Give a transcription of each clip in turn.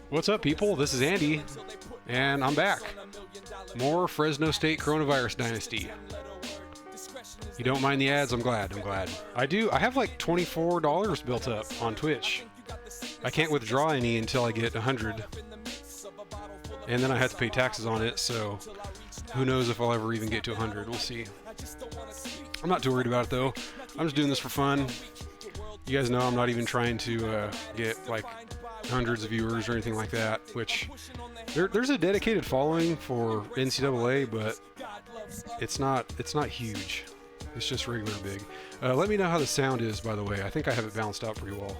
What's up, people? This is Andy, and I'm back. More Fresno State Coronavirus Dynasty. You don't mind the ads? I'm glad. I do. I have like $24 built up on Twitch. I can't withdraw any until I get 100. And then I have to pay taxes on it, so who knows if I'll ever even get to 100. We'll see. I'm not too worried about it, though. I'm just doing this for fun. You guys know I'm not even trying to get like hundreds of viewers or anything like that, which there's a dedicated following for NCAA, but it's not huge. It's just regular big. Let me know how the sound is, by the way. I think I have it balanced out pretty well.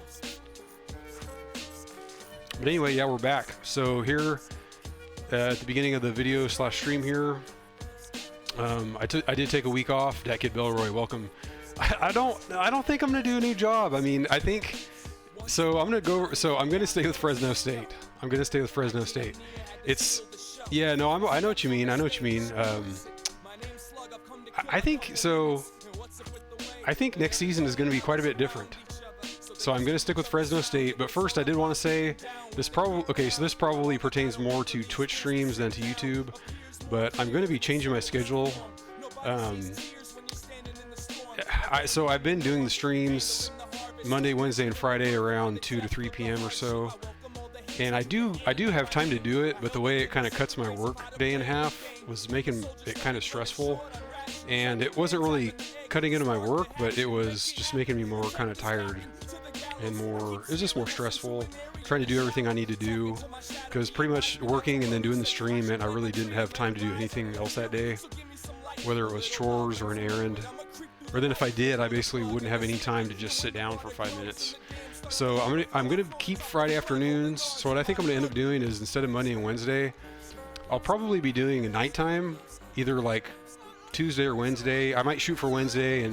But anyway, yeah, we're back. So here at the beginning of the video / stream here, I did take a week off. Dat Kid Belroy, welcome. I don't think I'm gonna do a new job. I mean, I think so. I'm gonna stay with Fresno State. It's yeah, no, I know what you mean. I think so. I think next season is going to be quite a bit different. So I'm going to stick with Fresno State. But first, I did want to say this probably pertains more to Twitch streams than to YouTube. But I'm going to be changing my schedule. So I've been doing the streams Monday, Wednesday, and Friday around 2 to 3 p.m. or so. And I do have time to do it, but the way it kind of cuts my work day in half was making it kind of stressful. And it wasn't really cutting into my work, but it was just making me more kind of tired and it was just more stressful trying to do everything I need to do, because pretty much working and then doing the stream meant I really didn't have time to do anything else that day, whether it was chores or an errand. Or then if I did, I basically wouldn't have any time to just sit down for 5 minutes. So I'm gonna keep Friday afternoons. So what I think I'm gonna end up doing is, instead of Monday and Wednesday, I'll probably be doing a nighttime, either like Tuesday or Wednesday. I might shoot for Wednesday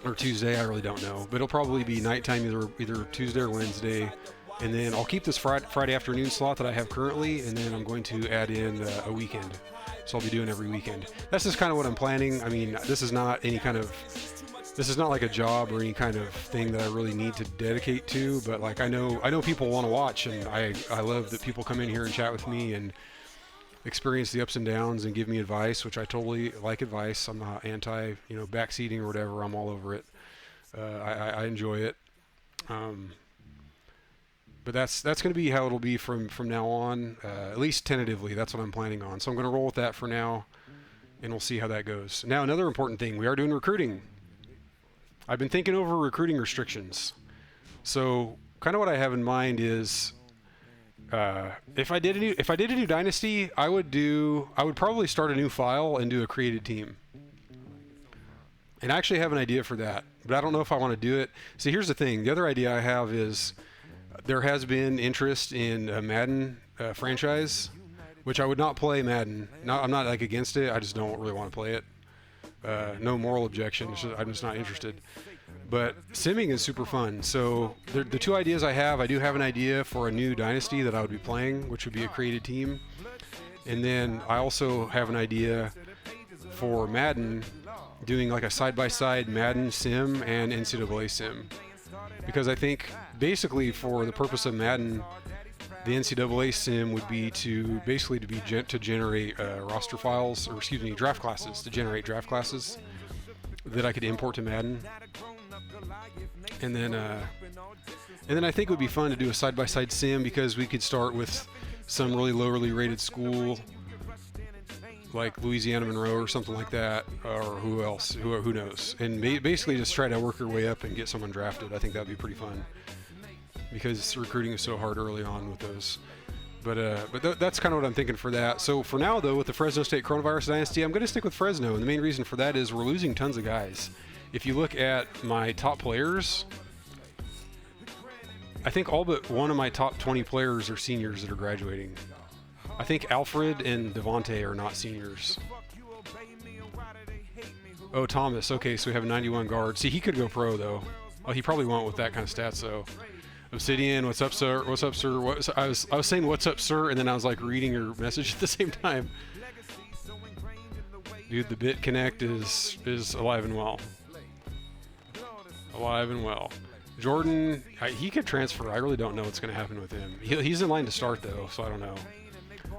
or Tuesday, I really don't know, but it'll probably be nighttime either Tuesday or Wednesday. And then I'll keep this Friday afternoon slot that I have currently, and then I'm going to add in a weekend. So I'll be doing every weekend. That's just kind of what I'm planning. I mean, this is not like a job or any kind of thing that I really need to dedicate to, but like I know people want to watch, and I love that people come in here and chat with me and experience the ups and downs and give me advice, which I totally like advice. I'm not anti, backseating or whatever. I'm all over it. I enjoy it. But that's going to be how it'll be from now on, at least tentatively. That's what I'm planning on. So I'm going to roll with that for now, and we'll see how that goes. Now, another important thing, we are doing recruiting. I've been thinking over recruiting restrictions. So kind of what I have in mind is, if I did a new dynasty, I would probably start a new file and do a created team. And I actually have an idea for that, but I don't know if I want to do it. See, here's the thing. The other idea I have is there has been interest in a Madden franchise, which I would not play Madden. I'm not like against it. I just don't really want to play it. No moral objection. I'm just not interested. But simming is super fun. So the two ideas I do have an idea for a new dynasty that I would be playing, which would be a created team. And then I also have an idea for Madden, doing like a side-by-side Madden sim and NCAA sim. Because I think basically for the purpose of Madden, the NCAA sim would be to generate roster files, or excuse me, draft classes, to generate draft classes that I could import to Madden. And then I think it would be fun to do a side-by-side sim, because we could start with some really lowly rated school, like Louisiana Monroe or something like that, or who else? Who knows? And basically just try to work your way up and get someone drafted. I think that'd be pretty fun, because recruiting is so hard early on with those. But that's kind of what I'm thinking for that. So for now, though, with the Fresno State Coronavirus Dynasty, I'm going to stick with Fresno, and the main reason for that is we're losing tons of guys. If you look at my top players, I think all but one of my top 20 players are seniors that are graduating. I think Alfred and Devontae are not seniors. Oh, Thomas. Okay, so we have a 91 guard. See, he could go pro, though. Oh, he probably won't with that kind of stats, though. Obsidian, what's up, sir? What's up, sir? I was saying what's up, sir, and then I was like reading your message at the same time. Dude, the Bit Connect is alive and well. Alive and well. Jordan, he could transfer. I really don't know what's going to happen with him. He's in line to start though, so I don't know.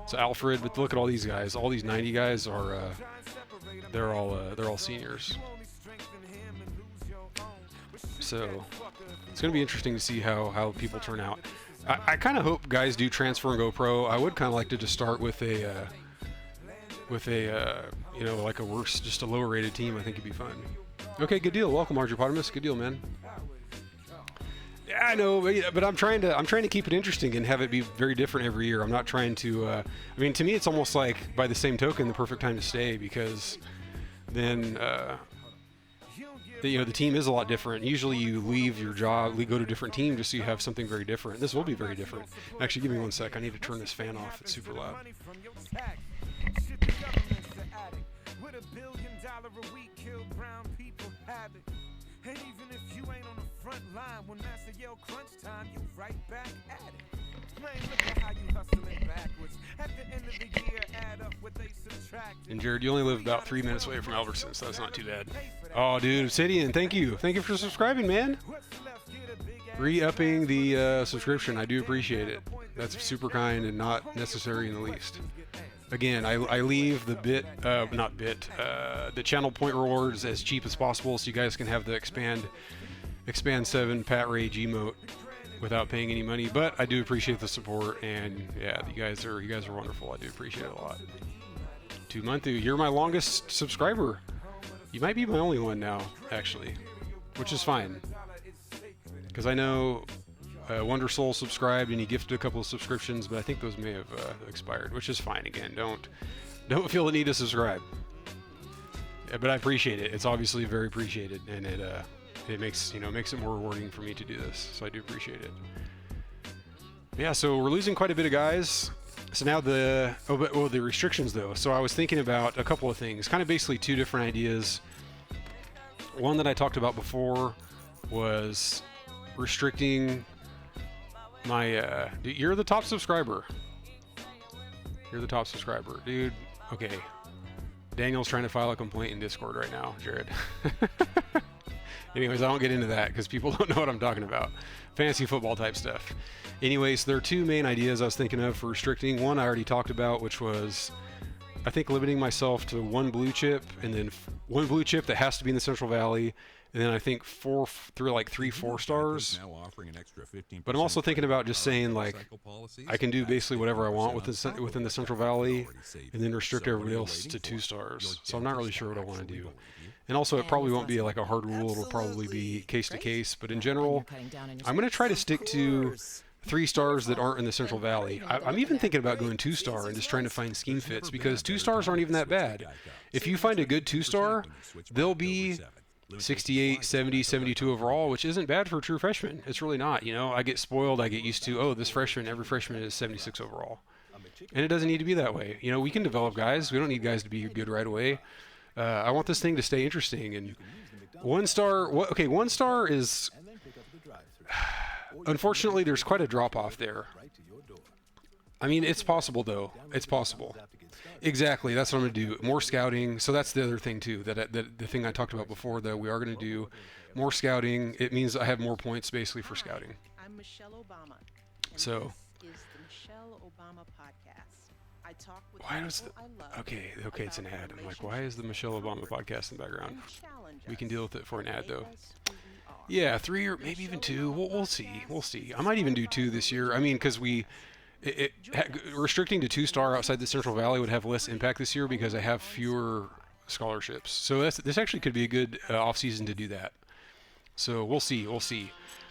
So Alfred, but look at all these guys. All these 90 guys are they're all seniors. So it's going to be interesting to see how people turn out. I kind of hope guys do transfer and go pro. I would kind of like to just start with a you know, like just a lower rated team. I think it'd be fun. Okay, good deal. Welcome, Argypotamus. Good deal, man. Yeah, I know, but I'm trying to keep it interesting and have it be very different every year. I'm not trying to. I mean, to me, it's almost like by the same token, the perfect time to stay, because then you know, the team is a lot different. Usually, you leave your job, go to a different team just so you have something very different. This will be very different. Actually, give me 1 sec. I need to turn this fan off. It's super loud. And even if you ain't on the front line, when Master yell crunch time, you right back at it. Man, look at how you hustling backwards. At the end of the year, add up what they subtract. And Jared, you only live about 3 minutes away from Albertson, so that's not too bad. Oh, dude, Obsidian, thank you. Thank you for subscribing, man. Re-upping the subscription. I do appreciate it. That's super kind and not necessary in the least. Again, I leave the the channel point rewards as cheap as possible, so you guys can have the expand 7 Pat Rage emote without paying any money. But I do appreciate the support, and yeah, you guys are wonderful. I do appreciate it a lot. 2 months, you're my longest subscriber. You might be my only one now, actually, which is fine, because I know Wonder Soul subscribed and he gifted a couple of subscriptions, but I think those may have expired, which is fine. Again, don't feel the need to subscribe. Yeah, but I appreciate it. It's obviously very appreciated, and it makes it more rewarding for me to do this. So I do appreciate it. Yeah, so we're losing quite a bit of guys. So now the restrictions though. So I was thinking about a couple of things, kind of basically 2 different ideas. One that I talked about before was restricting my dude, you're the top subscriber. You're the top subscriber, dude. Okay, Daniel's trying to file a complaint in Discord right now, Jared. Anyways, I don't get into that because people don't know what I'm talking about. Fantasy football type stuff. Anyways, there are 2 main ideas I was thinking of for restricting. One I already talked about, which was, I think, limiting myself to 1 blue chip, and then 1 blue chip that has to be in the Central Valley, and then I think 3 4 stars. But I'm also thinking about just saying, like, I can do basically whatever I want within the Central Valley, and then restrict everybody else to 2 stars. So I'm not really sure what I want to do. And also, it probably won't be like a hard rule. It'll probably be case to case. But in general, I'm going to try to stick to 3 stars that aren't in the Central Valley. I'm even thinking about going 2-star and just trying to find scheme fits, because 2 stars aren't even that bad. If you find a good 2-star, they'll be 68, 70, 72 overall, which isn't bad for a true freshman. It's really not. You know, I get spoiled. I get used to, oh, every freshman is 76 overall. And it doesn't need to be that way. You know, we can develop guys. We don't need guys to be good right away. I want this thing to stay interesting. And 1 star, 1 star is, unfortunately, there's quite a drop-off there. I mean, it's possible, though. It's possible. Exactly. That's what I'm going to do. More scouting. So that's the other thing, too, the thing I talked about before, that we are going to do more scouting. It means I have more points, basically, for scouting. I'm Michelle Obama. So. This is the Michelle Obama podcast. I talk with people I love. Okay, it's an ad. I'm like, why is the Michelle Obama podcast in the background? We can deal with it for an ad, though. Yeah, 3 or maybe even 2. We'll see. We'll see. I might even do 2 this year. I mean, because restricting to 2-star outside the Central Valley would have less impact this year because I have fewer scholarships. So this actually could be a good off season to do that. So we'll see.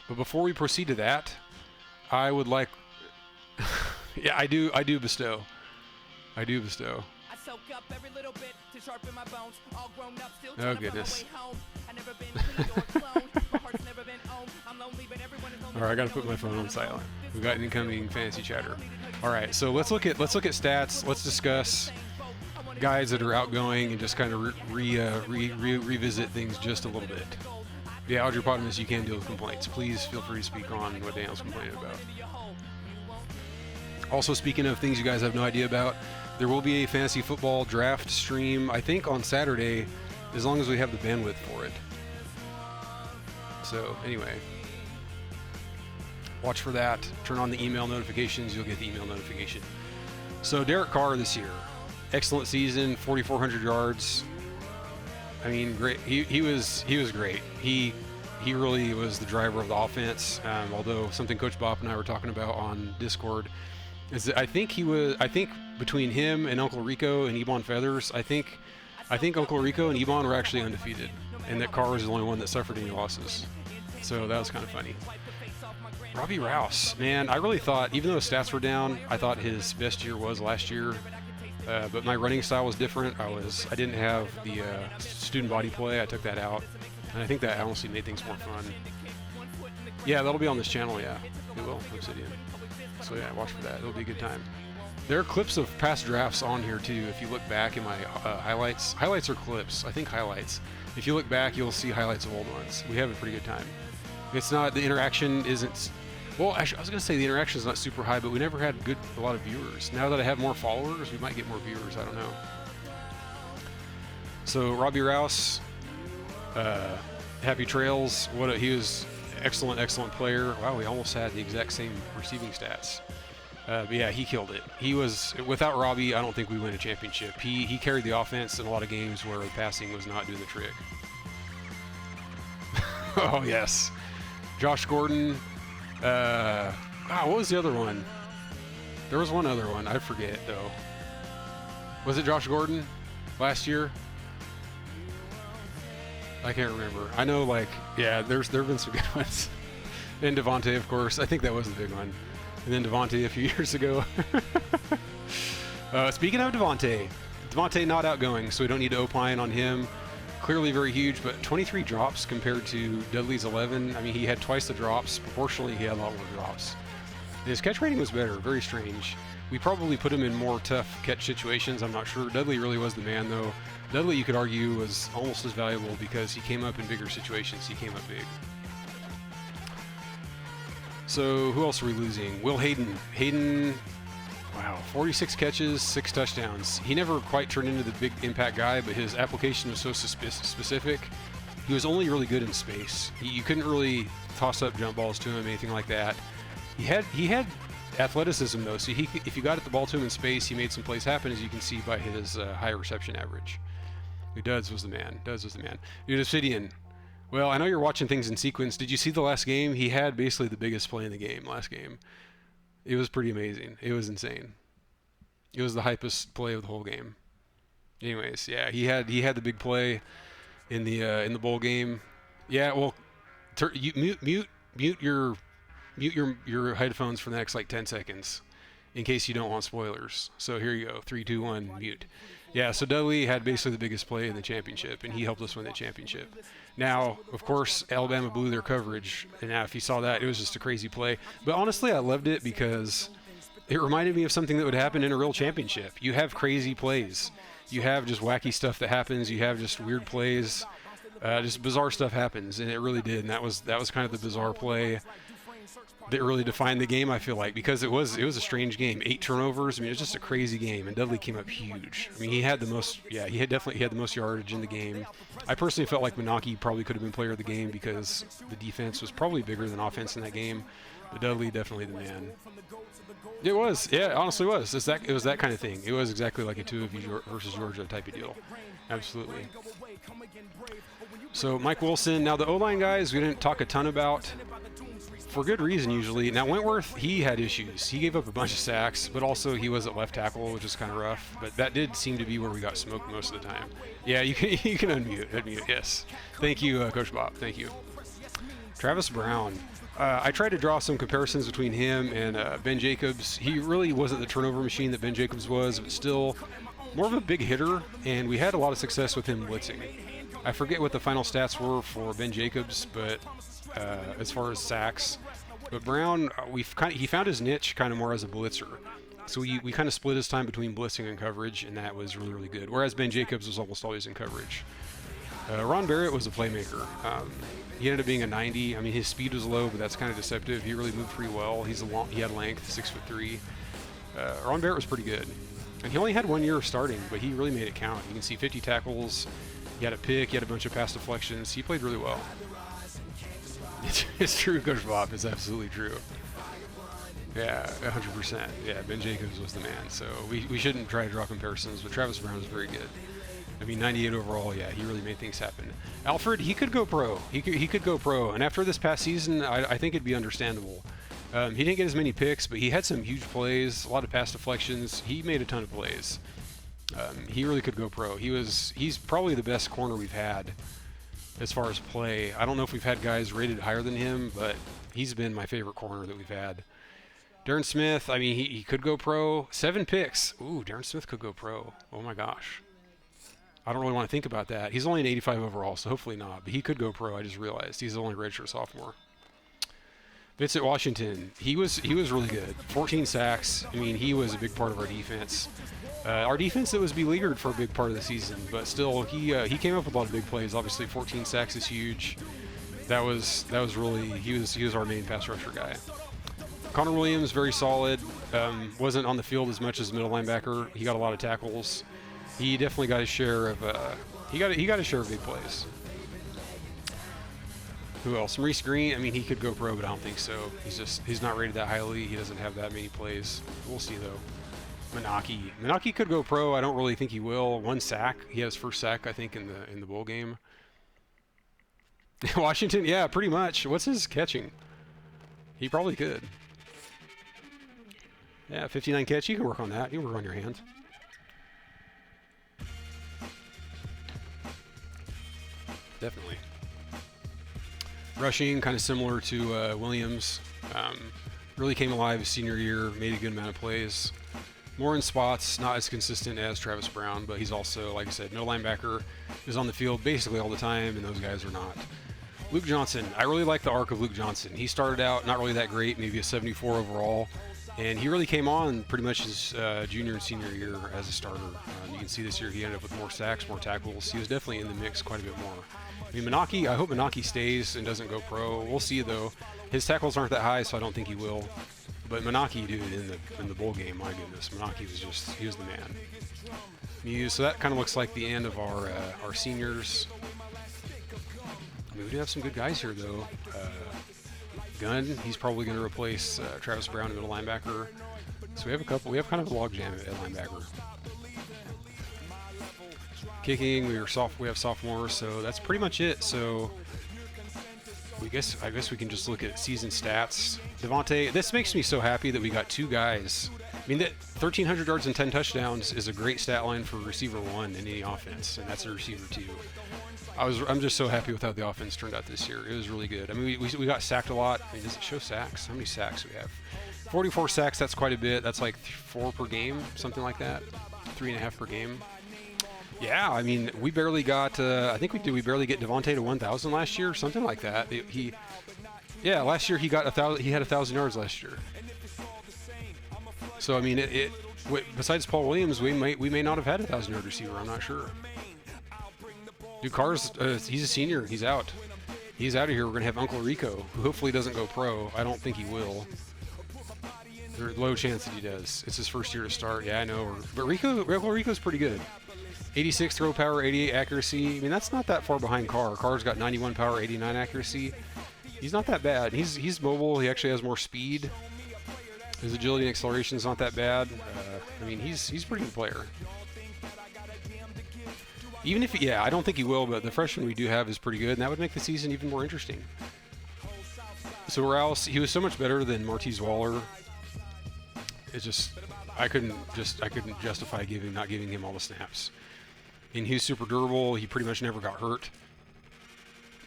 But before we proceed to that, I would like. Yeah, I do bestow. I soak up every little bit to sharpen my bones. All grown up, still trying to find my way home. I never been to New York alone. My heart's never been home. I'm lonely, but everyone is lonely. All right, I got to put my phone on silent. We got incoming fantasy chatter. All right, so let's look at stats. Let's discuss guys that are outgoing and just kind of revisit things just a little bit. Yeah, Audrey, you can deal with complaints. Please feel free to speak on what Daniel's complaining about. Also, speaking of things you guys have no idea about, there will be a fantasy football draft stream, I think, on Saturday, as long as we have the bandwidth for it. So, anyway. Watch for that. Turn on the email notifications. You'll get the email notification. So Derek Carr this year, excellent season, 4,400 yards. I mean, great. He was great. He really was the driver of the offense. Although something Coach Bob and I were talking about on Discord is that I think between him and Uncle Rico and Ebon Feathers, I think Uncle Rico and Ebon were actually undefeated, and that Carr was the only one that suffered any losses. So that was kind of funny. Robbie Rouse, man, I really thought, even though his stats were down, I thought his best year was last year. But my running style was different. I didn't have the student body play. I took that out, and I think that honestly made things more fun. Yeah, that'll be on this channel. Yeah, it will. Obsidian. So yeah, watch for that. It'll be a good time. There are clips of past drafts on here too. If you look back in my highlights or clips, I think highlights. If you look back, you'll see highlights of old ones. We have a pretty good time. It's not, the interaction isn't, well, actually, I was going to say the interaction is not super high, but we never had a lot of viewers. Now that I have more followers, we might get more viewers. I don't know. So Robbie Rouse, happy trails. He was excellent player. Wow, we almost had the exact same receiving stats. But yeah, he killed it. He was, without Robbie, I don't think we win a championship. He carried the offense in a lot of games where the passing was not doing the trick. Oh yes. Josh Gordon. What was the other one? There was one other one. I forget though. Was it Josh Gordon last year? I can't remember. I know, like, yeah, there have been some good ones. And Devontae, of course. I think that was the big one. And then Devontae a few years ago. Speaking of Devontae not outgoing, so we don't need to opine on him. Clearly very huge, but 23 drops compared to Dudley's 11. I mean, he had twice the drops. Proportionally, he had a lot more drops. And his catch rating was better. Very strange. We probably put him in more tough catch situations. I'm not sure. Dudley really was the man, though. Dudley, you could argue, was almost as valuable because he came up in bigger situations. He came up big. So who else are we losing? Will Hayden. Hayden, wow, 46 catches, 6 touchdowns. He never quite turned into the big impact guy, but his application was so specific. He was only really good in space. You couldn't really toss up jump balls to him, anything like that. He had athleticism though, so if you got at the ball to him in space, he made some plays happen, as you can see by his high reception average. Duds was the man. Dude, Obsidian. Well, I know you're watching things in sequence. Did you see the last game? He had basically the biggest play in the game last game. It was pretty amazing. It was insane. It was the hypest play of the whole game. Anyways, yeah, he had the big play in the bowl game. Yeah, well, you mute your headphones for the next like 10 seconds in case you don't want spoilers. So here you go. 3, 2, 1, mute. Yeah, so Dudley had basically the biggest play in the championship, and he helped us win the championship. Now, of course, Alabama blew their coverage, and now if you saw that, it was just a crazy play. But honestly, I loved it because it reminded me of something that would happen in a real championship. You have crazy plays. You have just wacky stuff that happens. You have just weird plays. Just bizarre stuff happens, and it really did. And that was kind of the bizarre play that really defined the game, I feel like, because it was a strange game. 8 turnovers. I mean, it was just a crazy game, and Dudley came up huge. I mean, he had the most. Yeah, he had the most yardage in the game. I personally felt like Menaki probably could have been player of the game because the defense was probably bigger than offense in that game. But Dudley definitely the man. It was, yeah, it honestly was. It was that kind of thing. It was exactly like a 2 of you versus Georgia type of deal. Absolutely. So Mike Wilson. Now the O-line guys, we didn't talk a ton about. For good reason, usually. Now, Wentworth, he had issues. He gave up a bunch of sacks, but also he was at left tackle, which is kind of rough. But that did seem to be where we got smoked most of the time. Yeah, you can unmute, yes. Thank you, Coach Bob. Thank you. Travis Brown. I tried to draw some comparisons between him and Ben Jacobs. He really wasn't the turnover machine that Ben Jacobs was, but still more of a big hitter, and we had a lot of success with him blitzing. I forget what the final stats were for Ben Jacobs, but as far as sacks. But Brown, he found his niche kind of more as a blitzer. So we kind of split his time between blitzing and coverage, and that was really, really good. Whereas Ben Jacobs was almost always in coverage. Ron Barrett was a playmaker. He ended up being a 90. I mean, his speed was low, but that's kind of deceptive. He really moved pretty well. He had length, 6'3". Ron Barrett was pretty good. And he only had 1 year of starting, but he really made it count. You can see 50 tackles. He had a pick. He had a bunch of pass deflections. He played really well. It's true, Coach Bob. It's absolutely true. Yeah, 100%. Yeah, Ben Jacobs was the man. So we shouldn't try to draw comparisons, but Travis Brown is very good. I mean, 98 overall, yeah, he really made things happen. Alfred, he could go pro. He could go pro. And after this past season, I think it'd be understandable. He didn't get as many picks, but he had some huge plays, a lot of pass deflections. He made a ton of plays. He really could go pro. He's probably the best corner we've had as far as play. I don't know if we've had guys rated higher than him, but he's been my favorite corner that we've had. Darren Smith, I mean, he could go pro. 7 picks. Ooh, Darren Smith could go pro. Oh my gosh. I don't really want to think about that. He's only an 85 overall, so hopefully not. But he could go pro. I just realized he's the only redshirt sophomore. Vincent Washington, he was really good. 14 sacks. I mean, he was a big part of our defense. Our defense that was beleaguered for a big part of the season, but still, he came up with a lot of big plays. Obviously, 14 sacks is huge. That was really he was our main pass rusher guy. Connor Williams, very solid. Wasn't on the field as much as middle linebacker. He got a lot of tackles. He definitely got his share of he got his share of big plays. Who else? Maurice Green. I mean, he could go pro, but I don't think so. He's not rated that highly. He doesn't have that many plays. We'll see though. Menaki could go pro. I don't really think he will. 1 sack. He had his first sack, I think, in the bowl game. Washington, yeah, pretty much. What's his catching? He probably could. Yeah, 59 catch. You can work on that. You can work on your hand. Definitely. Rushing, kind of similar to Williams. Really came alive his senior year, made a good amount of plays. More in spots, not as consistent as Travis Brown, but he's also, like I said, no linebacker, is on the field basically all the time, and those guys are not. Luke Johnson, I really like the arc of Luke Johnson. He started out not really that great, maybe a 74 overall, and he really came on pretty much his junior and senior year as a starter. You can see this year he ended up with more sacks, more tackles. He was definitely in the mix quite a bit more. I mean, Menaki, I hope Menaki stays and doesn't go pro. We'll see, though. His tackles aren't that high, so I don't think he will. But Menaki, dude, in the bowl game, my goodness, Menaki he was the man. So that kind of looks like the end of our seniors. I mean, we do have some good guys here, though. Gunn, he's probably going to replace Travis Brown, middle linebacker. So we have kind of a logjam at linebacker. Kicking, we have sophomores, so that's pretty much it. So I guess we can just look at season stats. Devontae, this makes me so happy that we got 2 guys. I mean, that 1,300 yards and 10 touchdowns is a great stat line for receiver 1 in any offense, and that's a receiver 2. I'm just so happy with how the offense turned out this year. It was really good. I mean, we got sacked a lot. I mean, does it show sacks? How many sacks do we have? 44 sacks. That's quite a bit. That's like 4 per game, something like that. 3.5 per game. Yeah, I mean, we barely got. I think we barely get Devontae to 1,000 last year, something like that. Last year he got 1,000. He had 1,000 yards last year. So I mean, besides Paul Williams, we may not have had a 1,000-yard receiver. I'm not sure. Dude, Carr's he's a senior. He's out. He's out of here. We're gonna have Uncle Rico, who hopefully doesn't go pro. I don't think he will. There's a low chance that he does. It's his first year to start. Yeah, I know. But Uncle Rico's pretty good. 86 throw power, 88 accuracy. I mean, that's not that far behind Carr. Carr's got 91 power, 89 accuracy. He's not that bad. He's mobile. He actually has more speed. His agility and acceleration is not that bad. I mean, he's a pretty good player. Even if, I don't think he will, but the freshman we do have is pretty good, and that would make the season even more interesting. So Rouse, he was so much better than Martez Waller. It's just, I couldn't justify not giving him all the snaps. And he was super durable. He pretty much never got hurt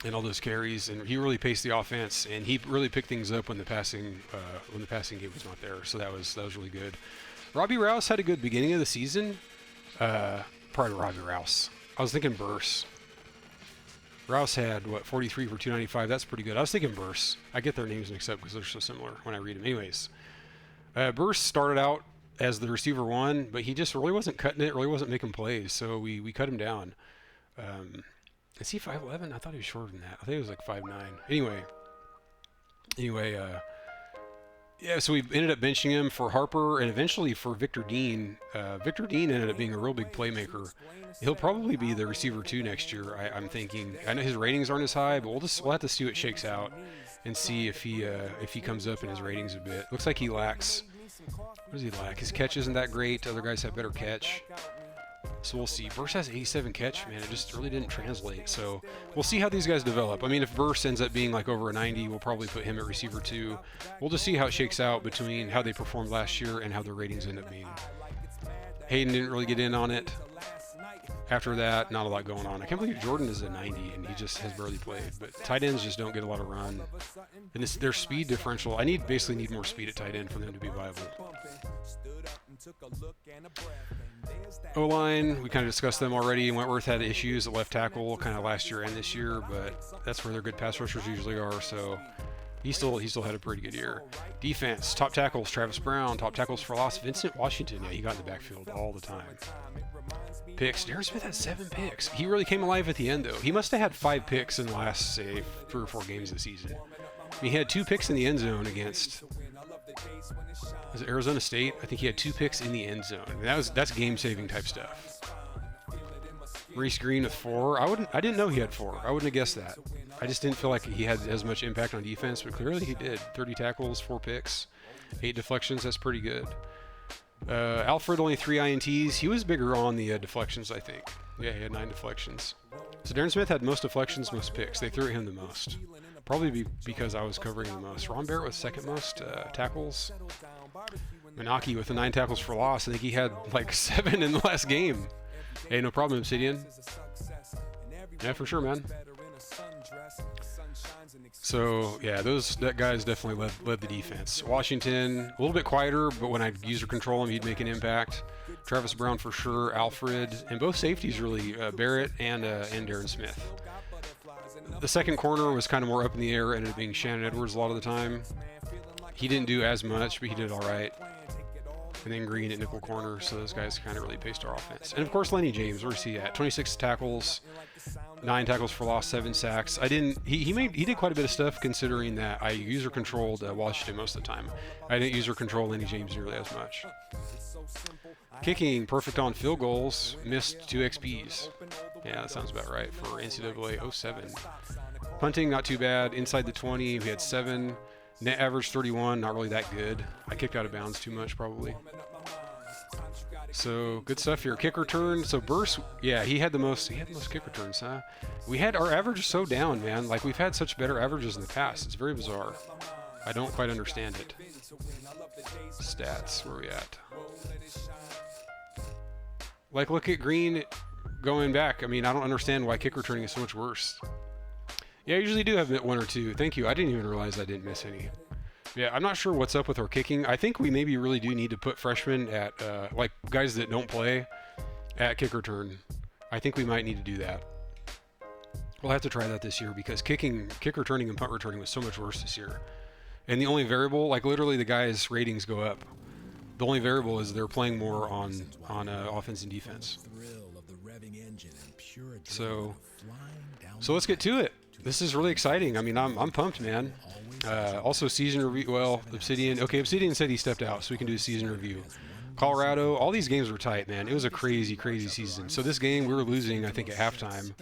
in all those carries, and he really paced the offense, and he really picked things up when the passing game was not there. So that was really good. Robbie Rouse had a good beginning of the season. Prior to Robbie Rouse, I was thinking Burse. Rouse had 43 for 295. That's pretty good. I was thinking Burse. I get their names mixed up because they're so similar when I read them. Anyways, Burse started out as the receiver 1, but he just really wasn't cutting it, really wasn't making plays, so we cut him down. Is he 5'11"? I thought he was shorter than that. I think he was like 5'9". Anyway, Yeah, so we ended up benching him for Harper and eventually for Victor Dean. Victor Dean ended up being a real big playmaker. He'll probably be the receiver 2 next year, I'm thinking. I know his ratings aren't as high, but we'll have to see what shakes out and see if he comes up in his ratings a bit. Looks like he lacks. What does he lack? His catch isn't that great. Other guys have better catch. So we'll see. Burse has 87 catch, man. It just really didn't translate. So we'll see how these guys develop. I mean, if Burse ends up being like over a 90, we'll probably put him at receiver 2. We'll just see how it shakes out between how they performed last year and how their ratings end up being. Hayden didn't really get in on it. After that, not a lot going on. I can't believe Jordan is a 90 and he just has barely played. But tight ends just don't get a lot of run. And their speed differential, I basically need more speed at tight end for them to be viable. O-line, we kind of discussed them already. Wentworth had issues at left tackle kind of last year and this year, but that's where their good pass rushers usually are, so he still had a pretty good year. Defense, top tackles, Travis Brown. Top tackles for loss, Vincent Washington. Yeah, he got in the backfield all the time. Picks, Darren Smith had 7 picks. He really came alive at the end, though. He must have had 5 picks in the last, say, 3 or 4 games of the season. He had 2 picks in the end zone against... Was it Arizona State? I think he had 2 picks in the end zone. That's game-saving type stuff. Reese Green with 4. I didn't know he had 4. I wouldn't have guessed that. I just didn't feel like he had as much impact on defense, but clearly he did. 30 tackles, 4 picks, 8 deflections. That's pretty good. Alfred only 3 INTs. He was bigger on the deflections, I think. Yeah, he had 9 deflections. So Darren Smith had most deflections, most picks. They threw at him the most. Probably because I was covering the most. Ron Barrett with second most tackles. Manaki with the 9 tackles for loss. I think he had like 7 in the last game. Hey, no problem, Obsidian. Yeah, for sure, man. So, yeah, that guys definitely led the defense. Washington, a little bit quieter, but when I'd user control him, he'd make an impact. Travis Brown for sure, Alfred, and both safeties really, Barrett and Darren Smith. The second corner was kind of more up in the air, ended up being Shannon Edwards a lot of the time. He didn't do as much, but he did all right. And then Green at nickel corner, so those guys kind of really paced our offense. And of course, Lenny James, where's he at? 26 tackles, 9 tackles for loss, 7 sacks. He did quite a bit of stuff considering that I user controlled Washington most of the time. I didn't user control Lenny James nearly as much. Kicking, perfect on field goals, missed 2 XPs. Yeah, that sounds about right for NCAA 07. Punting, not too bad. Inside the 20, we had 7. Net average 31, not really that good. I kicked out of bounds too much, probably. So, good stuff here. Kick return. So, Burse, yeah, he had the most kick returns, huh? Our average is so down, man. Like, we've had such better averages in the past. It's very bizarre. I don't quite understand it. Stats, where are we at? Like, look at Green going back. I mean, I don't understand why kick returning is so much worse. Yeah, I usually do have 1 or 2. Thank you. I didn't even realize I didn't miss any. Yeah, I'm not sure what's up with our kicking. I think we maybe really do need to put freshmen at, like, guys that don't play at kick return. I think we might need to do that. We'll have to try that this year because kick returning and punt returning was so much worse this year. And the only variable, like literally the guys' ratings go up. The only variable is they're playing more on offense and defense. So let's get to it. This is really exciting. I mean, I'm pumped, man. Also, season review. Well, Obsidian. Okay, Obsidian said he stepped out, so we can do a season review. Colorado. All these games were tight, man. It was a crazy, crazy season. So this game we were losing, I think, at halftime.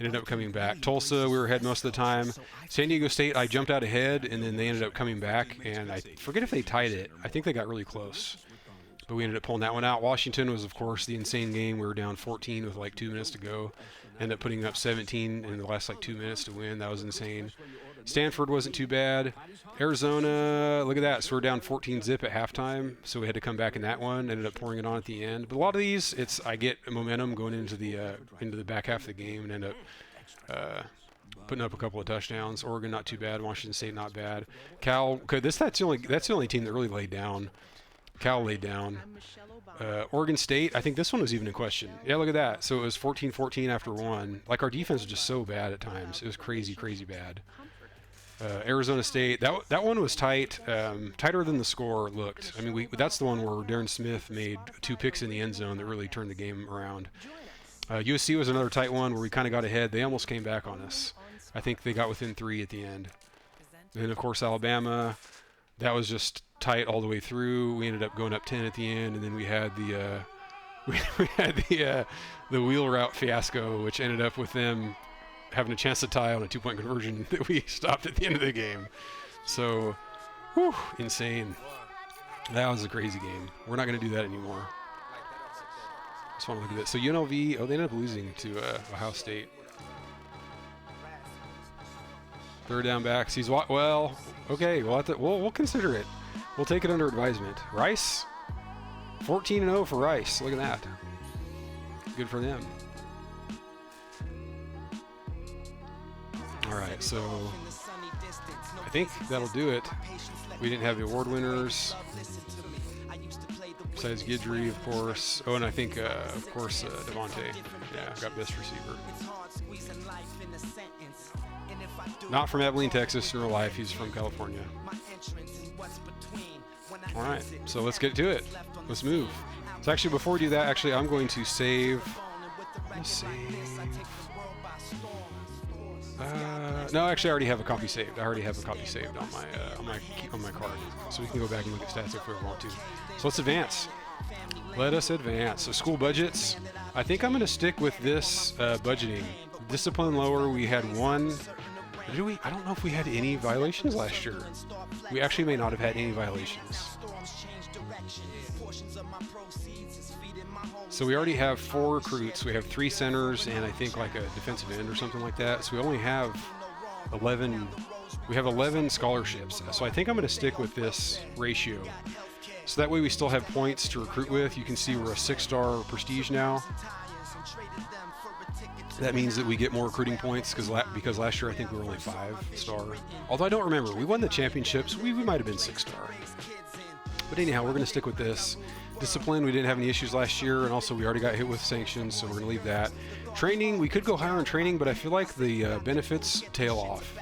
Ended up coming back. Tulsa, we were ahead most of the time. San Diego State, I jumped out ahead, and then they ended up coming back. And I forget if they tied it. I think they got really close. But we ended up pulling that one out. Washington was, of course, the insane game. We were down 14 with like 2 minutes to go. Ended up putting up 17 in the last like 2 minutes to win. That was insane. Stanford wasn't too bad. Arizona, look at that. So we're down 14 zip at halftime. So we had to come back in that one. Ended up pouring it on at the end. But a lot of these, I get momentum going into the back half of the game and end up putting up a couple of touchdowns. Oregon not too bad. Washington State not bad. Cal, that's the only team that really laid down. Cal laid down. Oregon State, I think this one was even in question. Yeah, look at that. So it was 14-14 after 1. Like, our defense was just so bad at times. It was crazy, crazy bad. Arizona State, that one was tight. Tighter than the score looked. I mean, that's the one where Darren Smith made 2 picks in the end zone that really turned the game around. USC was another tight one where we kind of got ahead. They almost came back on us. I think they got within 3 at the end. And then, of course, Alabama. That was just tight all the way through. We ended up going up 10 at the end, and then we had the we had the wheel route fiasco, which ended up with them having a chance to tie on a 2-point conversion that we stopped at the end of the game. So, whew, insane. That was a crazy game. We're not going to do that anymore. Just want to look at this. So UNLV, oh, they ended up losing to Ohio State. Third down backs. He's well. Okay, we'll consider it. We'll take it under advisement. Rice, 14-0 for Rice. Look at that. Good for them. All right, so I think that'll do it. We didn't have the award winners. Besides Guidry, of course. Oh, and I think, of course, Devontae. Yeah, got best receiver. Not from Abilene, Texas in real life. He's from California. All right, so let's get to it. Let's move. So actually, before we do that, actually, I'm going to save. No, actually, I already have a copy saved. I already have a copy saved on my card, so we can go back and look at stats if we want to. So let's advance. Let us advance. So school budgets. I think I'm going to stick with this budgeting. Discipline lower. We had one. I don't know if we had any violations last year. We actually may not have had any violations. So we already have 4 recruits. We have 3 centers and I think like a defensive end or something like that. So we only have 11. We have 11 scholarships. So I think I'm going to stick with this ratio. So that way we still have points to recruit with. You can see we're a 6-star prestige now. That means that we get more recruiting points because last year I think we were only 5-star. Although I don't remember. We won the championships. We might have been 6-star. But anyhow, we're going to stick with this. Discipline, we didn't have any issues last year, and also we already got hit with sanctions, so we're going to leave that. Training, we could go higher on training, but I feel like the benefits tail off.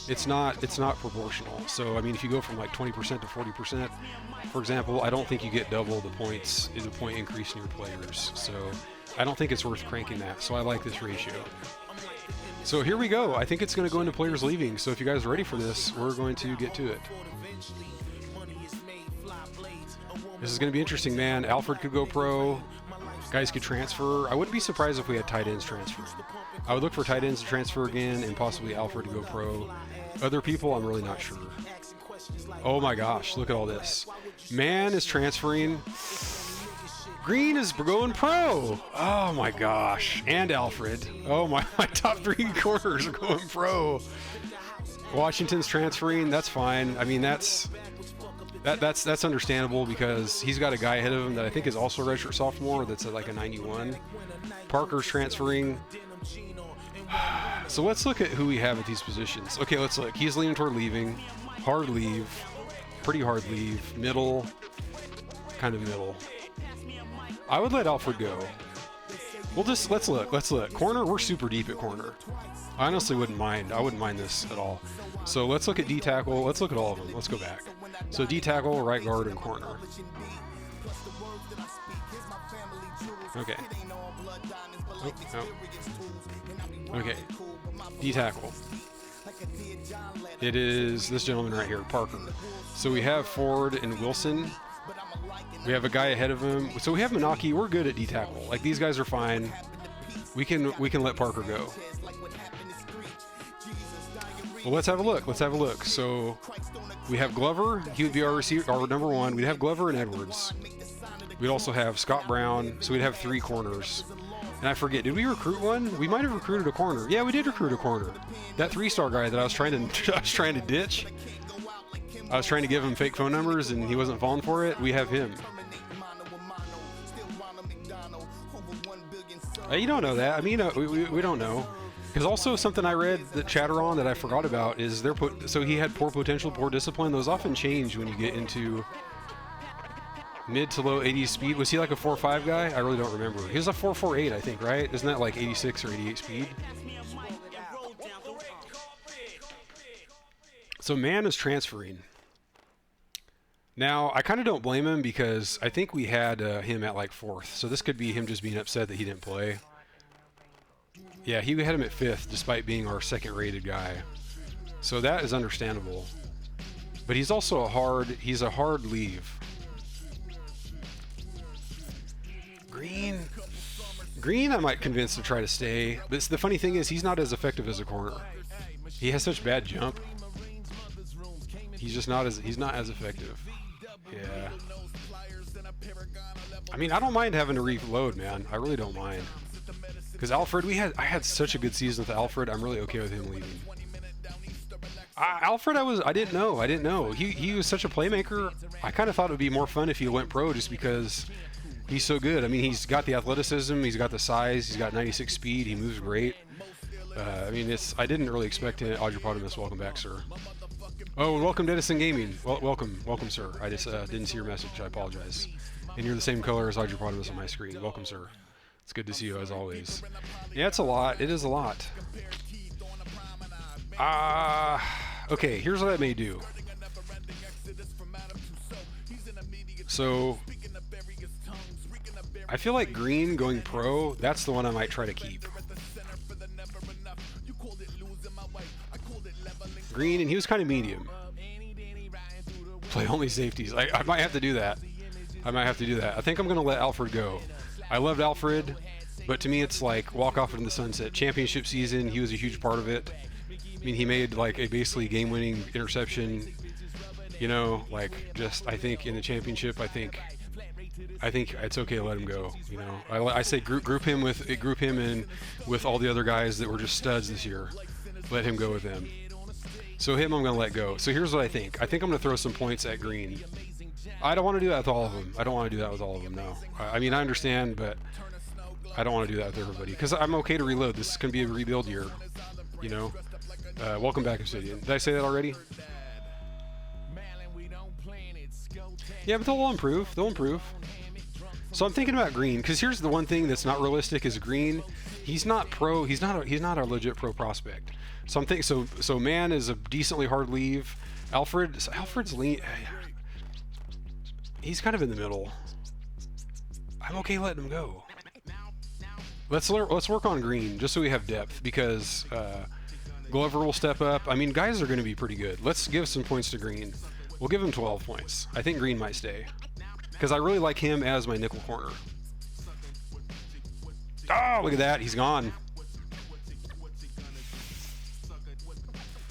It's not proportional. So I mean, if you go from like 20% to 40%, for example, I don't think you get double the points, the point increase in your players. So I don't think it's worth cranking that. So I like this ratio. So here we go. I think it's going to go into players leaving. So if you guys are ready for this, we're going to get to it. This is going to be interesting, man. Alfred could go pro. Guys could transfer. I wouldn't be surprised if we had tight ends transfer. I would look for tight ends to transfer again and possibly Alfred to go pro. Other people, I'm really not sure. Oh my gosh, look at all this. Man is transferring. Green is going pro. Oh my gosh. And Alfred. Oh my top 3 corners are going pro. Washington's transferring. That's fine. I mean, that's understandable because he's got a guy ahead of him that I think is also a redshirt sophomore that's at like a 91. Parker's transferring. So let's look at who we have at these positions. Okay, let's look. He's leaning toward leaving. Hard leave. Pretty hard leave. Middle. Kind of middle. I would let Alfred go. Let's look. Corner, we're super deep at corner. I honestly wouldn't mind. I wouldn't mind this at all. So let's look at D tackle. Let's look at all of them. Let's go back. So D tackle, right guard, and corner. Okay. Oh, no. Okay. D tackle. It is this gentleman right here, Parker. So we have Ford and Wilson. We have a guy ahead of him. So we have Menaki. We're good at D tackle. Like these guys are fine. We can let Parker go. Well, let's have a look. So we have Glover. He would be our receiver, our number 1. We'd have Glover and Edwards. We'd also have Scott Brown. So we'd have 3 corners. And I forget, did we recruit one? We might have recruited a corner. Yeah, we did recruit a corner. That 3-star guy that I was trying to ditch. I was trying to give him fake phone numbers and he wasn't falling for it. We have him. You don't know that. I mean, we don't know. Because also something I read that chatter on that I forgot about is so he had poor potential, poor discipline. Those often change when you get into mid to low 80s speed. Was he like a 4.5 guy? I really don't remember. He was a 4.48, I think, right? Isn't that like 86 or 88 speed? So man is transferring. Now, I kind of don't blame him because I think we had him at like 4th. So this could be him just being upset that he didn't play. Yeah, he had him at 5th despite being our 2nd rated guy. So that is understandable. But he's also he's a hard leave. Green I might convince to try to stay. But the funny thing is he's not as effective as a corner. He has such bad jump. He's not as effective. Yeah. I mean, I don't mind having to reload, man. I really don't mind. Because Alfred, I had such a good season with Alfred. I'm really okay with him leaving. Alfred, I didn't know. He was such a playmaker. I kind of thought it would be more fun if he went pro, just because he's so good. I mean, he's got the athleticism, he's got the size, he's got 96 speed, he moves great. I mean, I didn't really expect it. Audropotamus, welcome back, sir. Oh, and welcome to Edison Gaming. Well, welcome, sir. I just didn't see your message. I apologize. And you're the same color as Audropotamus on my screen. Welcome, sir. It's good to see you as always. Yeah, it's a lot. It is a lot. Okay, here's what I may do. So, I feel like Green going pro, that's the one I might try to keep. Green, and he was kind of medium. Play only safeties. I might have to do that. I think I'm going to let Alfred go. I loved Alfred, but to me it's like walk off into the sunset. Championship season, he was a huge part of it. I mean, he made like a basically game-winning interception. You know, like just I think in the championship, I think it's okay to let him go. You know, I say group him in with all the other guys that were just studs this year. Let him go with them. So him, I'm going to let go. So here's what I think. I think I'm going to throw some points at Green. I don't want to do that with all of them. No. I mean, I understand, but I don't want to do that with everybody because I'm okay to reload. This is going to be a rebuild year. You know. Welcome back, Obsidian. Did I say that already? Yeah, but they'll improve. So I'm thinking about Green because here's the one thing that's not realistic: is Green. He's not pro. He's not a legit pro prospect. So I'm thinking. So Man is a decently hard leave. Alfred's lean. He's kind of in the middle. I'm okay letting him go. Let's work on Green just so we have depth because Glover will step up. I mean, guys are going to be pretty good. Let's give some points to Green. We'll give him 12 points. I think Green might stay because I really like him as my nickel corner. Oh, look at that. He's gone.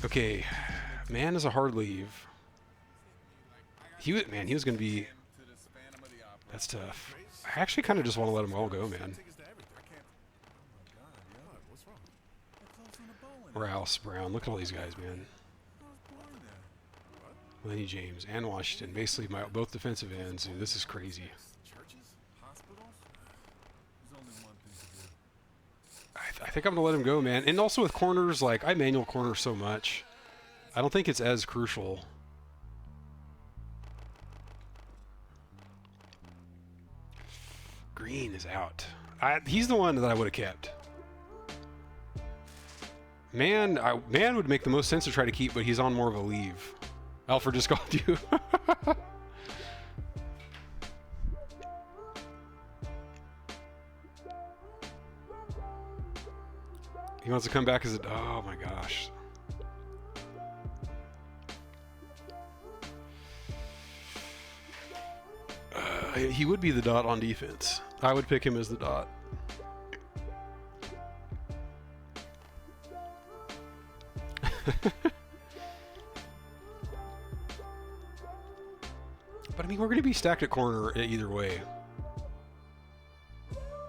Okay. Man is a hard leave. He was going to be... That's tough. I actually kind of just want to let them all go, man. Rouse, Brown. Look at all these guys, man. Lenny James and Washington. Basically, both defensive ends. Dude, this is crazy. I think I'm going to let him go, man. And also with corners, like, I manual corner so much. I don't think it's as crucial. Green is out. He's the one that I would have kept. Man would make the most sense to try to keep, but he's on more of a leave. Alfred just called you. He wants to come back as a... Oh my gosh. He would be the dot on defense. I would pick him as the dot. But I mean, we're going to be stacked at corner either way.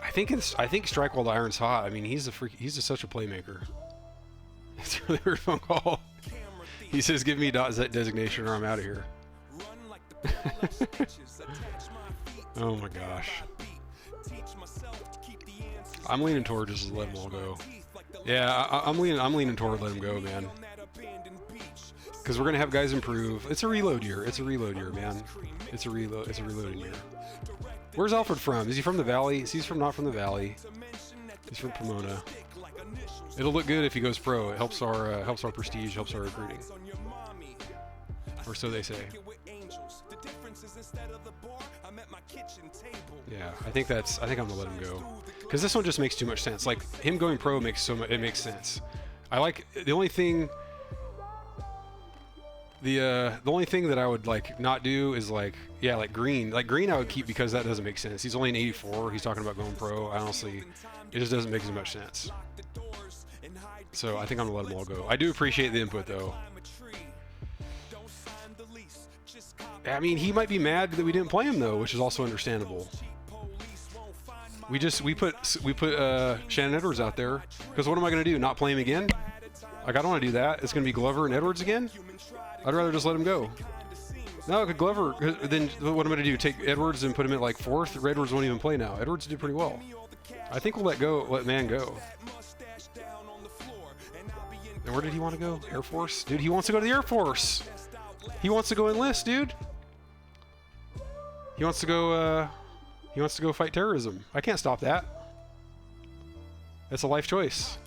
I think strike while the iron's hot. I mean, he's just such a playmaker. It's a really weird phone call. He says, "Give me dot designation, or I'm out of here." Oh my gosh. I'm leaning toward just let them all go. Yeah, I'm leaning toward let them go, man. Because we're gonna have guys improve. It's a reload year. Man. It's a reloading year. Where's Alfred from? Is he from the Valley? He's not from the Valley. He's from Pomona. It'll look good if he goes pro. It helps our prestige, helps our recruiting. Or so they say. Yeah, I think I'm gonna let him go. Because this one just makes too much sense. Like him going pro makes sense. I like the only thing The only thing that I would like not do is like Green. Like Green I would keep because that doesn't make sense. He's only an 84. He's talking about going pro. Honestly, it just doesn't make as much sense. So I think I'm gonna let them all go. I do appreciate the input though. I mean, he might be mad that we didn't play him though, which is also understandable. We put Shannon Edwards out there because what am I gonna do? Not play him again? Like I don't want to do that. It's gonna be Glover and Edwards again. I'd rather just let him go. No, Glover. Then what am I gonna do? Take Edwards and put him at like 4th? Edwards won't even play now. Edwards did pretty well. I think we'll let Man go. And where did he want to go? Air Force? Dude, he wants to go to the Air Force. He wants to go enlist, dude. He wants to go fight terrorism. I can't stop that. That's a life choice.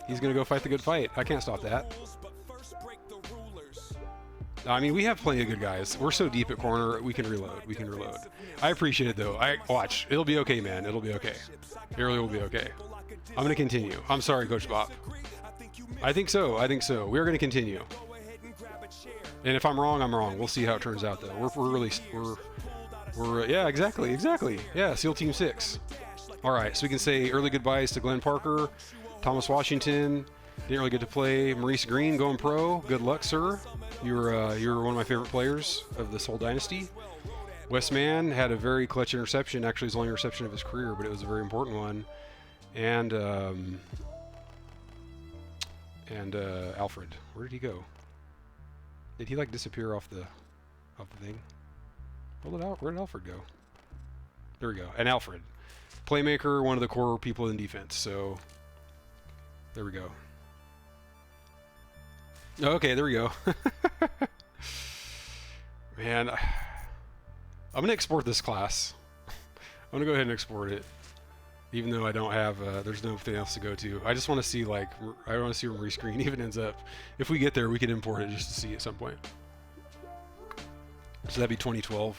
He's gonna go fight the good fight. I can't stop that. I mean, we have plenty of good guys. We're so deep at corner, we can reload. I appreciate it though. Watch. It'll be okay, man. It'll be okay. It really will be okay. I'm gonna continue. I'm sorry, Coach Bob. I think so. We're gonna continue. And if I'm wrong, I'm wrong. We'll see how it turns out though. We're yeah, exactly. Yeah, SEAL Team 6. All right, so we can say early goodbyes to Glenn Parker, Thomas Washington. Didn't really get to play. Maurice Green going pro. Good luck, sir. You're one of my favorite players of this whole dynasty. Wes Mann had a very clutch interception. Actually, his only interception of his career, but it was a very important one. And Alfred, where did he go? Did he like disappear off the thing? Where did Alfred go? There we go. And Alfred, playmaker, one of the core people in defense. So there we go. Okay, there we go. Man, I'm gonna export this class. I'm gonna go ahead and export it, even though I don't have. There's nothing else to go to. I just want to see I want to see where Maurice Green even ends up. If we get there, we can import it just to see at some point. So that'd be 2012.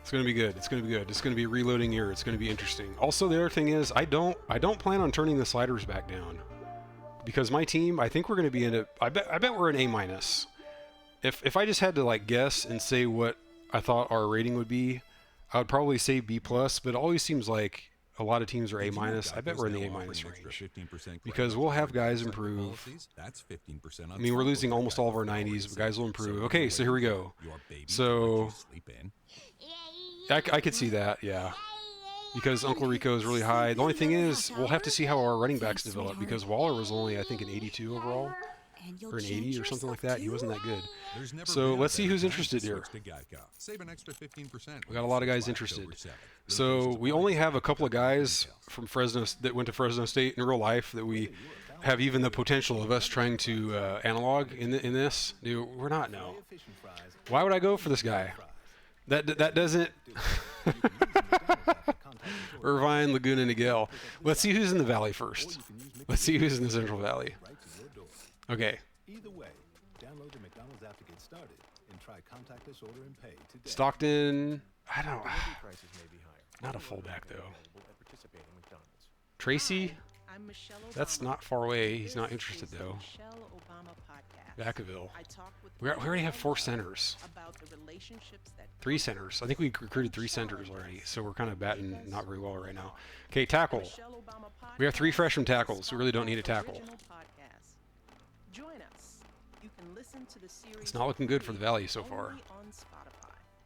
It's gonna be good. It's gonna be a reloading year. It's gonna be interesting. Also, the other thing is, I don't plan on turning the sliders back down, because my team, I think we're gonna be in a. I bet we're an A-. If I just had to like guess and say what I thought our rating would be, I would probably say B+. But it always seems like a lot of teams are A-. I bet we're in the A- range, because we'll have guys improve. I mean, we're losing almost all of our 90s, but guys will improve. Okay, so here we go. So I could see that, yeah. Because Uncle Rico is really high. The only thing is, we'll have to see how our running backs develop, because Waller was only, I think, an 82 overall, or an 80 or something like that. He wasn't that good. So let's see who's interested here. We got a lot of guys interested. So we only have a couple of guys from Fresno that went to Fresno State in real life that we have even the potential of us trying to analog in this. Dude, we're not, no. Why would I go for this guy? That doesn't. Irvine, Laguna, Niguel. Let's see who's in the Valley first. Let's see who's in the Central Valley. Okay. Stockton. I don't. Not a fullback though. Tracy. That's not far away. He's not interested though. Vacaville. We already have 4 centers. 3 centers. I think we recruited 3 centers already, so we're kind of batting not very well right now. Okay, tackle. We have 3 freshman tackles. We really don't need a tackle. It's not looking good for the Valley so far.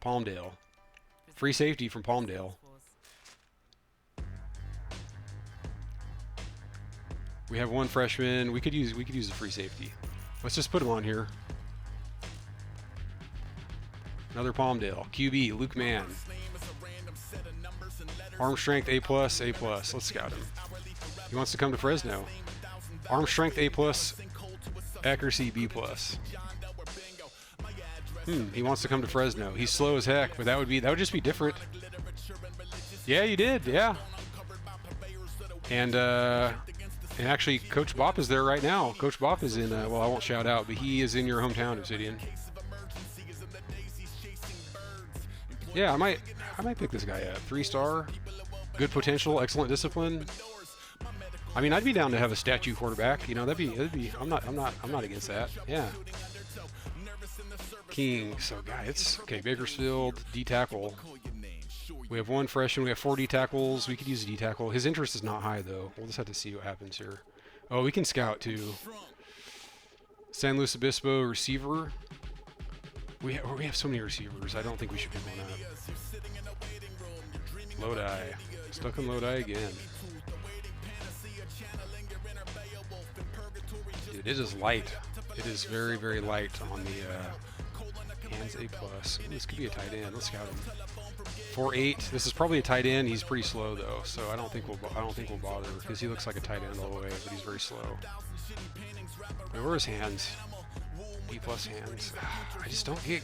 Palmdale. Free safety from Palmdale. We have 1 freshman. We could use a free safety. Let's just put him on here. Another Palmdale. QB, Luke Mann. Arm strength, A+, A+. Let's scout him. He wants to come to Fresno. Arm strength, A+. Accuracy, B+. He wants to come to Fresno. He's slow as heck, but that would just be different. Yeah, you did. Yeah. And actually, Coach Bop is there right now. Coach Bop is in. Well, I won't shout out, but he is in your hometown, Obsidian. Yeah, I might pick this guy up. 3-star, good potential, excellent discipline. I mean, I'd be down to have a statue quarterback. You know, that'd be. I'm not against that. Yeah. King. So, guys, okay. Bakersfield, D tackle. We have 1 freshman. We have 4 D tackles. We could use a D tackle. His interest is not high though. We'll just have to see what happens here. Oh, we can scout too. San Luis Obispo receiver. We have so many receivers. I don't think we should pick one up. Lodi. Stuck in Lodi again. Dude, it is light. It is very, very light on the hands A+. This could be a tight end. Let's scout him. 4.8. This is probably a tight end. He's pretty slow though, so I don't think we'll bother because he looks like a tight end all the way, but he's very slow. Wait, where are his hands? B+ hands. I just don't get.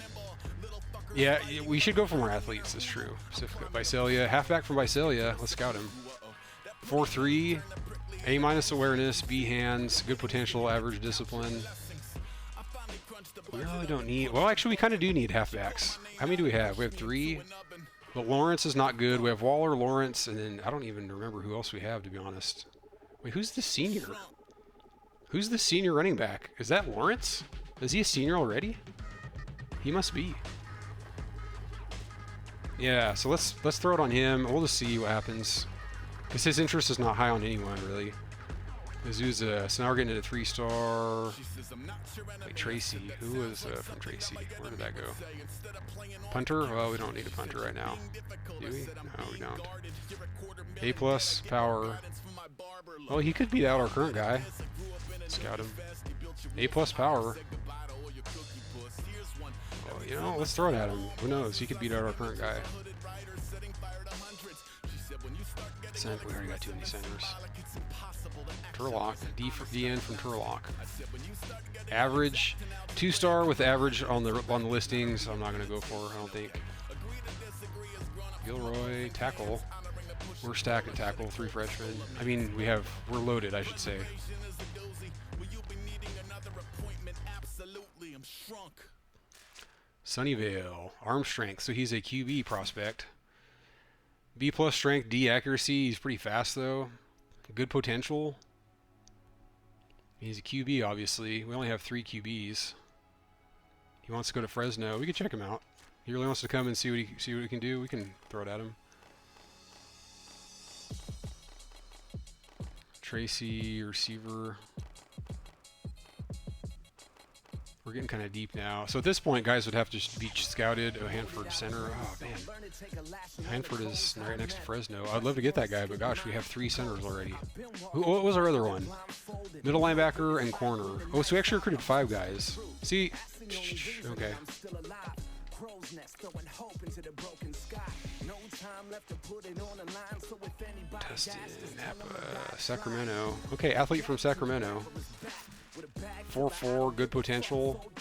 Yeah, we should go for more athletes. That's true. Visalia, halfback from Visalia. Let's scout him. 4.3, A- awareness, B hands, good potential, average discipline. We really don't need. Well, actually, we kind of do need halfbacks. How many do we have? We have 3. But Lawrence is not good. We have Waller, Lawrence, and then I don't even remember who else we have, to be honest. Wait, who's the senior? Who's the senior running back? Is that Lawrence? Is he a senior already? He must be. Yeah, so let's throw it on him. We'll just see what happens. Because his interest is not high on anyone, really. Azusa. So now we're getting into 3-star. Wait, Tracy. Who was from Tracy? Where did that go? Punter? Well, we don't need a punter right now. Do we? No, we don't. A+ power. Oh, he could beat out our current guy. Scout him. A+ power. Oh, you know, let's throw it at him. Who knows? He could beat out our current guy. We already got too many centers. Turlock, DN from Turlock. Average, 2-star with average on the listings. I'm not going to go for. I don't think. Gilroy, tackle. We're stacked at tackle. 3 freshmen. I mean, we're loaded, I should say. Sunnyvale, arm strength. So he's a QB prospect. B+ strength, D accuracy. He's pretty fast though. Good potential. He's a QB, obviously. We only have 3 QBs. He wants to go to Fresno. We can check him out. He really wants to come and see what he can do. We can throw it at him. Tracy, receiver. We're getting kind of deep now. So at this point, guys would have to be scouted. Oh, Hanford center. Oh, man. Hanford is right next to Fresno. I'd love to get that guy, but gosh, we have 3 centers already. What was our other one? Middle linebacker and corner. Oh, so we actually recruited 5 guys. See? Okay. Tested. Napa. Sacramento. Okay, athlete from Sacramento. 4.4, good potential,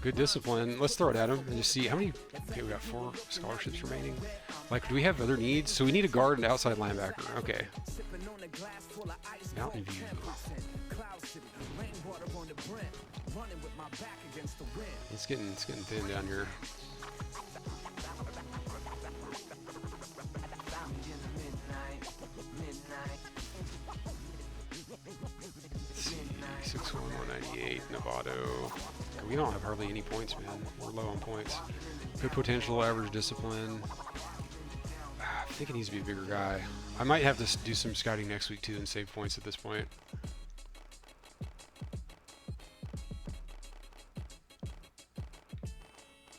good discipline. Let's throw it at him and just see how many. Okay, we got 4 scholarships remaining. Like, do we have other needs? So we need a guard and outside linebacker. Okay. Mountain View. It's getting thin down here. Let's see, 6'1", 198, Novato. We don't have hardly any points, man. We're low on points. Good potential, average discipline. I think it needs to be a bigger guy. I might have to do some scouting next week, too, and save points at this point.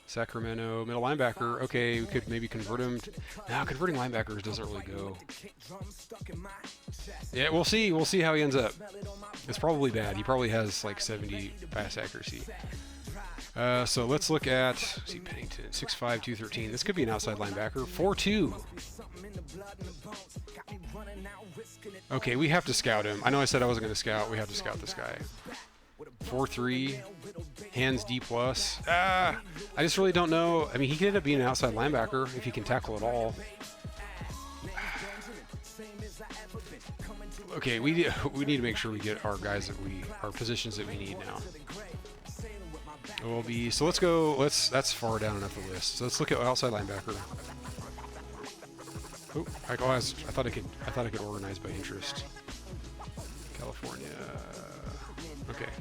Sacramento, middle linebacker. Okay, we could maybe convert him. No, converting linebackers doesn't really go. Yeah, we'll see. We'll see how he ends up. It's probably bad. He probably has like 70 pass accuracy. So let's look at, see, Pennington, 6'5", 213. This could be an outside linebacker. 4'2". Okay, we have to scout him. I know I said I wasn't going to scout. We have to scout this guy. 4'3", hands D+. I just really don't know. I mean, he could end up being an outside linebacker if he can tackle at all. Okay, we need to make sure we get our guys our positions that we need now. OLB. So let's go. That's far down enough the list. So let's look at outside linebacker. Oh, I thought I could organize by interest. California. Okay.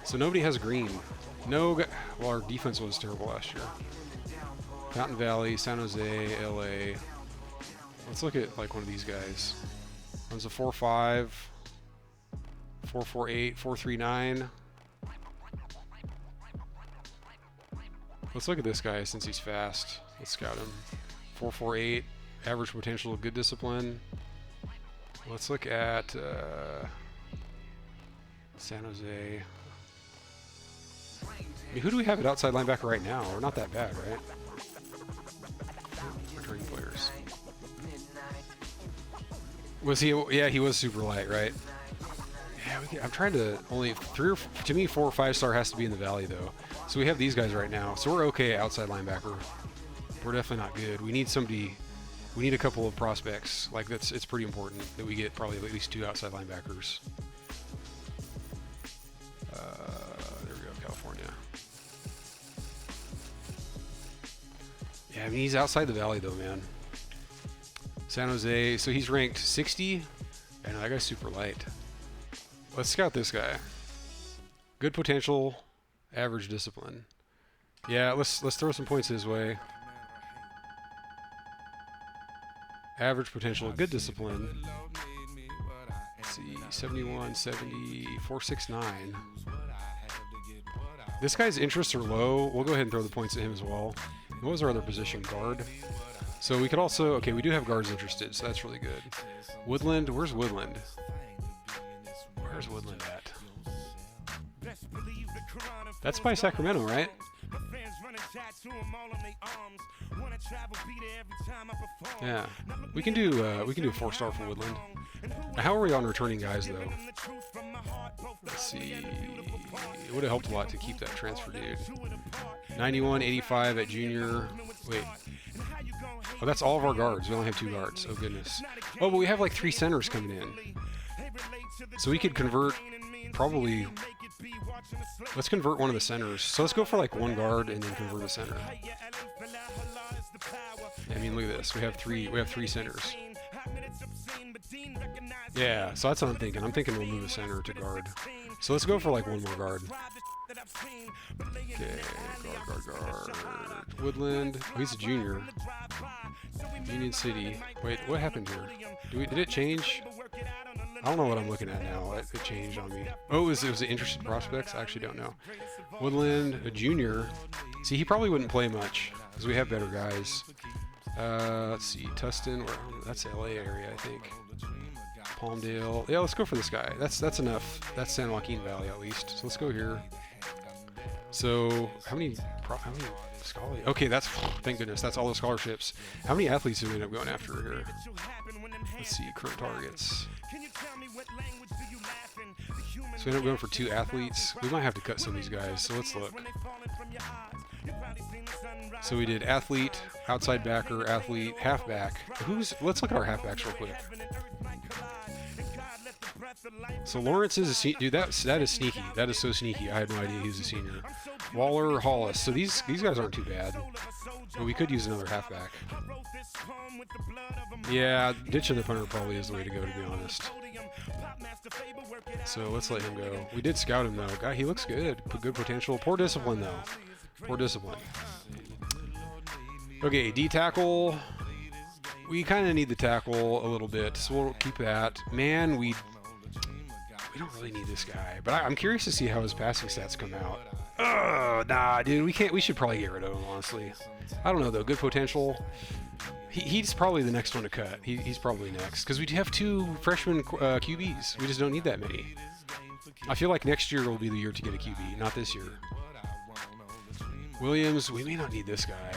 So nobody has green. Well, our defense was terrible last year. Mountain Valley, San Jose, LA. Let's look at like one of these guys. One's a 4.5, 4.48, 4.39. Let's look at this guy since he's fast. Let's scout him. 4.48, average potential, good discipline. Let's look at San Jose. I mean, who do we have at outside linebacker right now? We're not that bad, right? Returning players. Was he? Yeah, he was super light, right? Yeah, I'm trying to only to me 4 or 5 star has to be in the valley though. So we have these guys right now. So we're okay outside linebacker. We're definitely not good. We need somebody. We need a couple of prospects. Like it's pretty important that we get probably at least 2 outside linebackers. There we go, California. Yeah, I mean he's outside the valley though, man. San Jose, so he's ranked 60, and that guy's super light. Let's scout this guy. Good potential, average discipline. Yeah, let's throw some points his way. Average potential, good discipline. Let's see, 71, 70, 469. This guy's interests are low. We'll go ahead and throw the points at him as well. What was our other position? Guard. So we could also, okay, we do have guards interested, so that's really good. Woodland, where's Woodland? Where's Woodland at? That's by Sacramento, right? Yeah, we can do a 4-star for Woodland. Now, how are we on returning guys though? Let's see. It would have helped a lot to keep that transfer dude. 91, 85 at junior. Wait. Oh, that's all of our guards. We only have 2 guards. Oh goodness. Oh, but we have like 3 centers coming in. So we could convert probably. Let's convert one of the centers. So let's go for like 1 guard and then convert a center. I mean, look at this. We have 3 centers. Yeah, so that's what I'm thinking. I'm thinking we'll move a center to guard. So let's go for like 1 more guard. Okay, guard. Woodland. Oh, he's a junior. Union City. Wait, what happened here? Did it change? I don't know what I'm looking at now. It changed on me. Oh, it was the interested prospects? I actually don't know. Woodland, a junior. See, he probably wouldn't play much because we have better guys. Let's see, Tustin. That's the LA area, I think. Palmdale. Yeah, let's go for this guy. That's enough. That's San Joaquin Valley at least. So let's go here. So how many scholars? Okay, that's, thank goodness, that's all the scholarships. How many athletes do we end up going after here? Let's see, current targets. So we end up going for 2 athletes. We might have to cut some of these guys, so let's look. So we did athlete, outside backer, athlete, halfback. Let's look at our halfbacks real quick. So Lawrence is a senior. Dude, that is sneaky. That is so sneaky. I had no idea he was a senior. Waller, Hollis. So these guys aren't too bad. But we could use another halfback. Yeah, ditching the punter probably is the way to go, to be honest. So let's let him go. We did scout him, though. Guy, he looks good. Good potential. Poor discipline, though. Poor discipline. Okay, D-tackle. We kind of need the tackle a little bit, so we'll keep that. Man, we don't really need this guy, but I'm curious to see how his passing stats come out. Nah, dude, we should probably get rid of him, honestly. I don't know, though. Good potential. He's probably the next one to cut. He's probably next, because we do have 2 freshman QBs. We just don't need that many. I feel like next year will be the year to get a QB, not this year. Williams, we may not need this guy.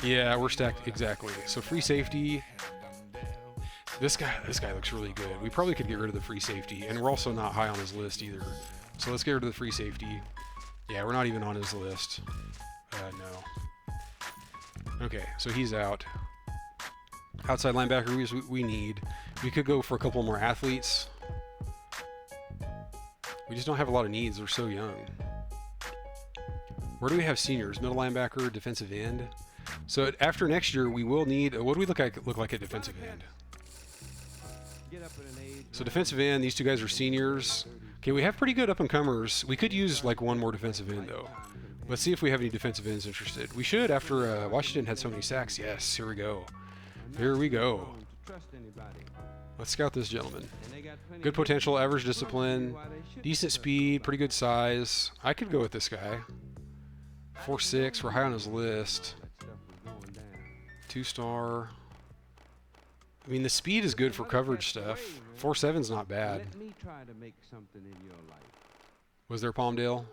Yeah, we're stacked, exactly. So free safety. This guy looks really good. We probably could get rid of the free safety, and we're also not high on his list either. So let's get rid of the free safety. Yeah, we're not even on his list. No. Okay, so he's out. Outside linebacker we need. We could go for a couple more athletes. We just don't have a lot of needs. We're so young. Where do we have seniors? Middle linebacker, defensive end. So after next year, we will need. What do we look like at defensive end? So defensive end, these two guys are seniors. Okay, we have pretty good up-and-comers. We could use like one more defensive end though. Let's see if we have any defensive ends interested. We should after Washington had so many sacks. Yes, here we go. Here we go. Let's scout this gentleman. Good potential, average discipline, decent speed, pretty good size. I could go with this guy. 4'6", we're high on his list. 2-star. I mean, the speed is good for coverage stuff. 4'7's not bad. Was there Palmdale?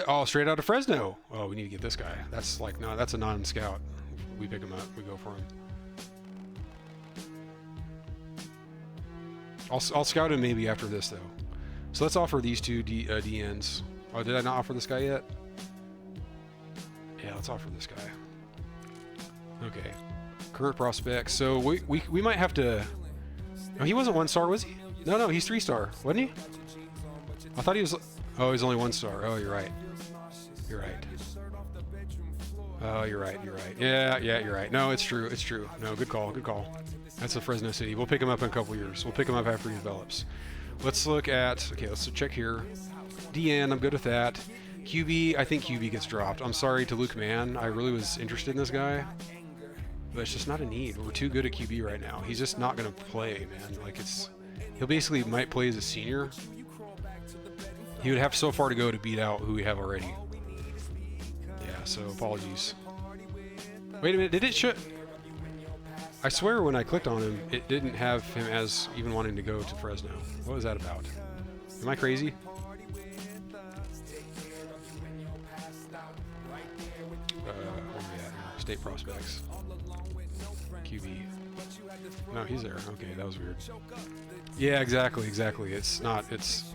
Oh, straight out of Fresno. Oh, we need to get this guy. That's like, no, that's a non-scout. We pick him up. We go for him. I'll scout him maybe after this, though. So let's offer these two DNs. Oh, did I not offer this guy yet? Yeah, let's offer this guy. Okay. Current prospects. So we might have to... Oh, he wasn't 1-star, was he? No, he's 3-star, wasn't he? I thought he was... Oh, he's only 1-star. Oh, you're right. You're right. Oh, you're right. You're right. Yeah, you're right. No, it's true. It's true. No, good call. Good call. That's the Fresno City. We'll pick him up in a couple years. We'll pick him up after he develops. Let's look at... Okay, let's check here. DN, I'm good with that. QB, I think QB gets dropped. I'm sorry to Luke Mann. I really was interested in this guy. But it's just not a need. We're too good at QB right now. He's just not going to play, man. Like, it's... He'll basically might play as a senior. He would have so far to go to beat out who we have already. Yeah, so apologies. Wait a minute, did it show... I swear when I clicked on him, it didn't have him as even wanting to go to Fresno. What was that about? Am I crazy? Where are we at? State prospects. QB. No, he's there. Okay, that was weird. Yeah, exactly. It's not... It's...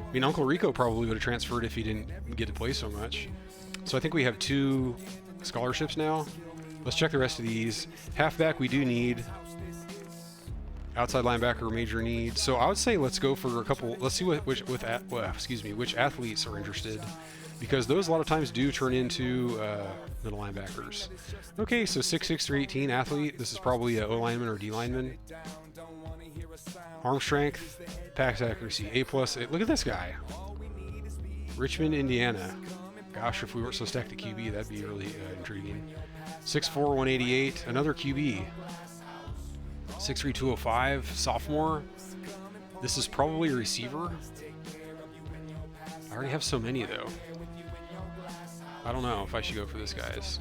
I mean, Uncle Rico probably would have transferred if he didn't get to play so much. So I think we have 2 scholarships now. Let's check the rest of these. Halfback we do need. Outside linebacker major need. So I would say let's go for a couple. Let's see which athletes are interested, because those a lot of times do turn into middle linebackers. Okay, so 6'6" 318 athlete. This is probably a O lineman or D lineman. Arm strength, pass accuracy, A+. Look at this guy. Richmond, Indiana. Gosh, if we weren't so stacked at QB, that'd be really intriguing. 6'4", 188. Another QB. 6'3", 205. Sophomore. This is probably a receiver. I already have so many, though. I don't know if I should go for this guy's.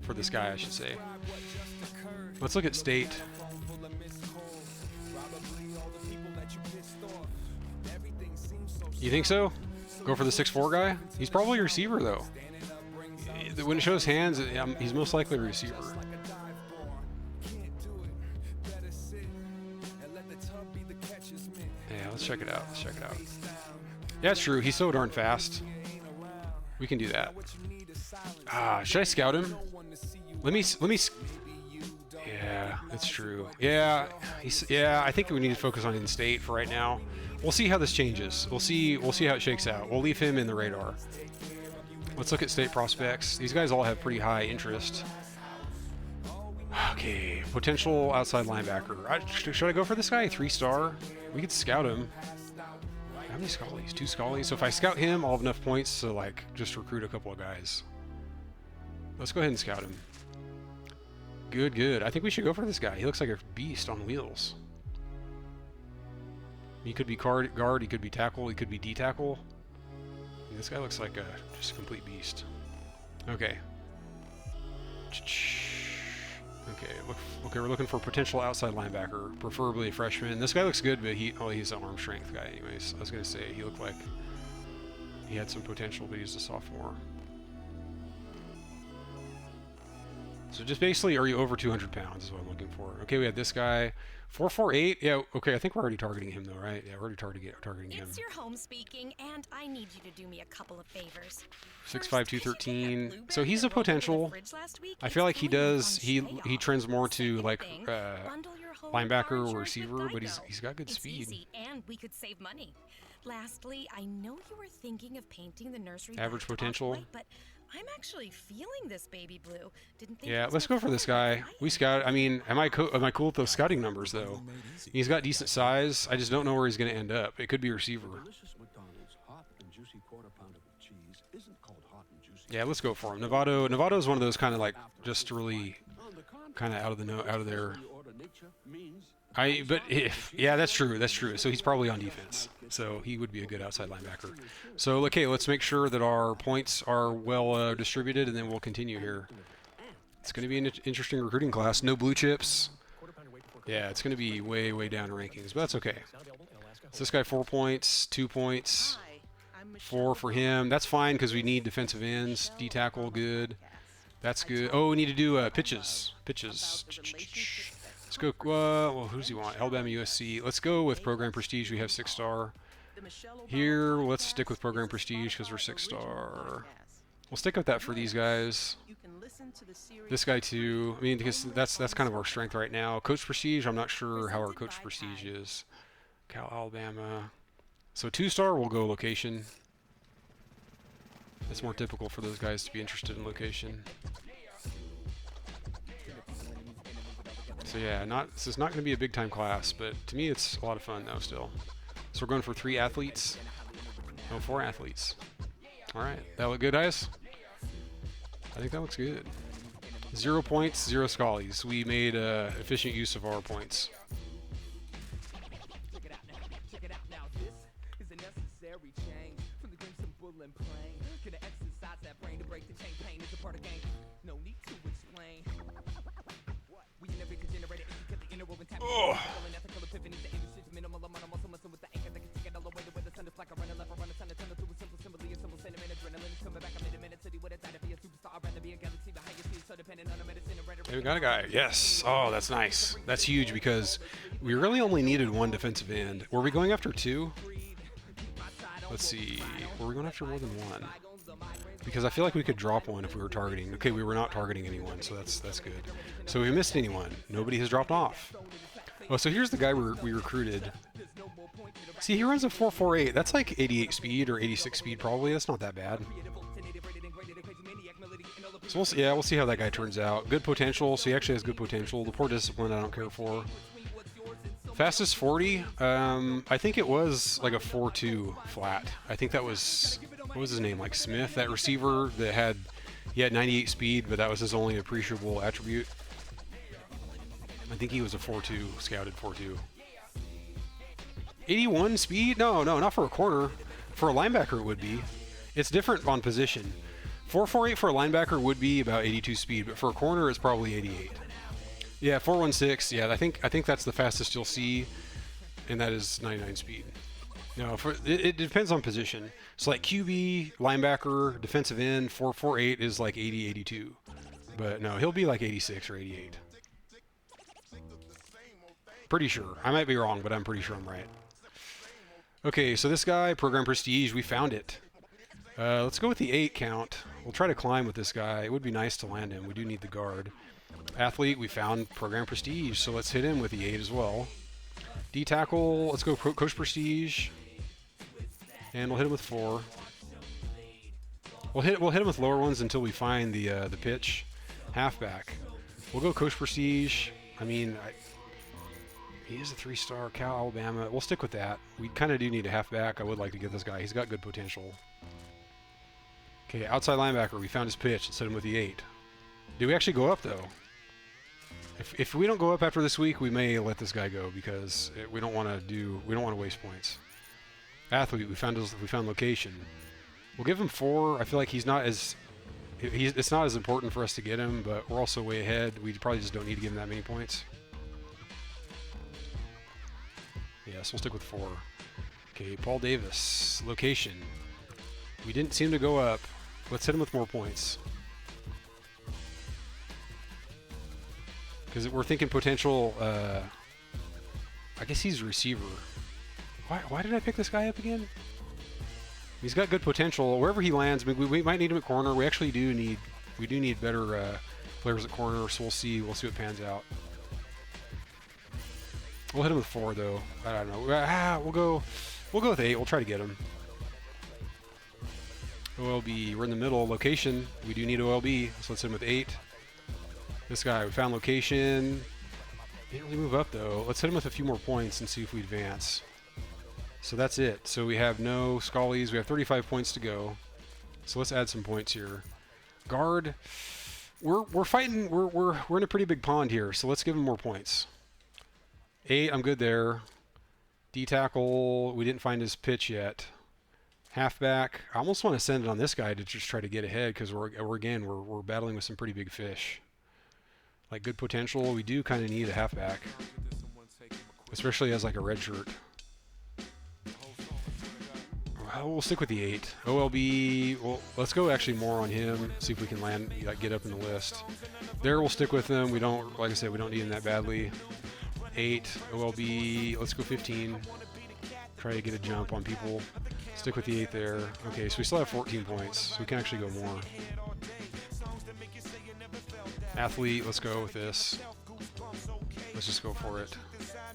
For this guy, I should say. Let's look at state. You think so? Go for the 6'4" guy? He's probably a receiver, though. When it shows hands, he's most likely a receiver. Yeah, let's check it out. Yeah, it's true. He's so darn fast. We can do that. Should I scout him? Let me. Yeah, it's true. Yeah, I think we need to focus on in-state for right now. We'll see how this changes. We'll see how it shakes out. We'll leave him in the radar. Let's look at state prospects. These guys all have pretty high interest. Okay, potential outside linebacker. Should I go for this guy? 3-star? We could scout him. How many Scullies? 2 Scullies. So if I scout him, I'll have enough points to like just recruit a couple of guys. Let's go ahead and scout him. Good. I think we should go for this guy. He looks like a beast on wheels. He could be guard, he could be tackle, he could be D-tackle. This guy looks like just a complete beast. Okay. Okay, we're looking for a potential outside linebacker, preferably a freshman. This guy looks good, but he's an arm strength guy anyways. I was going to say, he looked like he had some potential, but he's a sophomore. So just basically, are you over 200 pounds is what I'm looking for. Okay, we had this guy. 448. Yeah, okay, I think we're already targeting him, though, right? Yeah, we're already targeting him. It's your home speaking, and I need you to do me a couple of favors. 6'5", 213. So he's a potential. I feel like he does. He trends more to like linebacker or receiver, but he's got good speed. Easy, and we could save money. Lastly, I know you were thinking of painting the nursery Average potential. white, but I'm actually feeling this baby blue. Didn't think Yeah, let's go for this guy. We scout. I mean, am I cool with those scouting numbers though? He's got decent size. I just don't know where he's going to end up. It could be receiver. Yeah, let's go for him. Novato is one of those kind of like just really kind of out of there. Yeah, that's true. That's true. So he's probably on defense. So he would be a good outside linebacker. So okay, let's make sure that our points are well distributed, and then we'll continue here. It's going to be an interesting recruiting class. No blue chips. Yeah, it's going to be way down in rankings, but that's okay. So this guy 4 points, 2 points, 4 for him. That's fine because we need defensive ends. D tackle, good. That's good. Oh, we need to do pitches. Let's go. Well, who does he want? Alabama, USC. Let's go with program prestige. We have 6-star. Here, let's stick with program prestige because we're 6-star. We'll stick with that for these guys. This guy too. I mean, because that's kind of our strength right now. Coach prestige. I'm not sure how our coach prestige is. Cal, Alabama. So 2-star, we'll go location. It's more typical for those guys to be interested in location. So yeah, this is not going to be a big time class, but to me it's a lot of fun though still. So we're going for 3 athletes. No, 4 athletes. All right, that look good, guys? I think that looks good. 0 points, 0 scallies. We made efficient use of our points. Oh. Hey, we got a guy. Yes. Oh, that's nice. That's huge because we really only needed 1 defensive end. Were we going after 2? Let's see. Were we going after more than 1? Because I feel like we could drop 1 if we were targeting. Okay, we were not targeting anyone, so that's good. So we missed anyone. Nobody has dropped off. Oh, so here's the guy we recruited. See, he runs a 4.48. That's like 88 speed or 86 speed probably. That's not that bad. So we'll see how that guy turns out. Good potential. So he actually has good potential. The poor discipline I don't care for. Fastest 40. I think it was like a 4.2 flat. I think that was, what was his name? Like Smith, that receiver that he had 98 speed, but that was his only appreciable attribute. I think he was a 4.2, scouted 4.2. 81 speed? No, not for a corner. For a linebacker it would be. It's different on position. 4.48 for a linebacker would be about 82 speed, but for a corner it's probably 88. Yeah, 4.16. Yeah, I think that's the fastest you'll see, and that is 99 speed. No, it depends on position. So like QB, linebacker, defensive end, 4.48 is like 80, 82. But no, he'll be like 86 or 88. Pretty sure. I might be wrong, but I'm pretty sure I'm right. Okay, so this guy, program prestige, we found it. Let's go with the 8 count. We'll try to climb with this guy. It would be nice to land him. We do need the guard. Athlete, we found program prestige, so let's hit him with the 8 as well. D tackle, let's go coach prestige, and we'll hit him with 4. We'll hit him with lower ones until we find the pitch. Halfback, we'll go coach prestige. I mean, he is a 3-star. Cal, Alabama. We'll stick with that. We kind of do need a halfback. I would like to get this guy. He's got good potential. Okay, outside linebacker. We found his pitch and set him with the 8. Do we actually go up though? If we don't go up after this week, we may let this guy go because we don't want to waste points. Athlete, we found location. We'll give him 4. I feel like it's not as important for us to get him, but we're also way ahead. We probably just don't need to give him that many points. Yes, we'll stick with 4. Okay, Paul Davis, location. We didn't seem to go up. Let's hit him with more points. Because we're thinking potential. I guess he's a receiver. Why did I pick this guy up again? He's got good potential. Wherever he lands, we might need him at corner. We actually do need better players at corner. So we'll see. We'll see what pans out. We'll hit him with 4 though. I don't know. We'll go with 8. We'll try to get him. OLB. We're in the middle. Location. We do need OLB. So let's hit him with 8. This guy. We found location. Didn't really move up though. Let's hit him with a few more points and see if we advance. So that's it. So we have no Scullies. We have 35 points to go. So let's add some points here. Guard. We're fighting. We're in a pretty big pond here. So let's give him more points. 8. I'm good there. D tackle. We didn't find his pitch yet. Halfback. I almost want to send it on this guy to just try to get ahead because we're battling with some pretty big fish. Like good potential. We do kind of need a halfback, especially as like a red shirt. We'll stick with the 8. OLB. Well, let's go actually more on him. See if we can land, like, get up in the list. There, we'll stick with him. We don't, like I said, we don't need him that badly. 8. OLB. Let's go 15. Try to get a jump on people. Stick with the 8 there. Okay, so we still have 14 points, so we can actually go more. Athlete. Let's go with this. Let's just go for it.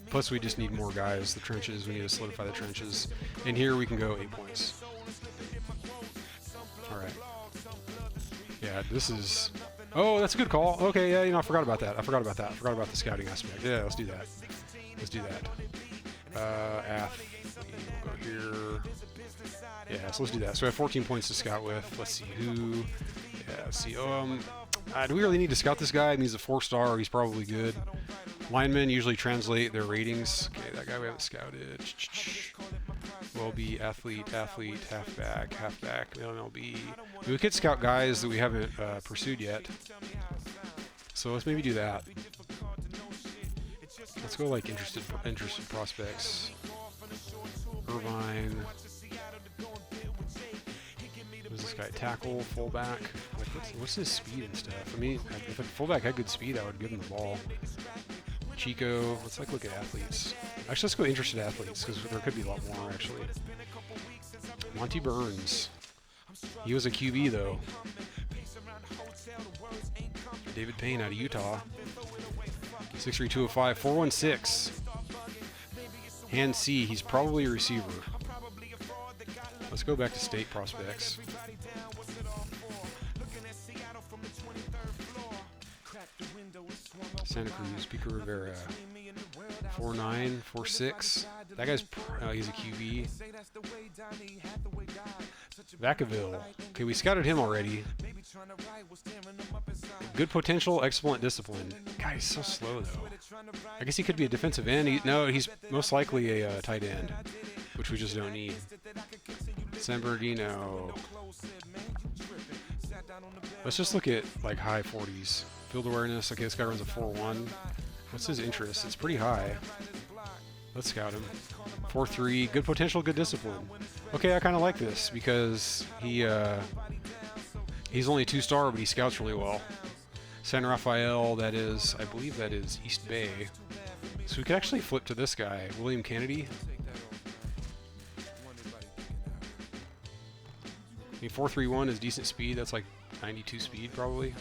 Plus, we just need more guys. The trenches, we need to solidify the trenches. And here we can go 8 points. All right. Yeah, this is... Oh, that's a good call. Okay, yeah, you know, I forgot about that. I forgot about the scouting aspect. Yeah, let's do that. Let's do that. We'll go here. Yeah, so let's do that. So we have 14 points to scout with. Let's see who... Yeah, let's see. Do we really need to scout this guy? I mean, he's a 4-star. He's probably good. Linemen usually translate their ratings. Okay, that guy we haven't scouted. Will be athlete, halfback, MLB. We could scout guys that we haven't pursued yet. So let's maybe do that. Let's go like interested prospects. Irvine. Who's this guy? Tackle, fullback. Like what's his speed and stuff? I mean, if a fullback had good speed, I would give him the ball. Chico. Let's like look at athletes. Actually, let's go interested athletes because there could be a lot more actually. Monty Burns. He was a QB though. David Payne out of Utah. 6'3", 205, 416. Hand C. He's probably a receiver. Let's go back to state prospects. Santa Cruz, Pico Rivera. 4'9", 4'6". That guy's he's a QB. Vacaville. Okay, we scouted him already. Good potential, excellent discipline. Guy's so slow though. I guess he could be a defensive end. No, he's most likely a tight end, which we just don't need. San Bernardino. Let's just look at like high 40s. Field awareness. Okay, this guy runs a 4.1. What's his interest? It's pretty high. Let's scout him. 4.3. Good potential, good discipline. Okay, I kind of like this because he's only a 2-star, but he scouts really well. San Rafael. That is, I believe that is East Bay. So we could actually flip to this guy, William Kennedy. I mean, 4.31 is decent speed. That's like 92 speed probably.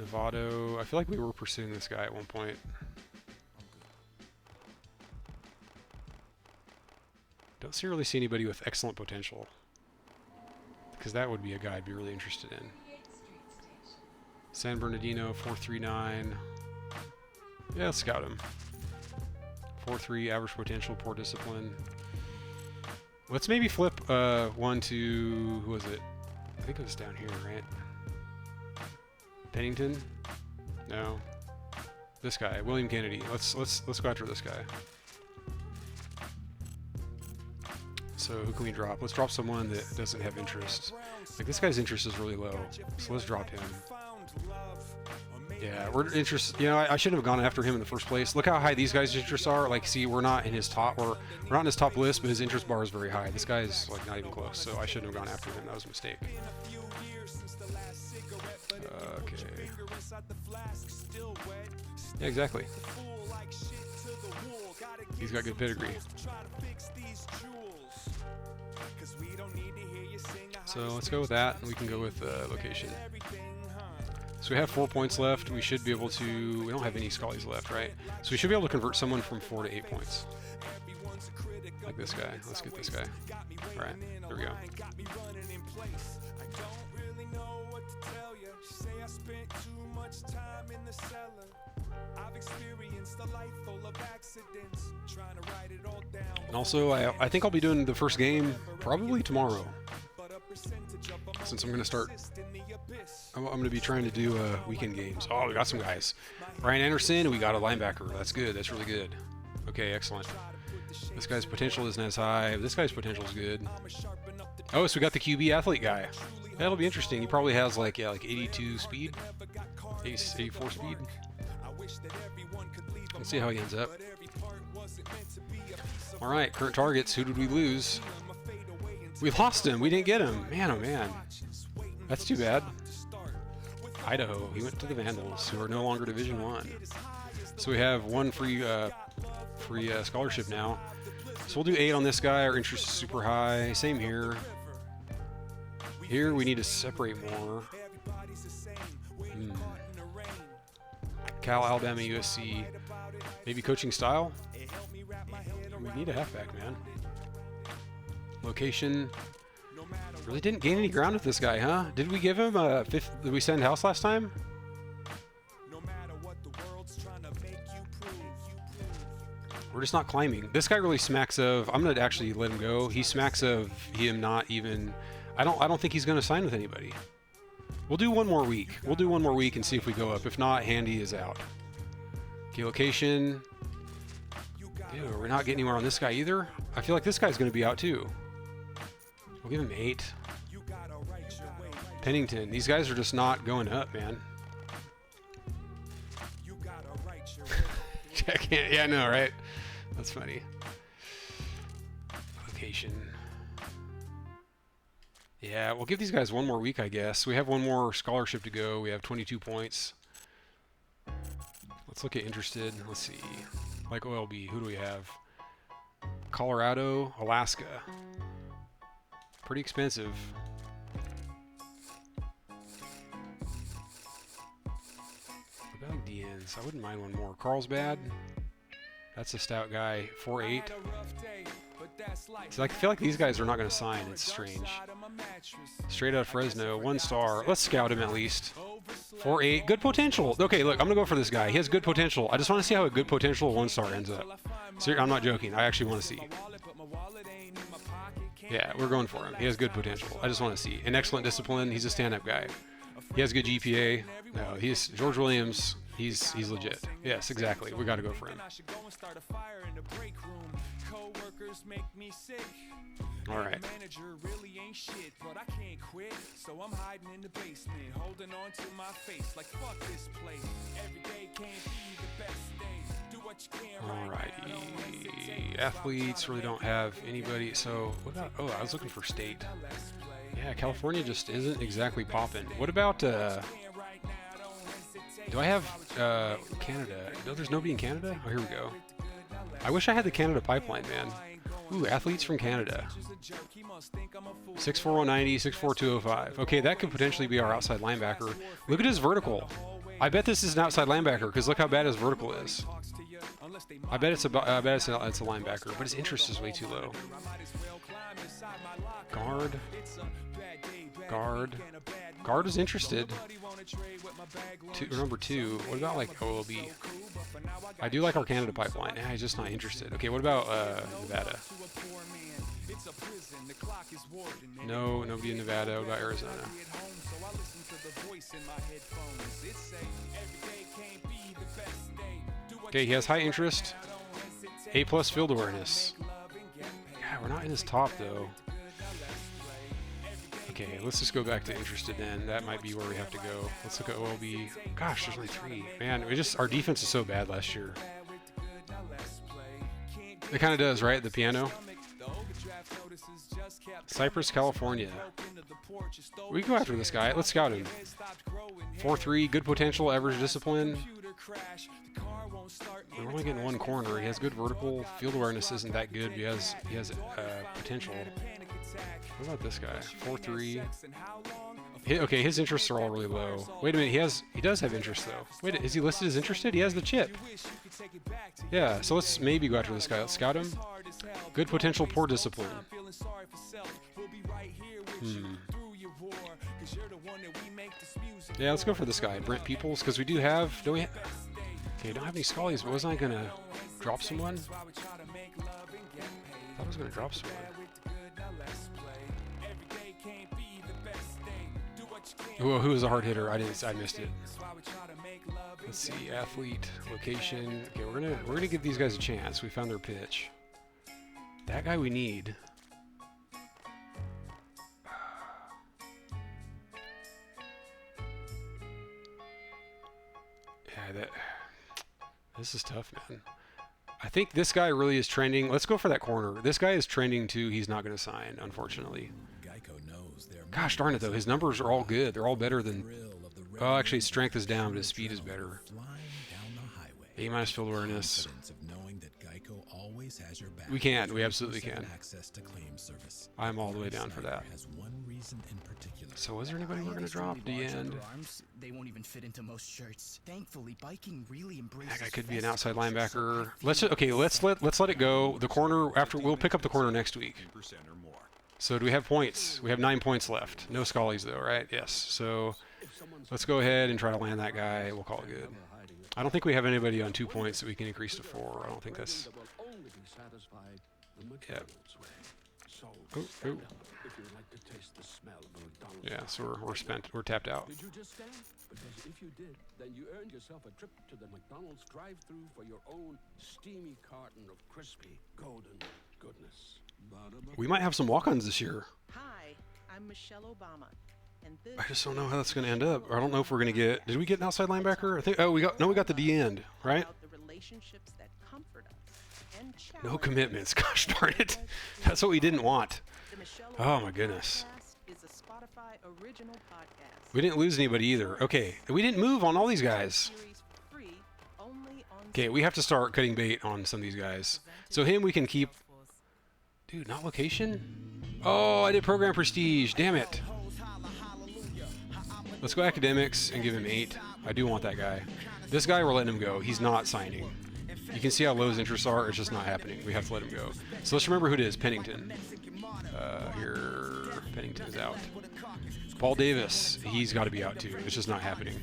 Novato. I feel like we were pursuing this guy at one point. Don't really see anybody with excellent potential. Because that would be a guy I'd be really interested in. San Bernardino, 4.39. Yeah, let's scout him. 4.3, average potential, poor discipline. Let's maybe flip one to, who was it? I think it was down here, right? Pennington? No. This guy, William Kennedy. Let's go after this guy. So who can we drop? Let's drop someone that doesn't have interest. Like this guy's interest is really low, so let's drop him. Yeah, we're interested. You know, I shouldn't have gone after him in the first place. Look how high these guys' interests are. Like, see, we're not in his top. We're not in his top list, but his interest bar is very high. This guy's like not even close, so I shouldn't have gone after him. That was a mistake. Okay. Yeah, exactly. He's got good pedigree. So let's go with that, and we can go with location. So we have 4 points left. We should be able to... We don't have any Scullies left, right? So we should be able to convert someone from 4 to 8 points. Like this guy. Let's get this guy. All right, there we go. And also, I think I'll be doing the first game probably tomorrow. Since I'm going to start, I'm going to be trying to do weekend games. Oh, we got some guys. Ryan Anderson, we got a linebacker. That's good. That's really good. Okay, excellent. This guy's potential isn't as high. This guy's potential is good. Oh, so we got the QB athlete guy. That'll be interesting. He probably has like 82 speed, 84 speed. Let's see how he ends up. All right, current targets. Who did we lose? We lost him. We didn't get him. Man, oh man. That's too bad. Idaho. He went to the Vandals, who are no longer Division I. So we have one free scholarship now. So we'll do 8 on this guy. Our interest is super high. Same here. Here we need to separate more. Cal, Alabama, USC. Maybe coaching style? We need a halfback, man. Location. Really didn't gain any ground with this guy, huh? Did we give him a fifth? Did we send house last time? We're just not climbing. This guy really smacks of... I'm going to actually let him go. He smacks of him not even... I don't think he's going to sign with anybody. We'll do one more week. We'll do one more week and see if we go up. If not, Handy is out. Okay, location. Ew, we're not getting anywhere on this guy either. I feel like this guy's going to be out too. We'll give him 8. Pennington. These guys are just not going up, man. Yeah, I know, right? That's funny. Location. Yeah, we'll give these guys one more week, I guess. We have one more scholarship to go. We have 22 points. Let's look at interested. Let's see. Like OLB, who do we have? Colorado, Alaska. Pretty expensive. What about DNs? I wouldn't mind one more. Carlsbad. That's a stout guy. 4'8". So I feel like these guys are not going to sign. It's strange. Straight out of Fresno. 1 star. Let's scout him at least. 4'8". Good potential. Okay, look, I'm going to go for this guy. He has good potential. I just want to see how a good potential 1 star ends up. I'm not joking. I actually want to see. Yeah, we're going for him. He has good potential. I just want to see. An excellent discipline. He's a stand-up guy. He has good GPA. No, he's George Williams. He's legit. Yes, exactly. We got to go for him. All right. Alrighty. Athletes really don't have anybody. So what about? Oh, I was looking for state. Yeah, California just isn't exactly popping. What about? Do I have Canada? No, there's nobody in Canada. Oh, here we go. I wish I had the Canada pipeline, man. Ooh, athletes from Canada. 6'4", 190, 6'4", 205. Okay, that could potentially be our outside linebacker. Look at his vertical. I bet this is an outside linebacker because look how bad his vertical is. I bet it's a linebacker, but his interest is way too low. Guard. Guard is interested. Number 2. What about like OLB? I do like our Canada pipeline. Yeah, he's just not interested. Okay, what about Nevada? No, nobody in Nevada. What about Arizona? Okay, he has high interest. A+ field awareness. Yeah, we're not in his top though. Okay, let's just go back to interested then. That might be where we have to go. Let's look at OLB. Gosh, there's only 3. Man, our defense is so bad last year. It kind of does, right? The piano. Cypress, California. We can go after this guy. Let's scout him. 4-3, good potential, average discipline. We're only getting one corner. He has good vertical. Field awareness isn't that good. He has potential. What about this guy? 4-3. Okay, his interests are all really low. Wait a minute, he does have interest though. Wait, is he listed as interested? He has the chip. Yeah, so let's maybe go after this guy. Let's scout him. Good potential, poor discipline. Yeah, let's go for this guy, Brent Peoples, because we do have. Don't we? Okay, don't have any Scullies, but wasn't I gonna drop someone? I thought I was gonna drop someone. Whoa, who was a hard hitter? I missed it. Let's see, athlete, location. Okay, we're gonna give these guys a chance. We found their pitch. That guy we need. Yeah, this is tough, man. I think this guy really is trending. Let's go for that corner. This guy is trending to he's not going to sign, unfortunately. Gosh darn it, though. His numbers are all good. They're all better than... Oh, actually, his strength is down, but his speed is better. A- field awareness. We can. We absolutely can. I'm all the way down for that. So was there anybody we're going to drop at the end? They won't even fit into most shirts. Thankfully, biking really embraces. That guy could be an outside linebacker. Let's let it go. The corner after we'll pick up the corner next week. So do we have points? We have 9 points left. No Scullies though, right? Yes. So let's go ahead and try to land that guy. We'll call it good. I don't think we have anybody on 2 points that we can increase to 4. I don't think that's. Yeah. Oh, oh. Yeah, so we're spent. We're tapped out. Did you just stand? Because if you did, then you earned yourself a trip to the McDonald's drive-thru for your own steamy carton of crispy golden goodness. We might have some walk-ons this year. Hi, I'm Michelle Obama, and this I just don't know how that's going to end up. I don't know if we're going to get. Did we get an outside linebacker? I think. Oh, we got the D end, right? about the relationships that comfort us and No challenge commitments. us. Gosh darn it. That's what we didn't want. The Michelle Oh Obama my goodness. Podcast is a Spotify original podcast. We didn't lose anybody either. Okay, we didn't move on all these guys. Series free only on Okay, we have to start cutting bait on some of these guys. So him we can keep. Dude, not location? Oh, I did program prestige. Damn it. Let's go academics and give him 8. I do want that guy. This guy, we're letting him go. He's not signing. You can see how low his interests are. It's just not happening. We have to let him go. So let's remember who it is. Pennington. Here, Pennington's out. Paul Davis. He's got to be out too. It's just not happening.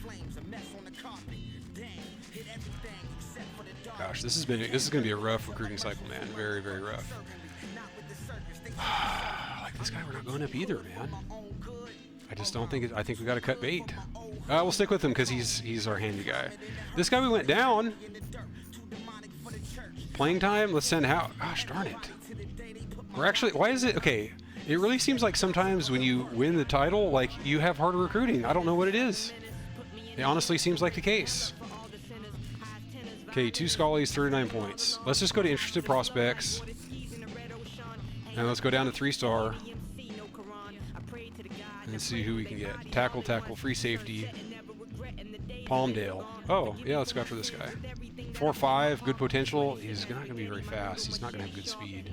Gosh, this is going to be a rough recruiting cycle, man. Very, very rough. Like this guy, we're not going up either, man. I just don't think. I think we got to cut bait. We'll stick with him because he's our handy guy. This guy we went down. Playing time. Let's send out. Gosh darn it. We're actually. Why is it okay? It really seems like sometimes when you win the title, like you have harder recruiting. I don't know what it is. It honestly seems like the case. Okay, 2 Scullies, 39 points. Let's just go to interested prospects. And let's go down to 3-star. And see who we can get. Tackle, free safety. Palmdale. Oh, yeah, let's go after this guy. 4.5, good potential. He's not going to be very fast. He's not going to have good speed.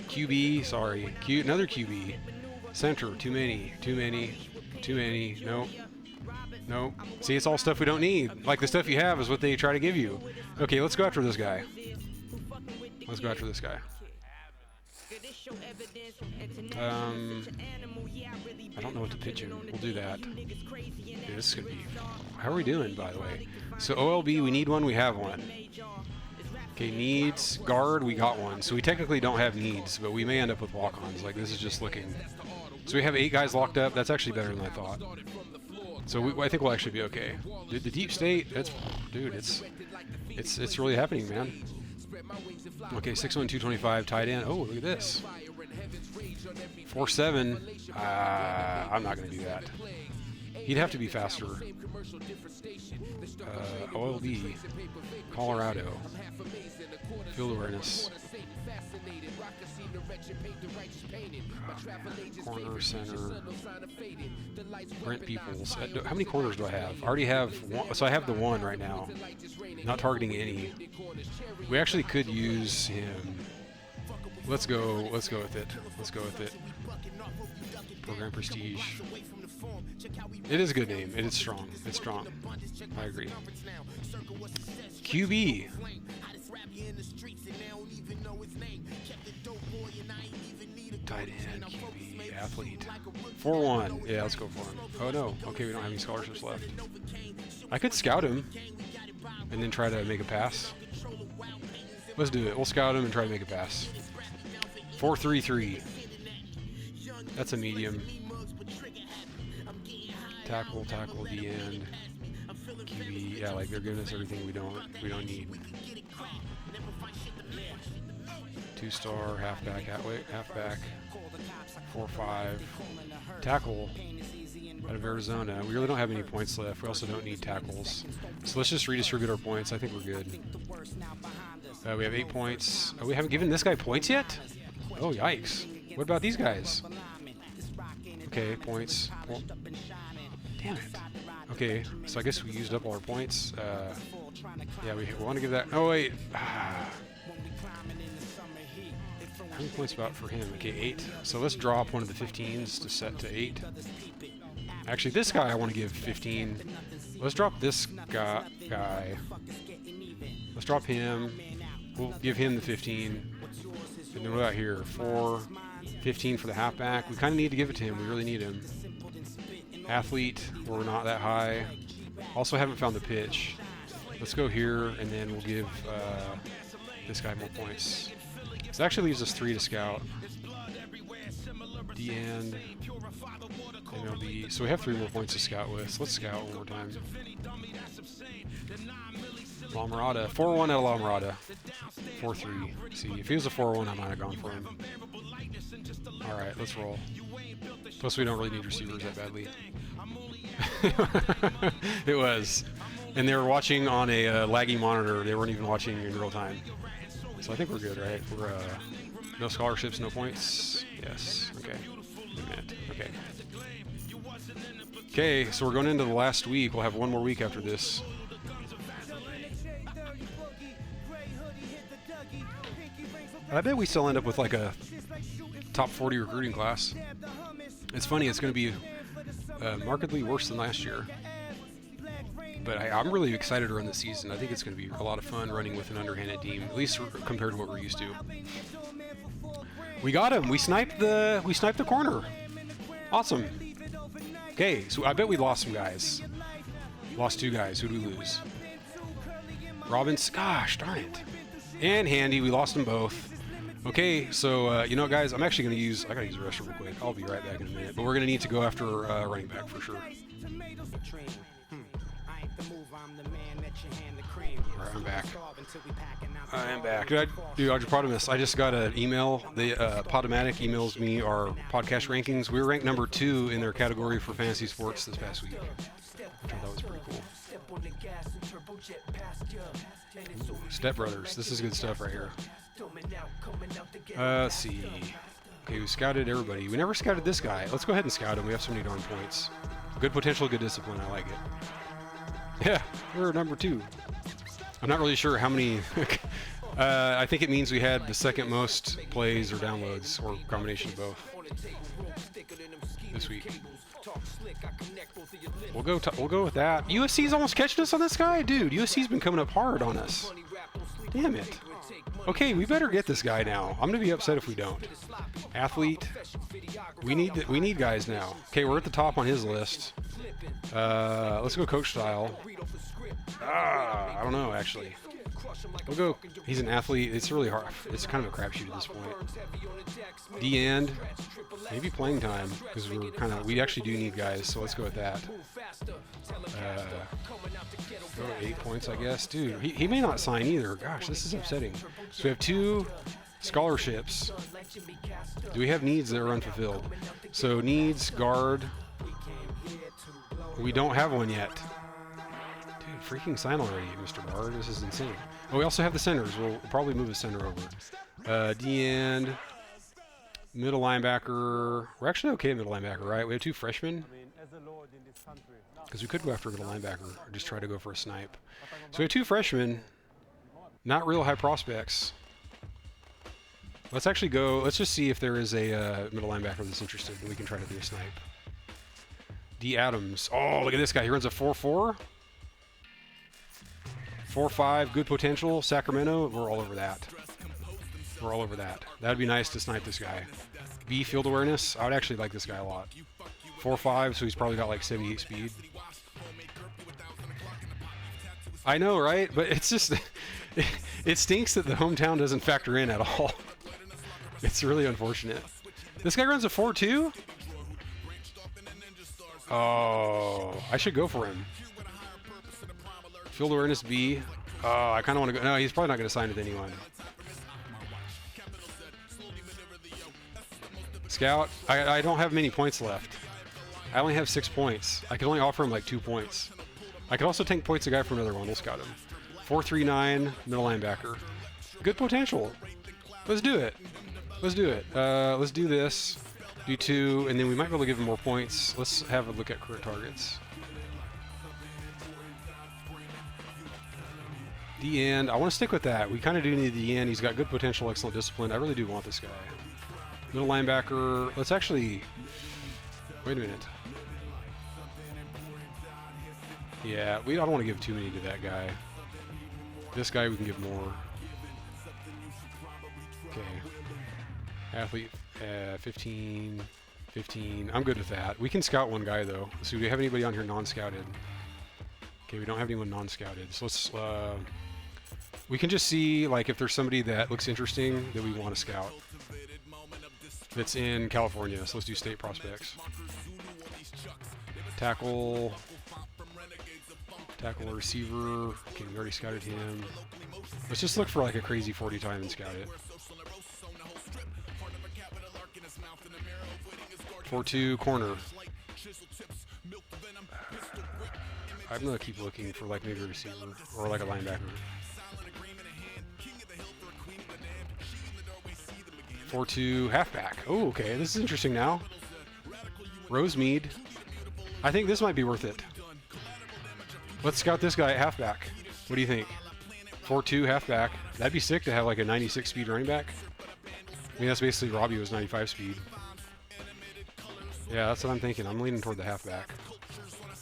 QB, sorry. Another QB. Center, too many. Nope. See, it's all stuff we don't need. Like the stuff you have is what they try to give you. Okay, let's go after this guy. Let's go after this guy. I don't know what to pitch him. We'll do that. Yeah, this is going to be... How are we doing, by the way? So OLB, we need one. We have one. Okay, needs. Guard, we got one. So we technically don't have needs, but we may end up with walk-ons. Like, this is just looking... So we have 8 guys locked up. That's actually better than I thought. So I think we'll actually be okay. Dude, the deep state, it's really happening, man. Okay, 6'1", 225, tight end. Oh, look at this. 4'7". I'm not going to do that. He'd have to be faster. OLB, Colorado, field awareness. Corner, center, Brent Peoples. How many corners do I have? I already have one, so I have the one right now. Not targeting any. We actually could use him. Let's go with it. Let's go with it. Program Prestige. It is a good name. It is strong. It's strong. I agree. QB. Tight end, QB, athlete. 4-1. Yeah, let's go for him. Oh no. Okay, we don't have any scholarships left. I could scout him and then try to make a pass. Let's do it. We'll scout him and try to make a pass. 4-3-3. That's a medium. Tackle, D end. QB. Yeah, like they're giving us everything we don't need. 2-star, halfback, halfback. 4-5. Tackle out of Arizona. We really don't have any points left. We also don't need tackles. So let's just redistribute our points. I think we're good. We have 8 points. Oh, we haven't given this guy points yet? Oh, yikes. What about these guys? Okay, points. Well, damn it. Okay, so I guess we used up all our points. Yeah, we want to give that... Oh, wait. How many points about for him? Okay, 8. So let's drop one of the 15s to set to 8. Actually, this guy I want to give 15. Let's drop this guy. Let's drop him. We'll give him the 15. And then what about here? 4, 15 for the halfback. We kind of need to give it to him. We really need him. Athlete, we're not that high. Also haven't found the pitch. Let's go here, and then we'll give this guy more points. This actually leaves us 3 to scout. D and MLB. So we have 3 more points to scout with. So let's scout one more time. La Mirada. 4-1 at La Mirada. 4-3. See, if he was a 4-1, I might have gone for him. Alright, let's roll. Plus, we don't really need receivers that badly. It was. And they were watching on a laggy monitor. They weren't even watching in real time. So I think we're good, right? We're no scholarships, no points. Yes. Okay. Wait a minute. Okay. Okay, so we're going into the last week. We'll have one more week after this. I bet we still end up with like a top 40 recruiting class. It's funny, it's going to be markedly worse than last year. But I'm really excited to run the season. I think it's going to be a lot of fun running with an underhanded team, at least compared to what we're used to. We got him. We sniped the corner. Awesome. Okay, so I bet we lost some guys. Lost 2 guys. Who did we lose? Robbins. Gosh, darn it. And Handy. We lost them both. Okay, so you know, guys, I'm actually going to use... I got to use the restroom real quick. I'll be right back in a minute. But we're going to need to go after running back for sure. Alright, I'm back. I am back. Dude, Audropotamus, I just got an email. The Podomatic emails me our podcast rankings. We were ranked number 2 in their category for fantasy sports this past week. Which I thought was pretty cool. Ooh, Step Brothers. This is good stuff right here. Let's see. Okay, we scouted everybody. We never scouted this guy. Let's go ahead and scout him. We have so many darn points. Good potential, good discipline. I like it. Yeah, we're number 2. I'm not really sure how many. I think it means we had the second most plays or downloads, or combination of both this week. We'll go with that. USC's almost catching us on this guy, dude. USC's been coming up hard on us. Damn it. Okay, we better get this guy now. I'm gonna be upset if we don't. Athlete. We need guys now. Okay, we're at the top on his list. Let's go coach style. I don't know actually. We'll go. He's an athlete. It's really hard. It's kind of a crapshoot at this point. D end. Maybe playing time because we actually do need guys. So let's go with that. Go 8 points, I guess. Dude, he may not sign either. Gosh, this is upsetting. So we have 2 scholarships. Do we have needs that are unfulfilled? So needs guard. We don't have one yet. Dude, freaking sign already, Mr. Barr. This is insane. Oh, we also have the centers. We'll probably move a center over. D-end. Middle linebacker. We're actually okay at middle linebacker, right? We have 2 freshmen. Because we could go after middle linebacker or just try to go for a snipe. So we have 2 freshmen. Not real high prospects. Let's actually go. Let's just see if there is a middle linebacker that's interested. And we can try to do a snipe. D. Adams. Oh, look at this guy. He runs a 4.4. 4.5. Good potential. Sacramento. We're all over that. We're all over that. That'd be nice to snipe this guy. B. Field awareness. I would actually like this guy a lot. 4.5, so he's probably got like 78 speed. I know, right? But it's just... it stinks that the hometown doesn't factor in at all. It's really unfortunate. This guy runs a 4.2? Oh, I should go for him. Field awareness B. Oh, I kind of want to go. No, he's probably not going to sign with anyone. Scout. I don't have many points left. I only have 6 points. I can only offer him like 2 points. I could also take points a guy for another one. We'll scout him. 4.39, middle linebacker. Good potential. Let's do it. Let's do it. Let's do this. Do 2, and then we might be able to give him more points. Let's have a look at career targets. D-end. I want to stick with that. We kind of do need the end. He's got good potential, excellent discipline. I really do want this guy. Middle linebacker. Let's actually... Wait a minute. Yeah, I don't want to give too many to that guy. This guy we can give more. Okay. Athlete, 15, 15. I'm good with that. We can scout one guy, though. So do we have anybody on here non-scouted? Okay, we don't have anyone non-scouted. So let's... we can just see, like, if there's somebody that looks interesting that we want to scout. That's in California. So let's do state prospects. Tackle... Tackle or receiver. Okay, we already scouted him. Let's just look for like a crazy 40 time and scout it. 4-2 corner. I'm gonna keep looking for like maybe a receiver or like a linebacker. 4-2 halfback. Oh, okay. This is interesting now. Rosemead. I think this might be worth it. Let's scout this guy at halfback. What do you think? 4-2 halfback. That'd be sick to have like a 96 speed running back. I mean, that's basically Robbie was 95 speed. Yeah, that's what I'm thinking. I'm leaning toward the halfback.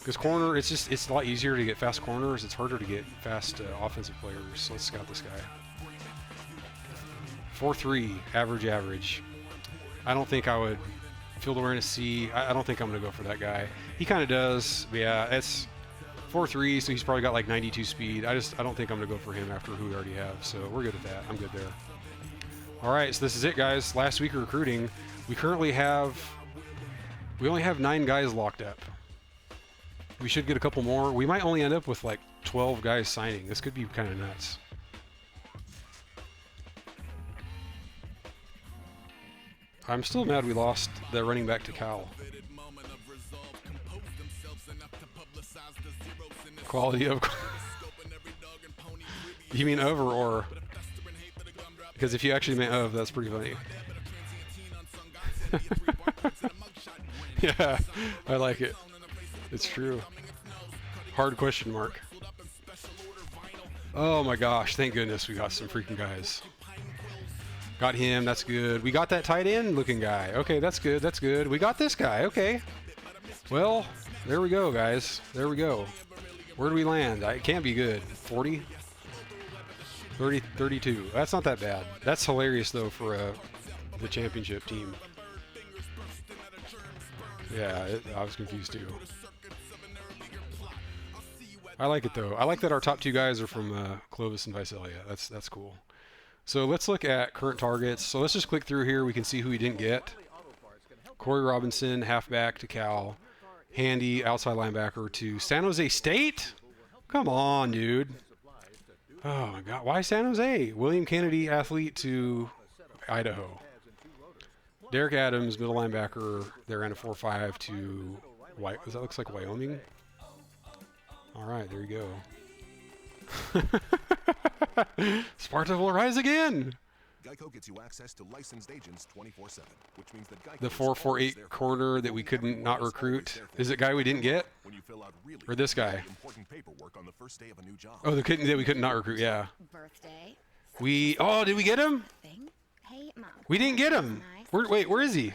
Because corner, it's a lot easier to get fast corners. It's harder to get fast offensive players. So let's scout this guy. 4-3, average. I don't think I would. Field awareness C. I don't think I'm going to go for that guy. He kind of does. But yeah, it's 4-3, so he's probably got like 92 speed. I don't think I'm going to go for him after who we already have. So we're good with that. I'm good there. All right, so this is it, guys. Last week of recruiting. We only have 9 guys locked up. We should get a couple more. We might only end up with like 12 guys signing. This could be kind of nuts. I'm still mad we lost the running back to Cal. Quality of... You mean over or... Because if you actually meant of, that's pretty funny. Yeah, I like it. It's true. Hard question mark. Oh my gosh, thank goodness we got some freaking guys. Got him, that's good. We got that tight end looking guy. Okay, that's good, that's good. We got this guy, okay. Well, there we go, guys. There we go. Where do we land? It can't be good. 40? 30, 32. That's not that bad. That's hilarious, though, for the championship team. Yeah, I was confused, too. I like it, though. I like that our top 2 guys are from Clovis and Visalia. That's cool. So let's look at current targets. So let's just click through here. We can see who we didn't get. Corey Robinson, halfback to Cal. Handy, outside linebacker to San Jose State? Come on, dude. Oh, my God. Why San Jose? William Kennedy, athlete to Idaho. Derek Adams, middle linebacker. They ran a 4.5 to... That looks like Wyoming. All right, there you go. Sparta will rise again. Geico gets you access to licensed agents 24/7, which means that Geico The is always 448 there for corner you. that we couldn't not Always recruit. there for Is you. it guy we didn't get? When you fill out really Or this guy? important paperwork on the first day of a new job. Oh, the kid that we couldn't not recruit. Yeah. Birthday Oh, did we get him? thing. Hey, Mom. We didn't get him. Wait, where is he?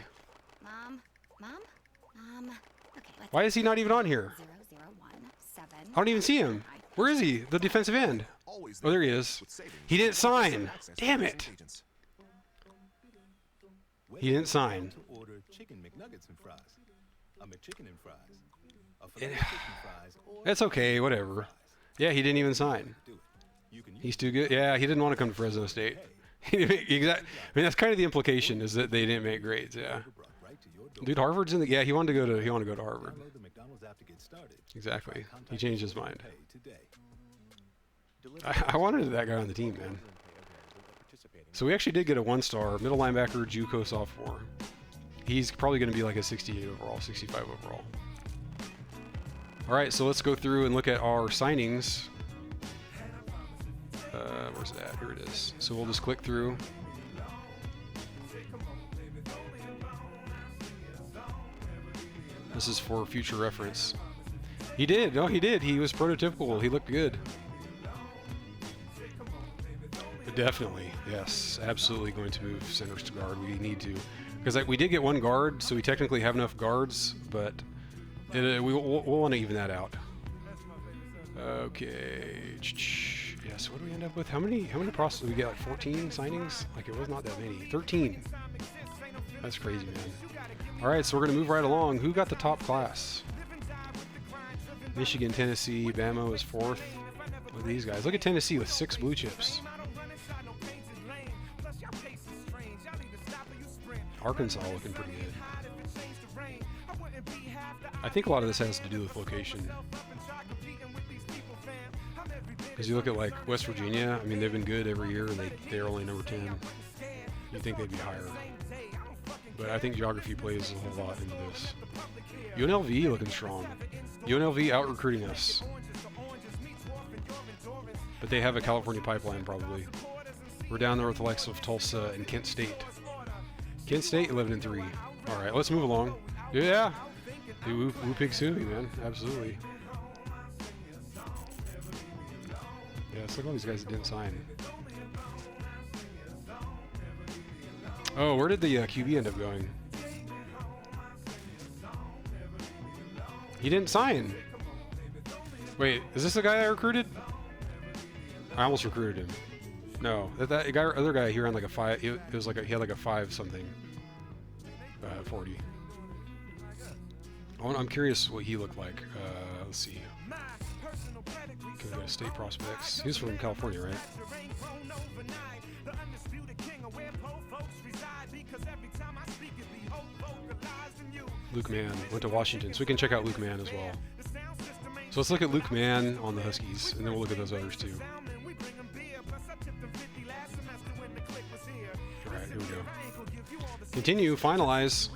Mom. Okay, let's Why is he not even on here? 0017. I don't even see him. Where is he? The defensive end. Always Oh, there he is. with savings. He didn't sign. Access to Damn licensed it. agents. He didn't sign. To order chicken McNuggets and fries, a McChicken and fries, a Yeah. filet chicken fries, or That's okay, whatever. Yeah, he didn't even sign. do it. You can use He's too good. Yeah, he didn't want to come to Fresno State. Exactly. I mean, that's kind of the implication, is that they didn't make grades. Yeah. brought right to your door. Dude, Harvard's in the. Yeah, he wanted to go to Harvard. Download the McDonald's app to get started. Exactly. Contact He changed his Google mind. Pay today. I wanted that guy on the team, man. So we actually did get a 1-star middle linebacker, JUCO sophomore. He's probably going to be like a 68 overall, 65 overall. All right, so let's go through and look at our signings. Where's it at? Here it is. So we'll just click through. This is for future reference. He did. No, he did. He was prototypical. He looked good. Definitely. Yes. Absolutely going to move centers to guard. We need to. Because we did get one guard, so we technically have enough guards, but we'll want to even that out. Okay. Yes. What do we end up with? How many process? We get like 14 signings? Like, it was not that many. 13. That's crazy, man. All right, so we're going to move right along. Who got the top class? Michigan, Tennessee, Bama was 4th. Look at these guys. Look at Tennessee with 6 blue chips. Arkansas looking pretty good. I think a lot of this has to do with location. Because you look at like West Virginia, I mean, they've been good every year, and they're only number 10. You'd think they'd be higher. But I think geography plays a whole lot into this. UNLV looking strong. UNLV out recruiting us. But they have a California pipeline probably. We're down there with the likes of Tulsa and Kent State. Kent State 11-3. All right, let's move along. Yeah. Dude, Woo Pig Sooie, man. Absolutely. Yeah, let's look at all these guys that didn't sign. Oh, where did the QB end up going? He didn't sign. Wait, is this the guy I recruited? I almost recruited him. No, that guy, other guy, he ran like a 5. It was like he had like a 5 something. 40. I'm curious what he looked like. Let's see. Can we go to state prospects? He was from California, right? Luke Mann went to Washington, so we can check out Luke Mann as well. So let's look at Luke Mann on the Huskies, and then we'll look at those others too. All right, here we go. Continue, finalize.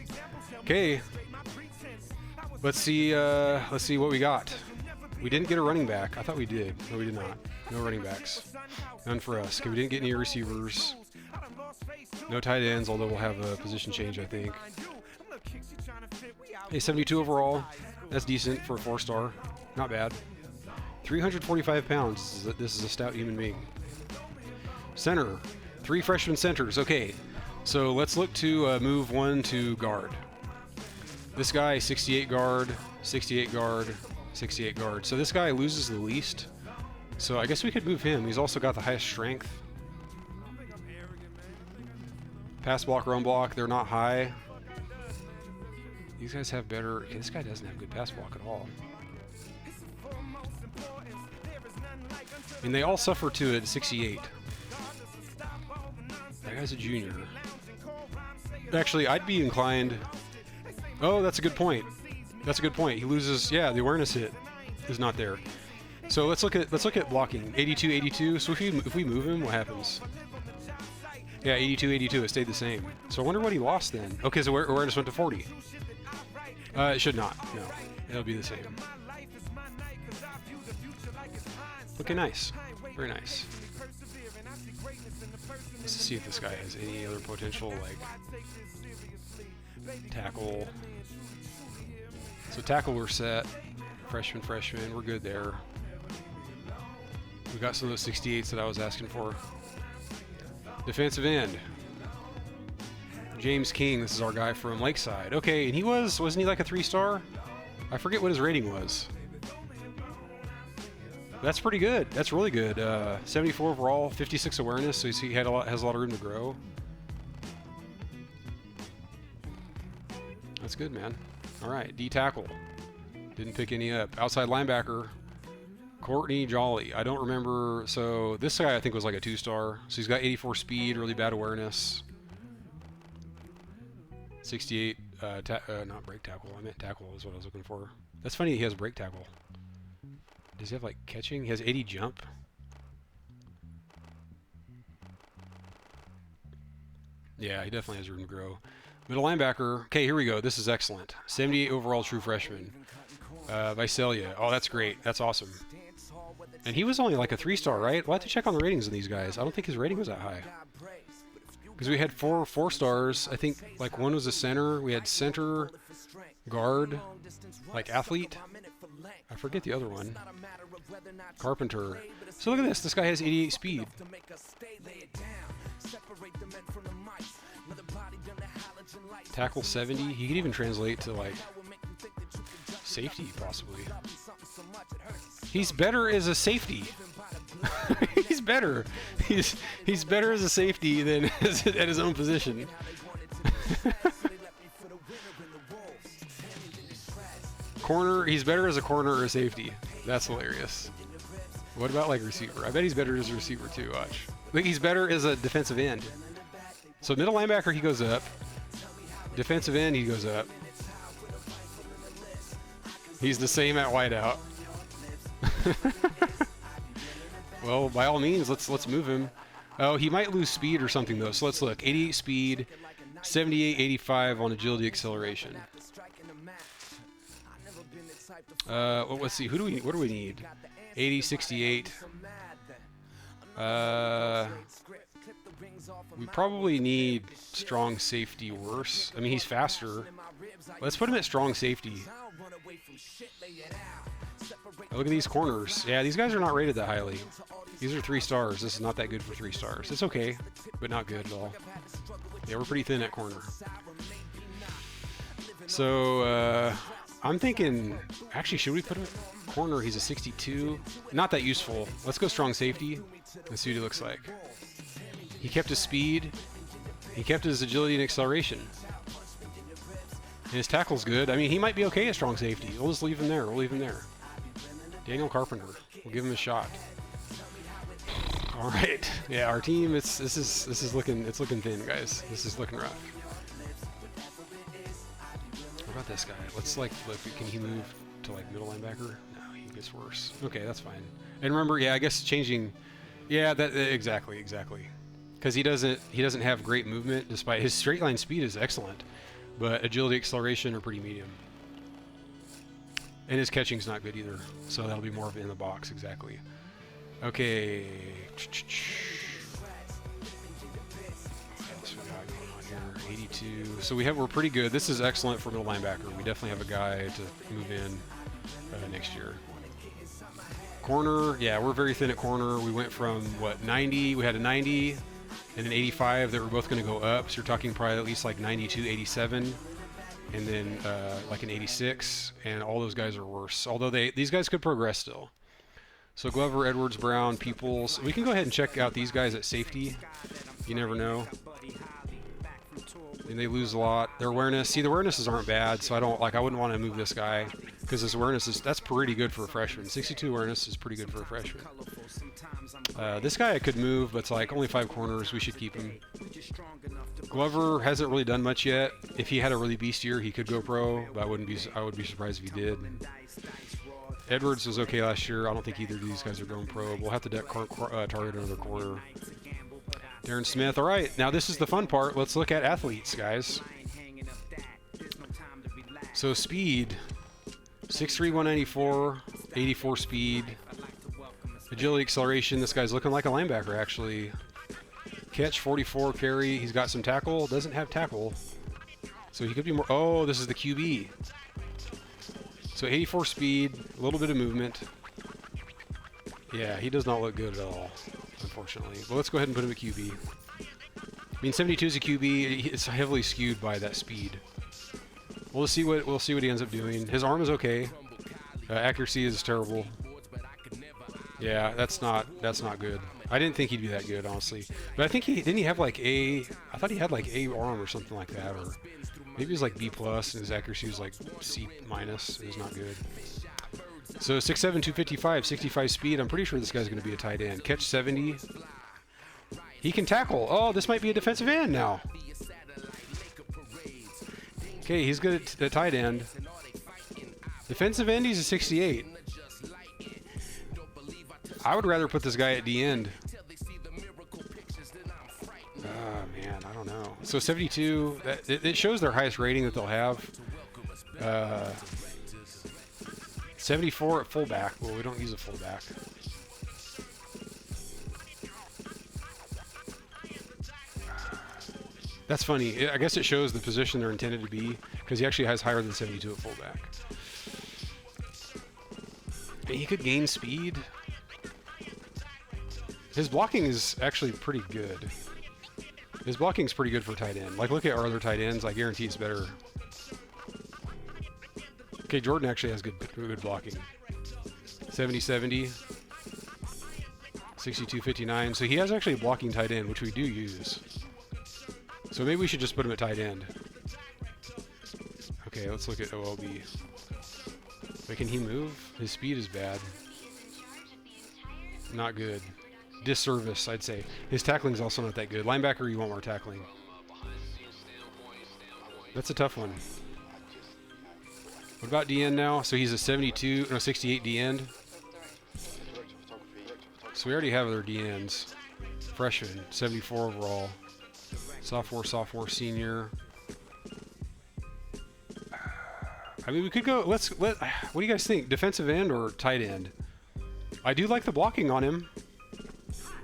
Okay. Let's see what we got. We didn't get a running back. I thought we did. No, we did not. No running backs. None for us. Okay, we didn't get any receivers. No tight ends, although we'll have a position change, I think. Hey, 72 overall. That's decent for a 4-star. Not bad. 345 pounds. This is a stout human being. Center. 3 freshman centers. Okay, so let's look to move one to guard. This guy, 68 guard, 68 guard, 68 guard. So this guy loses the least. So I guess we could move him. He's also got the highest strength. Pass block, run block, they're not high. These guys have better. Okay, this guy doesn't have good pass block at all. I mean, they all suffer to it at 68. That guy's a junior. Actually, I'd be inclined. Oh, that's a good point. That's a good point. He loses. Yeah, the awareness hit is not there. So let's look at blocking. 82, 82. So if we move him, what happens? Yeah, 82, 82. It stayed the same. So I wonder what he lost then. Okay, so awareness went to 40. It should not. No, it'll be the same. Looking nice. Very nice. Let's see if this guy has any other potential, like tackle. So tackle, we're set. Freshman, we're good there. We got some of those 68s that I was asking for. Defensive end. James King, this is our guy from Lakeside. Okay, and wasn't he like a 3-star? I forget what his rating was. That's pretty good. That's really good. 74 overall, 56 awareness, so he has a lot of room to grow. That's good, man. All right, D tackle. Didn't pick any up. Outside linebacker, Courtney Jolly. I don't remember. So this guy I think was like a 2-star. So he's got 84 speed, really bad awareness. 68, not break tackle. I meant tackle is what I was looking for. That's funny he has break tackle. Does he have like catching? He has 80 jump. Yeah, he definitely has room to grow. Middle linebacker. Okay, here we go. This is excellent. 78 overall true freshman. Visalia. Oh, that's great. That's awesome. And he was only like a 3-star, right? We'll have to check on the ratings of these guys. I don't think his rating was that high. Because we had 4 stars. I think like one was a center. We had center, guard, like athlete. I forget the other one. Carpenter. So look at this. This guy has 88 speed. Tackle 70. He could even translate to like safety possibly. He's better as a safety. He's better. He's better as a safety than at his own position. Corner. He's better as a corner or a safety. That's hilarious. What about like receiver? I bet he's better as a receiver too. Watch. Like he's better as a defensive end. So middle linebacker he goes up. Defensive end he goes up. He's the same at wideout. Well, by all means, let's move him. Oh, he might lose speed or something though. So let's look. 88 speed, 78, 85 on agility acceleration. Well, let's see. What do we need? 80, 68. We probably need strong safety worse. I mean, he's faster. Let's put him at strong safety. Look at these corners. Yeah, these guys are not rated that highly. These are 3 stars. This is not that good for 3 stars. It's okay, but not good at all. Yeah, we're pretty thin at corner. So, I'm thinking, actually, should we put him at corner? He's a 62. Not that useful. Let's go strong safety and see what he looks like. He kept his speed. He kept his agility and acceleration. And his tackle's good. I mean, he might be okay at strong safety. We'll just leave him there. We'll leave him there. Daniel Carpenter. We'll give him a shot. All right. Yeah, our team. This is looking thin, guys. This is looking rough. What about this guy? Let's like look. Can he move to like middle linebacker? No, he gets worse. Okay, that's fine. And remember, yeah, I guess changing. Yeah, that exactly. Because he doesn't have great movement, despite his straight line speed is excellent, but agility, acceleration are pretty medium. And his catching's not good either, so that'll be more of in the box, exactly. Okay. What else we got going on here? 82. So we're pretty good. This is excellent for middle linebacker. We definitely have a guy to move in next year. Corner, yeah, we're very thin at corner. We went from, 90? We had a 90 and an 85 that were both going to go up. So you're talking probably at least like 92, 87, and then like an 86. And all those guys are worse. Although these guys could progress still. So Glover, Edwards, Brown, Peoples. We can go ahead and check out these guys at safety. You never know. And they lose a lot. Their awareness, the awarenesses aren't bad, so I wouldn't want to move this guy because his awareness that's pretty good for a freshman. 62 awareness is pretty good for a freshman. This guy I could move, but it's like only 5 corners. We should keep him. Glover hasn't really done much yet. If he had a really beast year, he could go pro, but I would be surprised if he did. Edwards was okay last year. I don't think either of these guys are going pro. We'll have to target another corner. Darren Smith. All right, now this is the fun part. Let's look at athletes, guys. So speed, 6'3", 194, 84 speed. Agility, acceleration. This guy's looking like a linebacker, actually. Catch, 44, carry. He's got some tackle. Doesn't have tackle. So he could be more... Oh, this is the QB. So 84 speed, a little bit of movement. Yeah, he does not look good at all, unfortunately. But let's go ahead and put him at QB. I mean, 72 is a QB. It's heavily skewed by that speed. We'll see what he ends up doing. His arm is okay. Accuracy is terrible. Yeah, that's not good. I didn't think he'd be that good, honestly. But I think didn't he have like A? I thought he had like A arm or something like that, or maybe it was like B plus, and his accuracy was like C minus. It was not good. So 6'7", 255, 65 speed. I'm pretty sure this guy's going to be a tight end. Catch 70. He can tackle. Oh, this might be a defensive end now. Okay, he's good at the tight end. Defensive end, he's a 68. I would rather put this guy at D end. Man, I don't know. So 72, it shows their highest rating that they'll have. 74 at fullback. Well, we don't use a fullback. That's funny. I guess it shows the position they're intended to be, because he actually has higher than 72 at fullback. And he could gain speed. His blocking is actually pretty good. His blocking is pretty good for tight end. Like, look at our other tight ends. I guarantee it's better. Okay, Jordan actually has good blocking. 70-70. 62-59. So he has actually a blocking tight end, which we do use. So maybe we should just put him at tight end. Okay, let's look at OLB. Wait, can he move? His speed is bad. Not good. Disservice, I'd say. His tackling is also not that good. Linebacker, you want more tackling. That's a tough one. What about D end now? So he's a 68 D end. So we already have other D ends. Freshman, 74 overall. Sophomore, senior. I mean, we could go. What do you guys think? Defensive end or tight end? I do like the blocking on him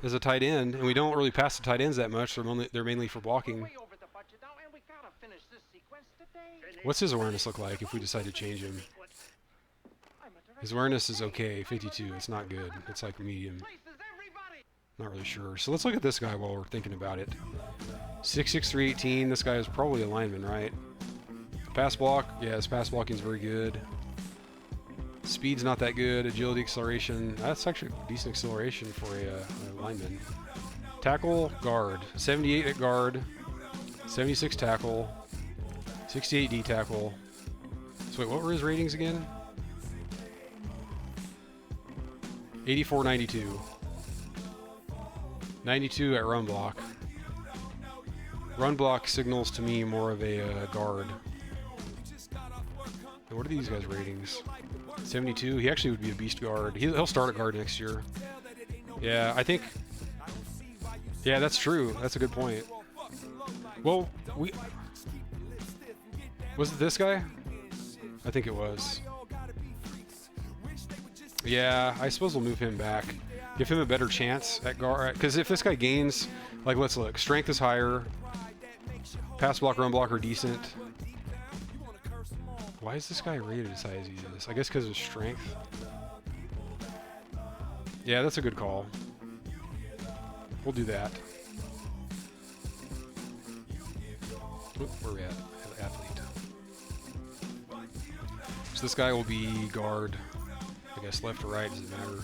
as a tight end, and we don't really pass the tight ends that much. They're mainly for blocking. What's his awareness look like if we decide to change him? His awareness is okay, 52. It's not good. It's like medium. Not really sure. So let's look at this guy while we're thinking about it. 6'6", 318. This guy is probably a lineman, right? Pass block. Yeah, his pass blocking is very good. Speed's not that good. Agility, acceleration. That's actually decent acceleration for a lineman. Tackle, guard. 78 at guard. 76 tackle. 68 D tackle. So wait, what were his ratings again? 84, 92. 92 at run block. Run block signals to me more of a guard. And what are these guys' ratings? 72. He actually would be a beast guard. He'll start at guard next year. Yeah, I think. Yeah, that's true. That's a good point. Well, was it this guy? I think it was. Yeah, I suppose we'll move him back. Give him a better chance at guard. Because if this guy gains, like, let's look. Strength is higher. Pass block, run block are decent. Why is this guy rated as high as he is? I guess because of strength. Yeah, that's a good call. We'll do that. Oop, where are we at? Athlete. So this guy will be guard. I guess left or right, doesn't matter.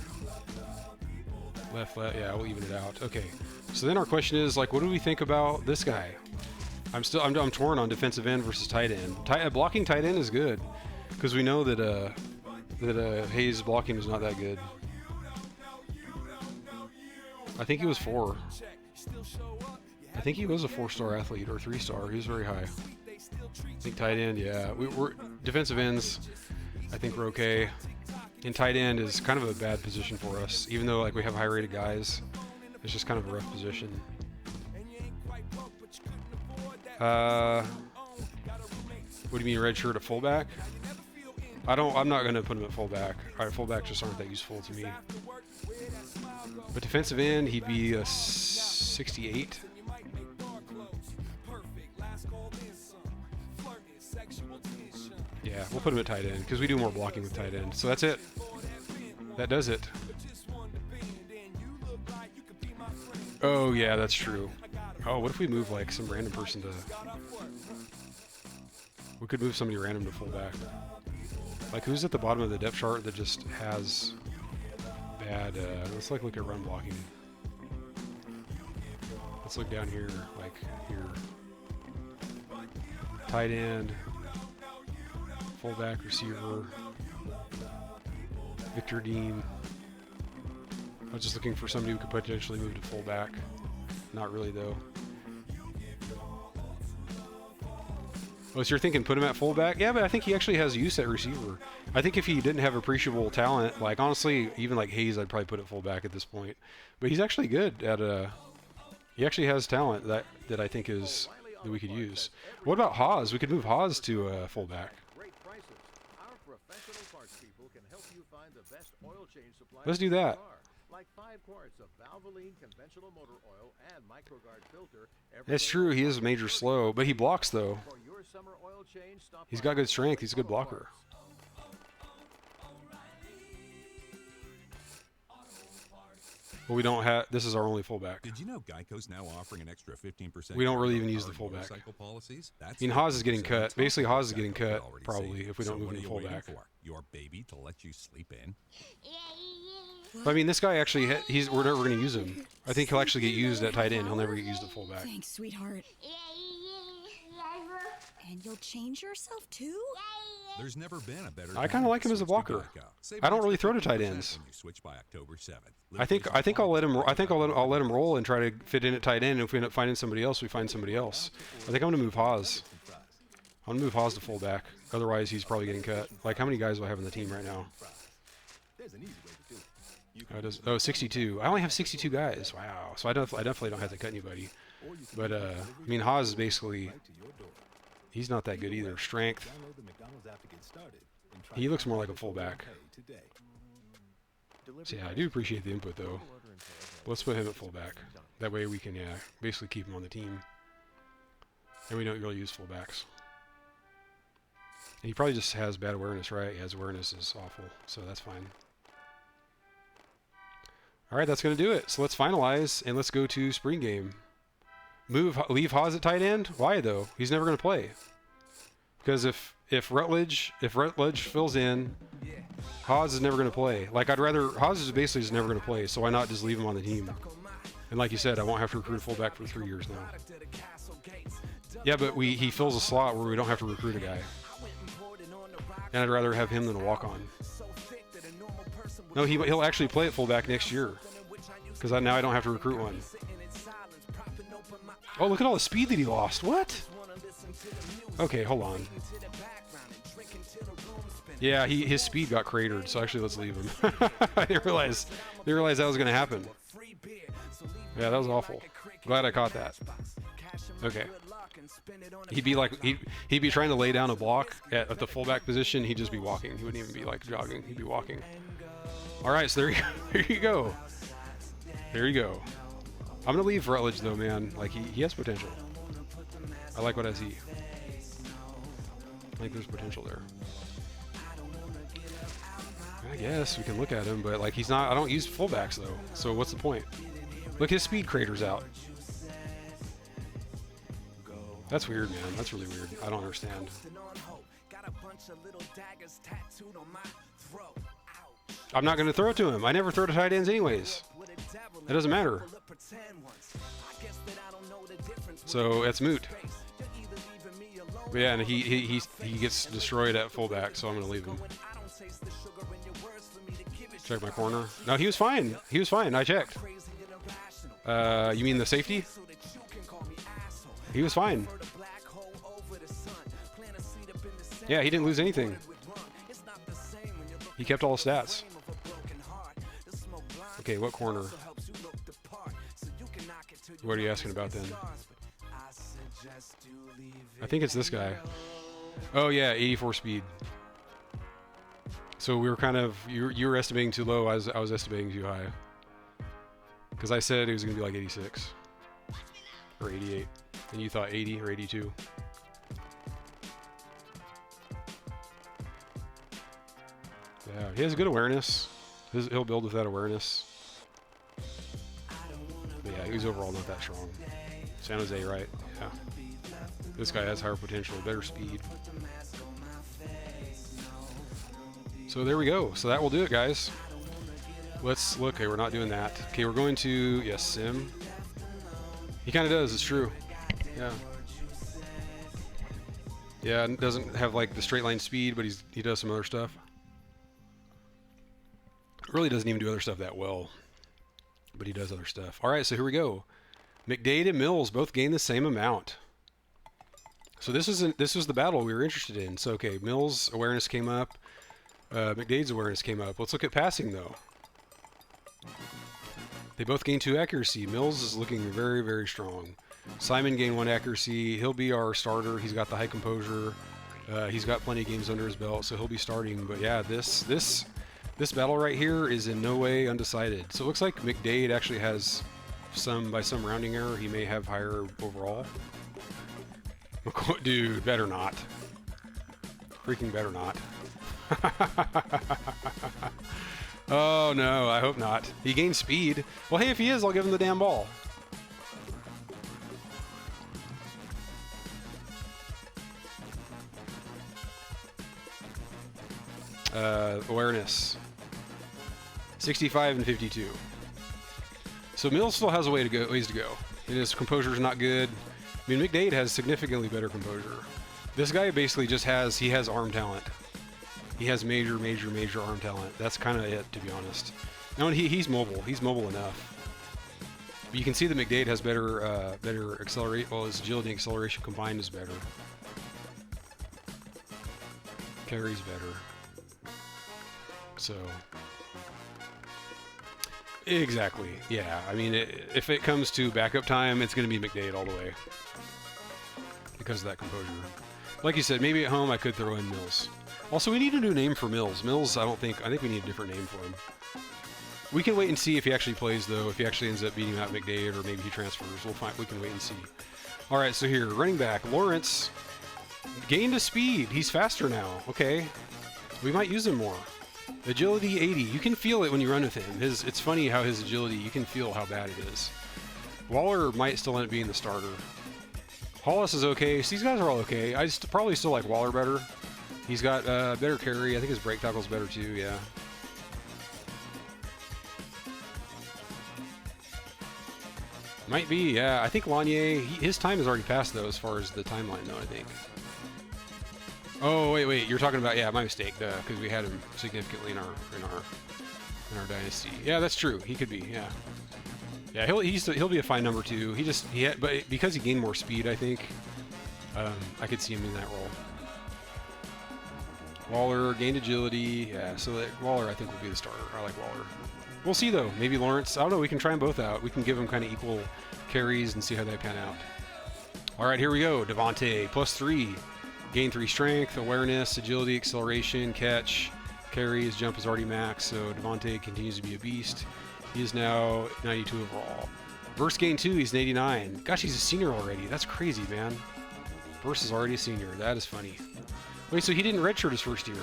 Left, yeah, we'll even it out. Okay. So then our question is, like, what do we think about this guy? I'm torn on defensive end versus tight end. Blocking tight end is good, because we know that Hayes' blocking is not that good. I think he was 4. I think he was a 4-star athlete or 3-star. He was very high. I think tight end, yeah. We're defensive ends. I think we're okay. And tight end is kind of a bad position for us, even though like we have high-rated guys. It's just kind of a rough position. What do you mean, red shirt at fullback? I'm not gonna put him at fullback. All right, fullbacks just aren't that useful to me. But defensive end, he'd be a 68. Yeah, we'll put him at tight end because we do more blocking with tight end. So that's it. That does it. Oh, yeah, that's true. Oh, what if we move like some random person to... We could move somebody random to fullback. Like, who's at the bottom of the depth chart that just has bad... let's like look at run blocking. Let's look down here, like here. Tight end. Fullback, receiver. Victor Dean. I was just looking for somebody who could potentially move to fullback. Not really, though. Oh, so you're thinking put him at fullback? Yeah, but I think he actually has use at receiver. I think if he didn't have appreciable talent, like honestly, even like Hayes, I'd probably put at fullback at this point. But he's actually good at he actually has talent that I think is that we could use. What about Haas? We could move Haas to fullback. Let's do that. That's true. He is major slow, but he blocks though. He's got good strength. He's a good blocker. But we don't have. This is our only fullback. Did you know Geico's now offering an extra 15%? We don't really even use the fullback. I mean, Haas is getting cut. Basically, Haas is getting cut probably if we don't move him to fullback. Your baby to let you sleep in? But, I mean, this guy actually, we're never going to use him. I think he'll actually get used at tight end. He'll never get used at fullback. Thanks, sweetheart. And you'll change yourself too? There's never been a better. I kind of like him as a blocker. I don't really throw to tight ends. I think I'll let him. I'll let him roll and try to fit in at tight end. And if we end up finding somebody else, we find somebody else. I think I'm going to move Haas. I'm going to move Haas to fullback. Otherwise, he's probably getting cut. Like, how many guys do I have in the team right now? Oh, 62. I only have 62 guys. Wow. So I definitely don't have to cut anybody. But, I mean, Haas is basically... He's not that good either. Strength. He looks more like a fullback. So, yeah, I do appreciate the input, though. Let's put him at fullback. That way we can, yeah, basically keep him on the team. And we don't really use fullbacks. And he probably just has bad awareness, right? Yeah, his awareness is awful, so that's fine. All right, that's going to do it. So let's finalize, and let's go to spring game. Leave Haas at tight end? Why, though? He's never going to play. Because if Rutledge fills in, Haas is never going to play. Like, Haas is basically just never going to play, so why not just leave him on the team? And like you said, I won't have to recruit a fullback for 3 years now. Yeah, but he fills a slot where we don't have to recruit a guy. And I'd rather have him than a walk-on. No, he'll actually play at fullback next year. Because now I don't have to recruit one. Oh, look at all the speed that he lost. What? Okay, hold on. Yeah, his speed got cratered, so actually let's leave him. I didn't realize that was going to happen. Yeah, that was awful. Glad I caught that. Okay. He'd be trying to lay down a block at the fullback position. He'd just be walking. He wouldn't even be like jogging. He'd be walking. All right, so there you go. There you go. I'm gonna leave Rutledge though, man. Like he has potential. I like what I see. I think there's potential there. I guess we can look at him, but like he's not. I don't use fullbacks though. So what's the point? Look, his speed crater's out. That's weird, man. That's really weird. I don't understand. I'm not going to throw it to him. I never throw to tight ends anyways. It doesn't matter. So it's moot. But yeah, and he gets destroyed at fullback, so I'm going to leave him. Check my corner. No, he was fine. He was fine. I checked. You mean the safety? He was fine. Yeah, he didn't lose anything. He kept all the stats. Okay, what corner? What are you asking about then? I think it's this guy. Oh yeah, 84 speed. So we were kind of you were estimating too low. I was estimating too high. Because I said it was going to be like 86 or 88, and you thought 80 or 82. Yeah, he has good awareness. He'll build with that awareness. But yeah, he's overall not that strong. San Jose, right? Yeah. This guy has higher potential, better speed. So there we go. So that will do it, guys. Let's look. Okay, we're not doing that. Okay, we're going to, yes, Sim. He kind of does, it's true. Yeah. Yeah, and doesn't have like the straight line speed, but he does some other stuff. Really doesn't even do other stuff that well, but he does other stuff. All right, so here we go. McDade and Mills both gain the same amount. So this was the battle we were interested in. So okay, Mills' awareness came up. McDade's awareness came up. Let's look at passing though. They both gain 2 accuracy. Mills is looking very, very strong. Simon gained 1 accuracy. He'll be our starter. He's got the high composure. He's got plenty of games under his belt, so he'll be starting. But yeah, this battle right here is in no way undecided. So it looks like McDade actually has by some rounding error, he may have higher overall. Dude, better not. Freaking better not. Oh no, I hope not. He gains speed. Well, hey, if he is, I'll give him the damn ball. Awareness. 65 and 52. So Mills still has ways to go. And his composure is not good. I mean, McDade has significantly better composure. This guy basically just has arm talent. He has major arm talent. That's kind of it, to be honest. No, and he's mobile. He's mobile enough. But you can see that McDade has better accelerate. Well, his agility and acceleration combined is better. Carries better. So exactly, yeah. I mean, if it comes to backup time, it's going to be McDade all the way because of that composure. Like you said, maybe at home I could throw in Mills. Also, we need a new name for Mills. Mills, I think we need a different name for him. We can wait and see if he actually plays, though. If he actually ends up beating out McDade, or maybe he transfers, we can wait and see. All right, so here, running back Lawrence gained a speed. He's faster now. Okay, we might use him more. Agility 80. You can feel it when you run with him. It's funny how his agility, you can feel how bad it is. Waller might still end up being the starter. Hollis is okay. So these guys are all okay. I probably still like Waller better. He's got better carry. I think his break tackle's better too, yeah. Might be, yeah. I think Lanier, his time is already passed though, as far as the timeline though, I think. Oh, wait, you're talking about, yeah, my mistake, because we had him significantly in our dynasty. Yeah, that's true. He could be, yeah. Yeah, he'll be a fine number 2. But because he gained more speed, I think I could see him in that role. Waller gained agility, yeah. So Waller, I think, will be the starter. I like Waller. We'll see though. Maybe Lawrence. I don't know. We can try them both out. We can give them kind of equal carries and see how they pan out. All right, here we go. Devontae +3. Gain 3 strength, awareness, agility, acceleration, catch, carry. His jump is already max, so Devontae continues to be a beast. He is now 92 overall. Verse gain 2, he's an 89. Gosh, he's a senior already. That's crazy, man. Verse is already a senior. That is funny. Wait, so he didn't redshirt his first year.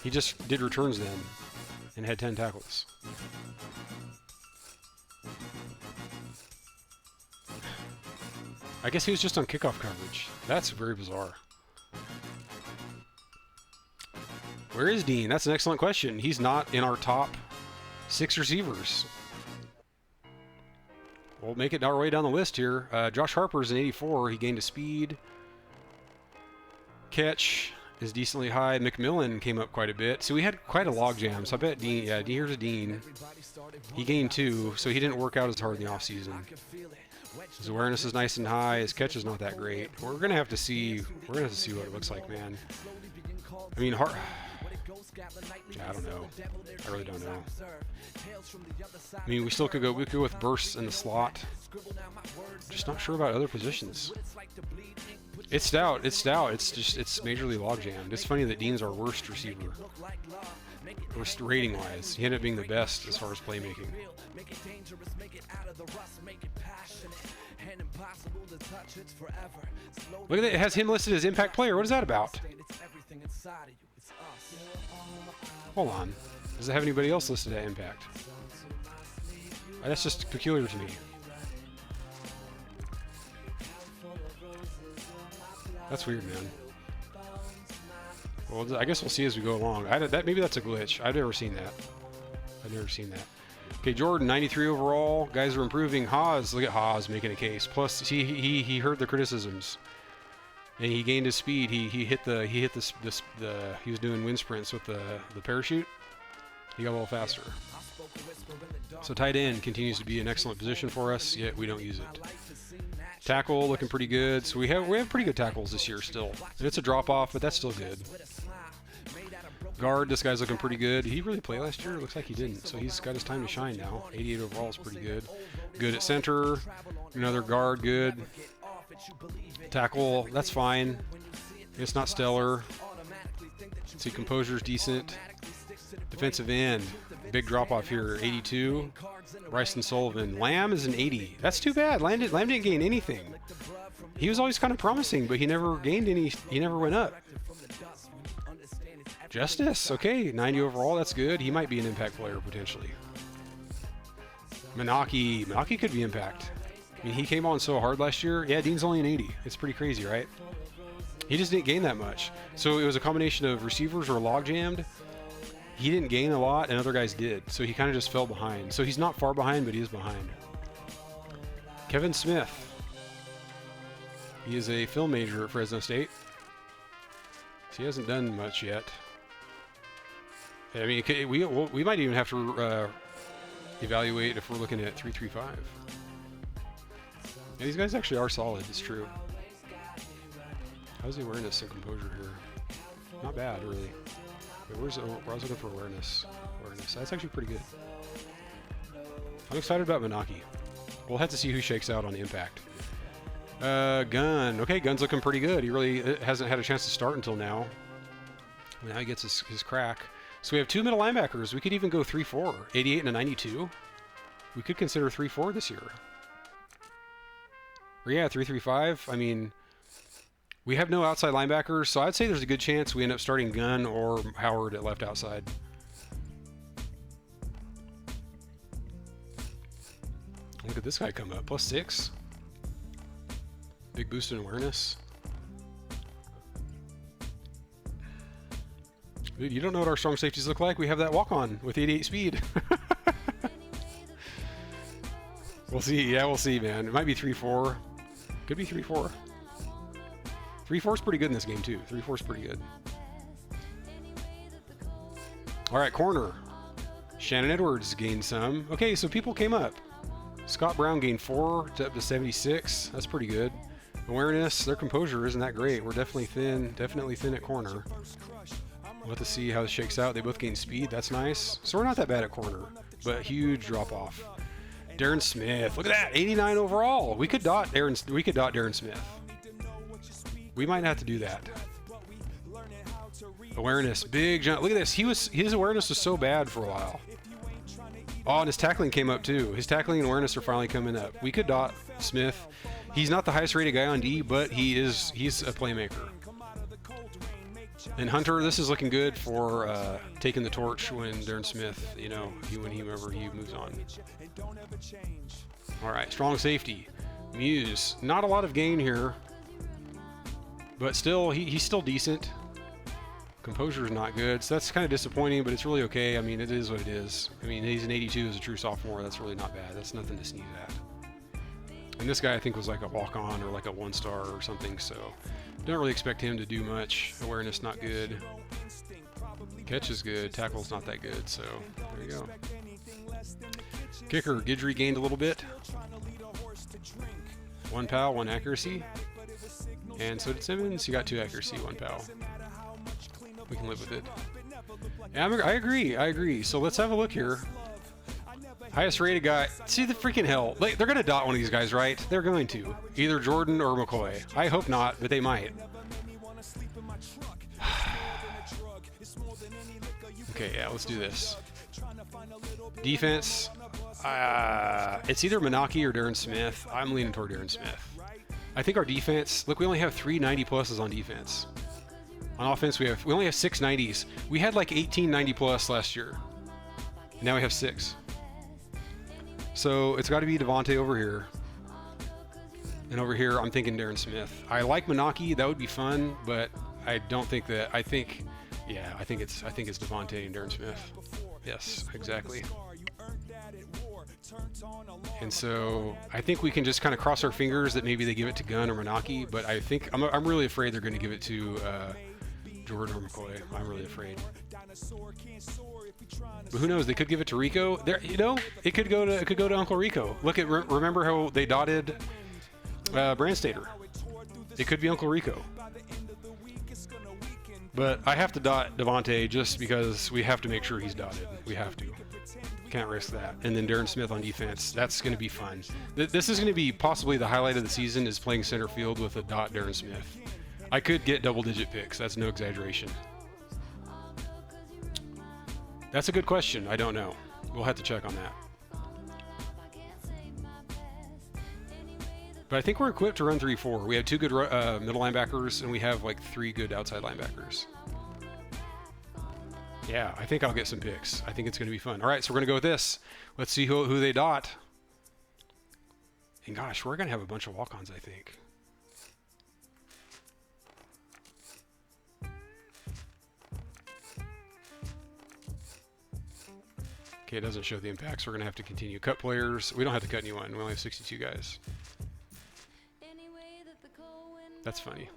He just did returns then and had 10 tackles. I guess he was just on kickoff coverage. That's very bizarre. Where is Dean? That's an excellent question. He's not in our top 6 receivers. We'll make it our way down the list here. Josh Harper's an 84. He gained a speed. Catch is decently high. McMillan came up quite a bit. So we had quite a logjam. So I bet Dean, yeah, here's a Dean. He gained 2, so he didn't work out as hard in the offseason. His awareness is nice and high. His catch is not that great. We're gonna have to see. We're gonna have to see what it looks like, man. I mean, I don't know. I really don't know. I mean, we still could go. We could go with bursts in the slot. Just not sure about other positions. It's stout. It's stout. It's majorly logjammed. It's funny that Dean's our worst receiver. rating-wise. He ended up being the best as far as playmaking. Look at that. It has him listed as impact player. What is that about? Hold on. Does it have anybody else listed at impact? That's just peculiar to me. That's weird, man. Well, I guess we'll see as we go along. Maybe that's a glitch. I've never seen that. Okay, Jordan, 93 overall. Guys are improving. Haas, look at Haas making a case. Plus, he heard the criticisms, and he gained his speed. He was doing wind sprints with the parachute. He got a little faster. So tight end continues to be an excellent position for us, yet we don't use it. Tackle looking pretty good. So we have pretty good tackles this year still. And it's a drop off, but that's still good. Guard, this guy's looking pretty good. Did he really play last year? It looks like he didn't. So he's got his time to shine now. 88 overall is pretty good. Good at center. Another guard, good. Tackle, that's fine. It's not stellar. Let's see, composure's decent. Defensive end, big drop off here, 82. Bryson Sullivan. Lamb is an 80. That's too bad. Lamb didn't gain anything. He was always kind of promising, but he never gained any. He never went up. Justice, okay, 90 overall. That's good. He might be an impact player potentially. Menaki could be impact. I mean, he came on so hard last year. Yeah, Dean's only an 80. It's pretty crazy, right? He just didn't gain that much. So it was a combination of receivers were log jammed. He didn't gain a lot, and other guys did. So he kind of just fell behind. So he's not far behind, but he is behind. Kevin Smith. He is a film major at Fresno State. So he hasn't done much yet. I mean, we might even have to evaluate if we're looking at 335. Yeah, these guys actually are solid. It's true. How's the awareness and composure here? Not bad, really. Wait, where's I was looking for awareness. That's actually pretty good. I'm excited about Menaki. We'll have to see who shakes out on the impact. Gunn. Okay, Gunn's looking pretty good. He really hasn't had a chance to start until now. Now he gets his crack. So we have two middle linebackers. We could even go 3-4. 88 and a 92. We could consider 3-4 this year. Or yeah, 3-3-5. I mean, we have no outside linebackers, so I'd say there's a good chance we end up starting Gunn or Howard at left outside. Look at this guy come up. +6. Big boost in awareness. Dude, you don't know what our strong safeties look like. We have that walk-on with 88 speed. We'll see. Yeah, we'll see, man. It might be 3-4. Could be 3-4. 3-4 is pretty good in this game, too. 3-4 is pretty good. All right, corner. Shannon Edwards gained some. Okay, so people came up. Scott Brown gained 4 to up to 76. That's pretty good. Awareness, their composure isn't that great. We're definitely thin at corner. We'll have to see how this shakes out. They both gain speed. That's nice. So we're not that bad at corner, but huge drop off. Darren Smith. Look at that. 89 overall. We could dot Darren Smith. We might have to do that. Awareness. Big jump. Look at this. His awareness was so bad for a while. Oh, and his tackling came up too. His tackling and awareness are finally coming up. We could dot Smith. He's not the highest rated guy on D, but he's a playmaker. And Hunter, this is looking good for taking the torch when Darren Smith, whenever he moves on. All right, strong safety. Muse, not a lot of gain here, but still, he's still decent. Composure is not good, so that's kind of disappointing, but it's really okay. I mean, it is what it is. I mean, he's an 82 as a true sophomore. That's really not bad. That's nothing to sneeze at. And this guy, I think, was like a walk-on or like a 1-star or something, so don't really expect him to do much. Awareness not good. Catch is good. Tackle's not that good, so there you go. Kicker, Guidry gained a little bit. 1 POW, 1 accuracy. And so did Simmons. He got 2 accuracy, 1 POW. We can live with it. Yeah, I agree. So let's have a look here. Highest rated guy. See the freaking hell. They're going to dot one of these guys, right? They're going to. Either Jordan or McCoy. I hope not, but they might. Okay, yeah, let's do this. Defense. It's either Menaki or Darren Smith. I'm leaning toward Darren Smith. I think our defense. Look, we only have 3 90 pluses on defense. On offense, we only have 6 90s. We had like 18 90 plus last year. Now we have 6. So it's got to be Devontae over here. And over here, I'm thinking Darren Smith. I like Menaki. That would be fun, but I don't think that. I think it's Devontae and Darren Smith. Yes, exactly. And so I think we can just kind of cross our fingers that maybe they give it to Gunn or Menaki, but I think I'm really afraid they're going to give it to Jordan or McCoy. I'm really afraid. But who knows? They could give it to Rico. There, it could go to Uncle Rico. Look at remember how they dotted Brandstater. It could be Uncle Rico. But I have to dot Devontae just because we have to make sure he's dotted. We have to. Can't risk that. And then Darren Smith on defense. That's going to be fun. This is going to be possibly the highlight of the season is playing center field with a dot Darren Smith. I could get double-digit picks. That's no exaggeration. That's a good question. I don't know. We'll have to check on that. But I think we're equipped to run 3-4. We have 2 good middle linebackers, and we have like 3 good outside linebackers. Yeah, I think I'll get some picks. I think it's going to be fun. All right, so we're going to go with this. Let's see who they dot. And gosh, we're going to have a bunch of walk-ons, I think. Okay, it doesn't show the impact, so we're going to have to continue. Cut players. We don't have to cut anyone. We only have 62 guys. That's funny.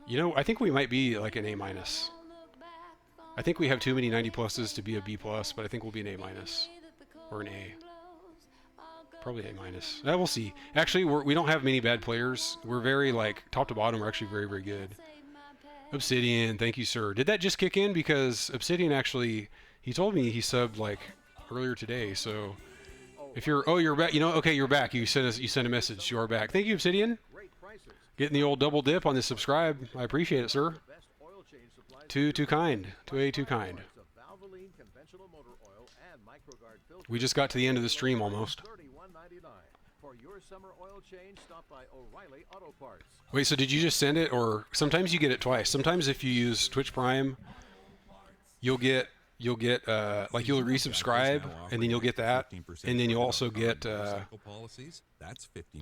I think we might be like an A-. I think we have too many 90 pluses to be a B+, but I think we'll be an A- or an A. Probably A-. We'll see. Actually, we don't have many bad players. We're very, like, top to bottom, we're actually very, very good. Obsidian, thank you, sir. Did that just kick in? Because Obsidian actually, he told me he subbed, like, earlier today, so... If you're back. Okay, you're back. You sent a message. You are back. Thank you, Obsidian. Getting the old double dip on the subscribe. I appreciate it, sir. Too kind. Too kind. We just got to the end of the stream almost. Wait, so did you just send it, or sometimes you get it twice? Sometimes if you use Twitch Prime, you'll get like you'll resubscribe and then you'll get that, and then you'll also get I'm not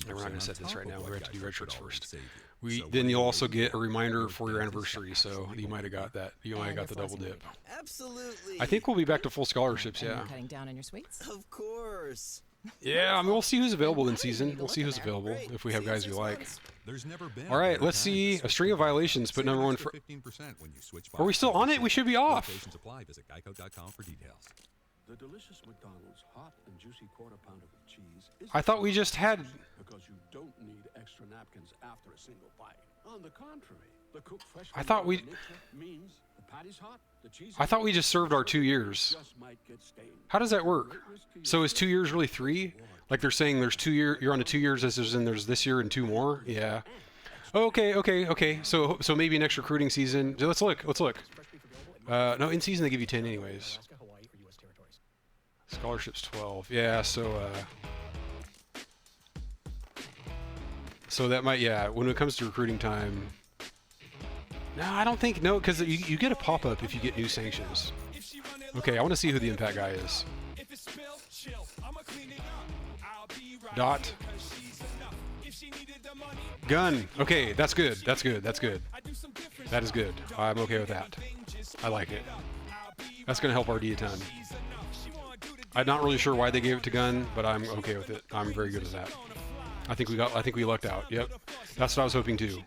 going to set this right now. We have to do red shirts first. Then you'll also get a reminder for your anniversary, so you might have got that. You might have got the double dip. Absolutely. I think we'll be back to full scholarships. Yeah. Cutting down on your sweets. Of course. Yeah, I mean, we'll see who's available in season. We'll see who's available if we have guys we like. All right, let's see a string of violations, but number one for. Are we still on it? We should be off. The delicious McDonald's hot and juicy quarter pounder of cheese is I thought we just had. because you don't need extra napkins after a single bite. On the contrary, the cooked fresh I thought we. means the patty's hot, the cheese. I thought we just served our 2 years. Just might get stained. How does that work? So is 2 years really 3? Like they're saying there's 2 year. You're on to 2 years as there's this year and 2 more. Yeah. Okay. So maybe next recruiting season. Let's look. No, in season they give you 10 anyways. Scholarships 12. Yeah. So that might. Yeah. When it comes to recruiting time. No, I don't think no, because you get a pop-up if you get new sanctions. Okay, I want to see who the impact guy is. Dot. Gun. Okay, that's good. That is good. I'm okay with that. I like it. That's going to help RD a ton. I'm not really sure why they gave it to Gun, but I'm okay with it. I'm very good with that. I think we lucked out. Yep. That's what I was hoping too.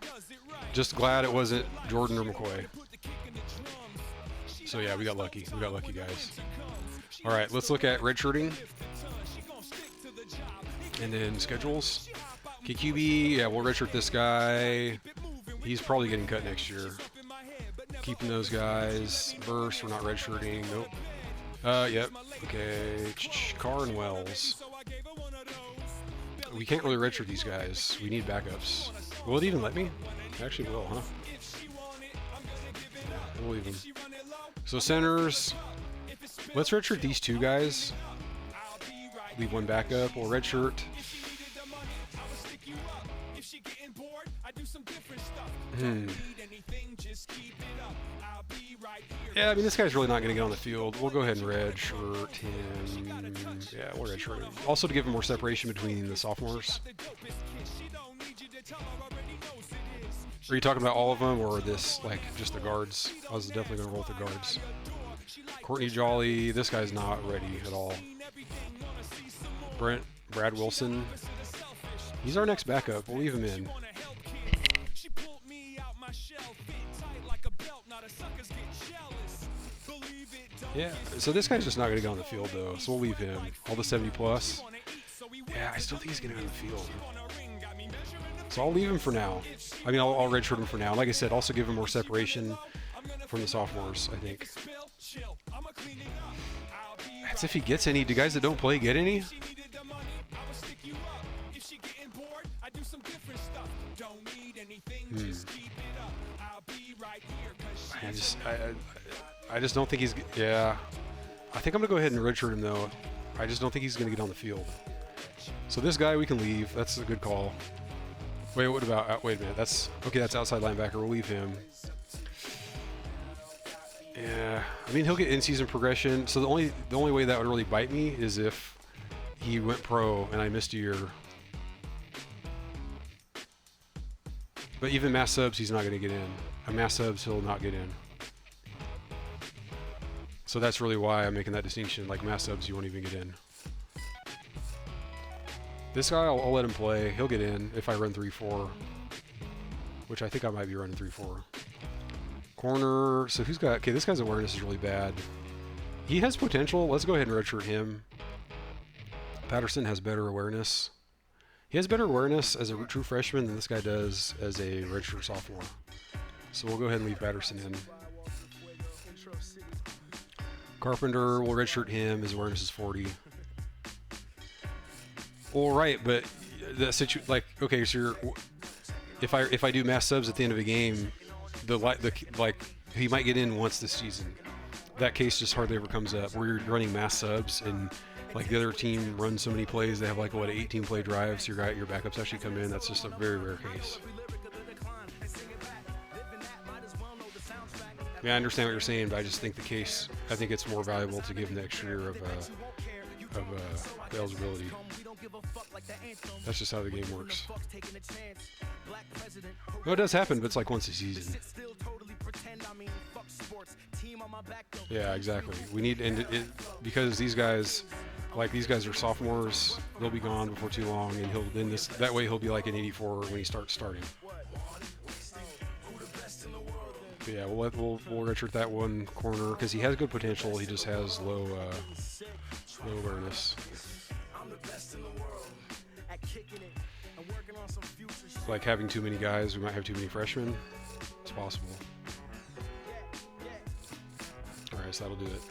Just glad it wasn't Jordan or McCoy. So yeah, we got lucky. We got lucky, guys. All right, let's look at redshirting. And then schedules. KQB, yeah, we'll redshirt this guy. He's probably getting cut next year. Keeping those guys. Burst, we're not redshirting. Nope. Yep. Okay. Carr and Wells. We can't really redshirt these guys. We need backups. Will it even let me? It actually will, huh? Yeah, we'll leave them. So centers, let's redshirt these two guys. Leave one backup or redshirt. Yeah, I mean, this guy's really not going to get on the field. We'll go ahead and redshirt him. Yeah, we'll redshirt him. Also to give him more separation between the sophomores. Are you talking about all of them or this, like, just the guards? I was definitely going to roll with the guards. Courtney Jolly, this guy's not ready at all. Brad Wilson, he's our next backup. We'll leave him in. Yeah, so this guy's just not going to get on the field, though, so we'll leave him. All the 70+. Yeah, I still think he's going to get on the field. So I'll leave him for now. I mean, I'll redshirt him for now. Like I said, also give him more separation from the sophomores, I think. That's if he gets any. Do guys that don't play get any? I just don't think he's. Yeah, I think I'm gonna go ahead and redshirt him though. I just don't think he's gonna get on the field. So this guy we can leave. That's a good call. Wait, what about? Wait a minute. That's okay. That's outside linebacker. We'll leave him. Yeah, I mean he'll get in-season progression. So the only way that would really bite me is if he went pro and I missed a year. But even mass subs, he's not going to get in. A mass subs, he'll not get in. So that's really why I'm making that distinction. Like mass subs, you won't even get in. This guy, I'll let him play. He'll get in if I run 3-4, which I think I might be running 3-4. Corner. So who's got? Okay, this guy's awareness is really bad. He has potential. Let's go ahead and redshirt him. Patterson has better awareness. He has better awareness as a true freshman than this guy does as a redshirt sophomore. So we'll go ahead and leave Patterson in. Carpenter, we'll redshirt him. His awareness is 40. Well, right, but the like, okay, so you're, if I do mass subs at the end of a game, like he might get in once this season. That case just hardly ever comes up where you're running mass subs and like the other team runs so many plays, they have like what 18 play drives. Your backups actually come in. That's just a very rare case. Yeah, I understand what you're saying, but I just think the case. I think it's more valuable to give him the extra year of eligibility. That's just how the game works. No, it does happen, but it's like once a season. Yeah, exactly. We need because these guys. Like these guys are sophomores, they'll be gone before too long, and that way he'll be like an 84 when he starts starting. But yeah, we'll redshirt that one corner because he has good potential. He just has low awareness. Like having too many guys, we might have too many freshmen. It's possible. All right, so that'll do it.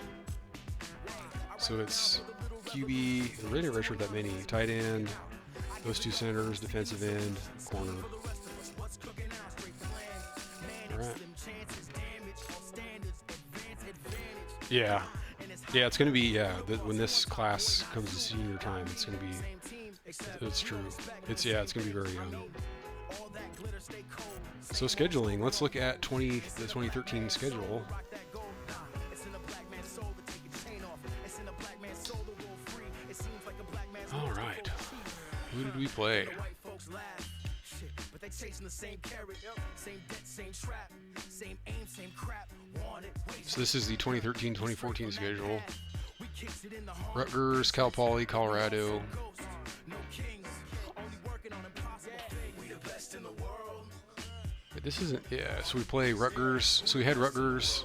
So it's QB, really didn't redshirt that many. Tight end, those two centers, defensive end, corner. All right. Yeah. Yeah, it's going to be, when this class comes to senior time, it's going to be, it's true. It's going to be very young. So scheduling, let's look at the 2013 schedule. All right. Who did we play? So this is the 2013-2014 schedule. Rutgers, Cal Poly, Colorado. But this isn't, so we play Rutgers. So we had Rutgers.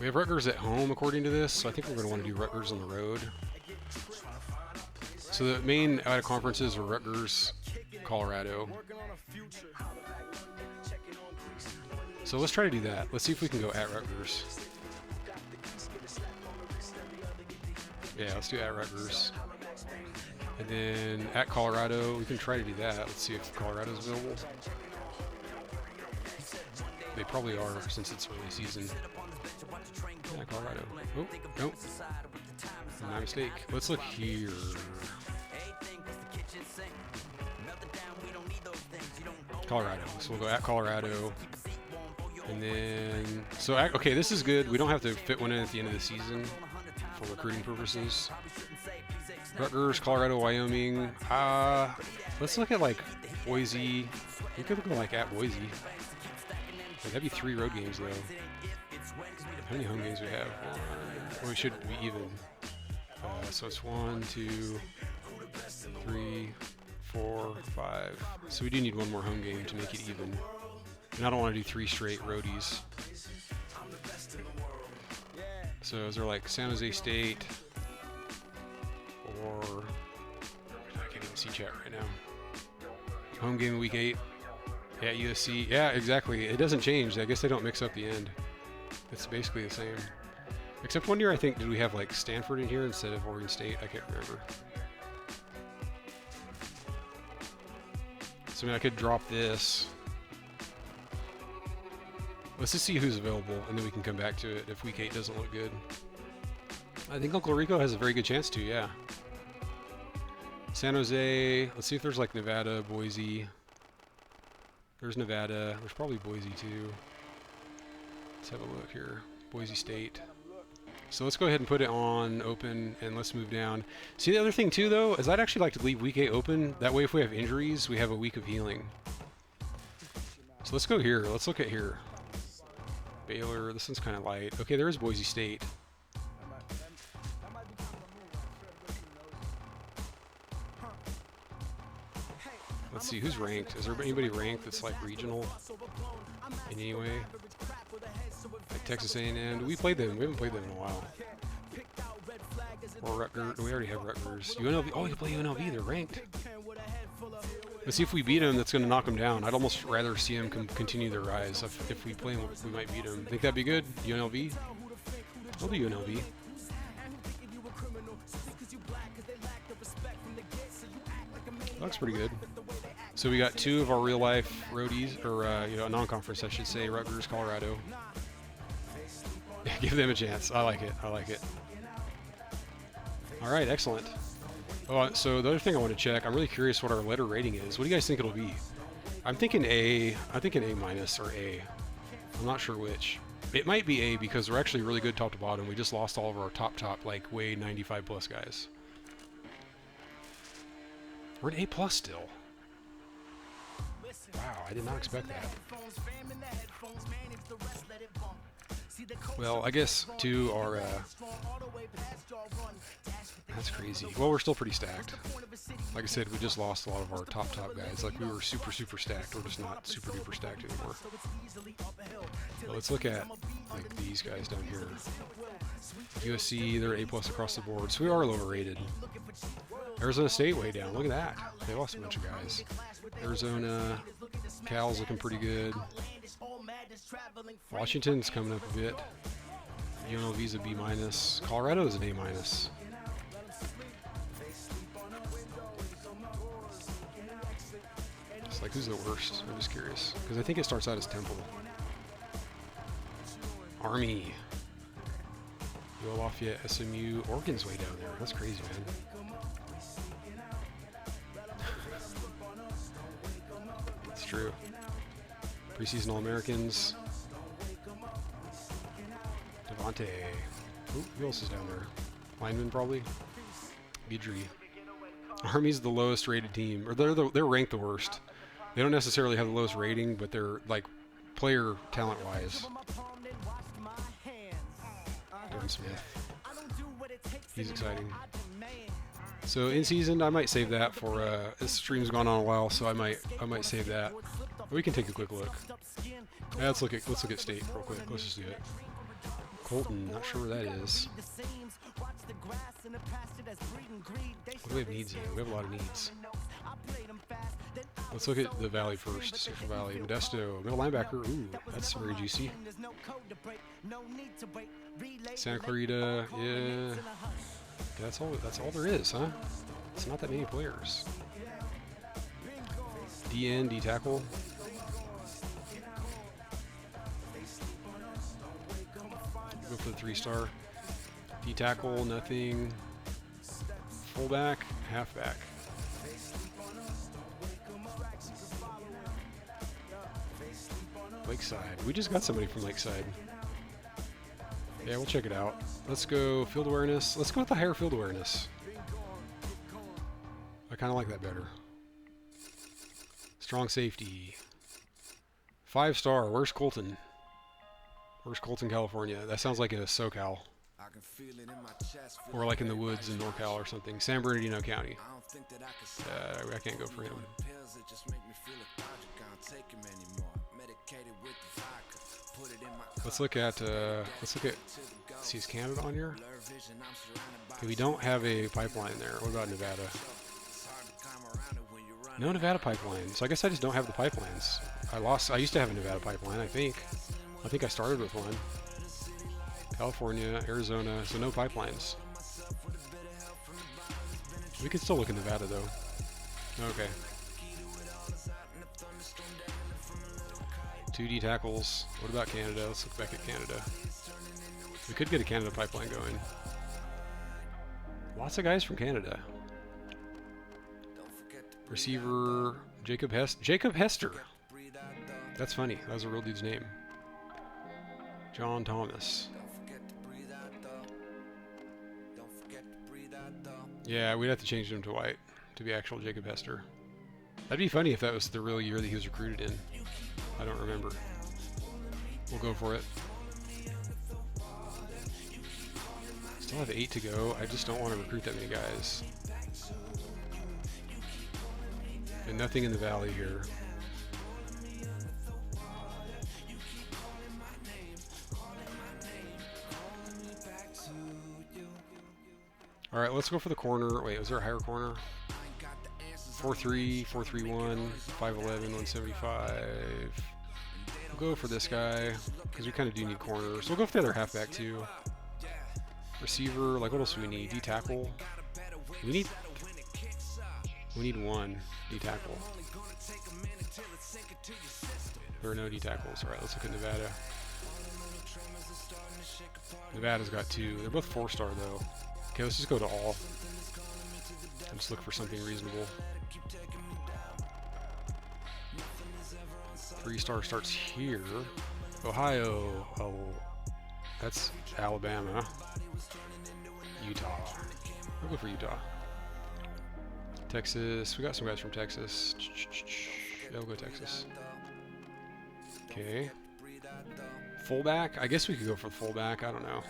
We have Rutgers at home, according to this. So I think we're going to want to do Rutgers on the road. So the main out of conferences were Rutgers, Colorado. So let's try to do that. Let's see if we can go at Rutgers. Yeah, let's do at Rutgers. And then at Colorado, we can try to do that. Let's see if Colorado's available. They probably are since it's early season. Yeah, Colorado. Oh, nope. My mistake. Let's look here. Colorado. So we'll go at Colorado. And then, so, okay, this is good. We don't have to fit one in at the end of the season for recruiting purposes. Rutgers, Colorado, Wyoming. Let's look at, like, Boise. We could go, like, at Boise. That'd be 3 road games, though. How many home games we have? Well, we should be even. So it's 1, 2, 3, 4, 5. So we do need one more home game to make it even. And I don't want to do 3 straight roadies. So is there like San Jose State or I can't even see chat right now. Home game in week 8 at USC. Yeah, exactly. It doesn't change. I guess they don't mix up the end. It's basically the same. Except one year, I think, did we have like Stanford in here instead of Oregon State? I can't remember. So I mean, I could drop this. Let's just see who's available, and then we can come back to it if week 8 doesn't look good. I think Uncle Rico has a very good chance to, yeah. San Jose, let's see if there's like Nevada, Boise. There's Nevada, there's probably Boise too. Let's have a look here. Boise State. So let's go ahead and put it on open, and let's move down. See, the other thing too, though, is I'd actually like to leave week 8 open. That way, if we have injuries, we have a week of healing. So let's go here. Let's look at here. Baylor, this one's kind of light. Okay, there is Boise State. Let's see, who's ranked? Is there anybody ranked that's like regional in any way? Like Texas A&M. We played them. We haven't played them in a while. Or Rutgers. We already have Rutgers. UNLV. Oh, you play UNLV. They're ranked. Let's see if we beat them. That's going to knock them down. I'd almost rather see them continue their rise. If we play them, we might beat them. Think that'd be good? UNLV? We'll do UNLV. Looks pretty good. So we got 2 of our real life roadies, or non-conference, I should say. Rutgers, Colorado. Give them a chance. I like it. I like it. All right, excellent. Oh, so the other thing I want to check, I'm really curious what our letter rating is. What do you guys think it'll be? I'm thinking A. I'm thinking A minus or A. I'm not sure which. It might be A because we're actually really good top to bottom. We just lost all of our top, like way 95 plus guys. We're an A plus still. Wow, I did not expect that. Well, I guess 2 are, that's crazy. Well, we're still pretty stacked. Like I said, we just lost a lot of our top guys. Like, we were super stacked. We're just not super duper stacked anymore. But let's look at, like, these guys down here. USC, they're A plus across the board, so we are lower rated. Arizona State way down. Look at that. They lost a bunch of guys. Arizona, Cal's looking pretty good. Washington's coming up a bit. UNLV's a B minus. Colorado's an A minus. It's like, who's the worst? I'm just curious. Because I think it starts out as Temple. Army. UL Lafayette, SMU. Oregon's way down there. That's crazy, man. It's true. Preseason All-Americans. Devontae. Ooh, who else is down there? Lineman, probably. Guidry. Army's the lowest rated team. Or they're ranked the worst. They don't necessarily have the lowest rating, but they're, like, player talent-wise. Devin Smith. He's exciting. So in season, I might save that for this stream's gone on a while, so I might save that. We can take a quick look. Yeah, let's look at state real quick. Let's just do it. Colton, not sure where that is. What do we have needs in? We have a lot of needs. Let's look at the Valley first. Central Valley, Modesto, middle linebacker. Ooh, that's very juicy. Santa Clarita, yeah. That's all there is, huh? It's not that many players. DN, D tackle. Go for the 3-star. D-tackle, nothing. Fullback, halfback. Lakeside. We just got somebody from Lakeside. Yeah, we'll check it out. Let's go field awareness. Let's go with the higher field awareness. I kind of like that better. Strong safety. 5-star. Where's Colton? Where's Colton, California? That sounds like a SoCal. Or like in the woods in NorCal or something. San Bernardino County. I can't go for him. Let's look at see, is Canada on here? Okay, we don't have a pipeline there. What about Nevada? No Nevada pipeline. So I guess I just don't have the pipelines. I used to have a Nevada pipeline, I think. I think I started with one. California, Arizona, so no pipelines. We could still look in Nevada though. Okay. 2D tackles. What about Canada? Let's look back at Canada. We could get a Canada pipeline going. Lots of guys from Canada. Receiver Jacob Hester. That's funny. That was a real dude's name. John Thomas. Yeah, we'd have to change him to white to be actual Jacob Hester. That'd be funny if that was the real year that he was recruited in. I don't remember. We'll go for it. Still have 8 to go. I just don't want to recruit that many guys. And nothing in the valley here. Alright, let's go for the corner. Wait, was there a higher corner? 4'3", 4'3", 5'11", 175. We'll go for this guy, because we kind of do need corners. We'll go for the other halfback too. Receiver, like what else do we need? D-tackle. We need one D-tackle. There are no D-tackles. Alright, let's look at Nevada. Nevada's got 2. They're both 4-star though. Okay, let's just go to all. And just look for something reasonable. 3-star starts here. Ohio. Oh, that's Alabama. Utah. We'll go for Utah. Texas. We got some guys from Texas. Yeah, we'll go Texas. Okay. Fullback. I guess we could go for fullback. I don't know.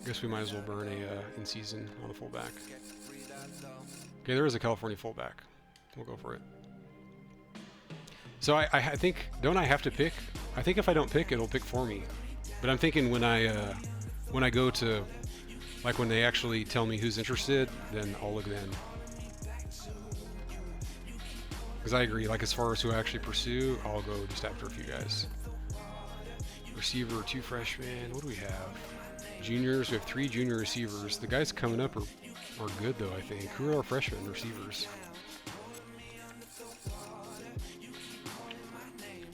I guess we might as well burn a in-season on the fullback. Okay, there is a California fullback. We'll go for it. So I think, don't I have to pick? I think if I don't pick, it'll pick for me. But I'm thinking when I go to, like when they actually tell me who's interested, then I'll look then. Because I agree, like as far as who I actually pursue, I'll go just after a few guys. Receiver, 2 freshmen. What do we have? Juniors. We have 3 junior receivers. The guys coming up are good though, I think. Who are our freshman receivers?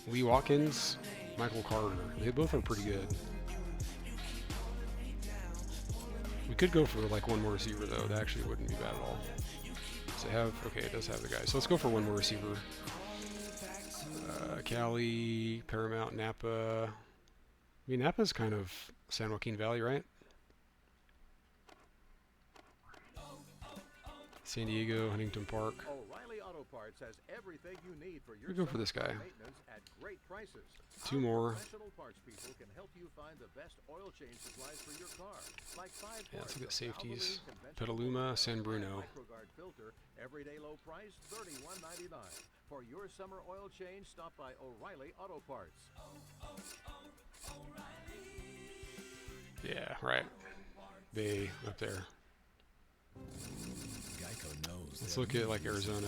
Lee Watkins, Michael Carter. They both are pretty good. We could go for like one more receiver though. That actually wouldn't be bad at all. Does it have? Okay, it does have the guys. So let's go for one more receiver. Cali, Paramount, Napa. I mean, Napa's kind of San Joaquin Valley, right? San Diego, Huntington Park. O'Reilly Auto Parts has everything you need for your we go for this guy. at great prices. 2 more. Professional parts people can help you find the best oil change supplies for your car. Like 5 Yeah, let's look at parts of safeties. Valvoline, Petaluma, San Bruno. Microgard filter, everyday low price, $31.99. For your summer oil change, stop by O'Reilly Auto Parts. Yeah, right. Bay up there. Let's look at like Arizona.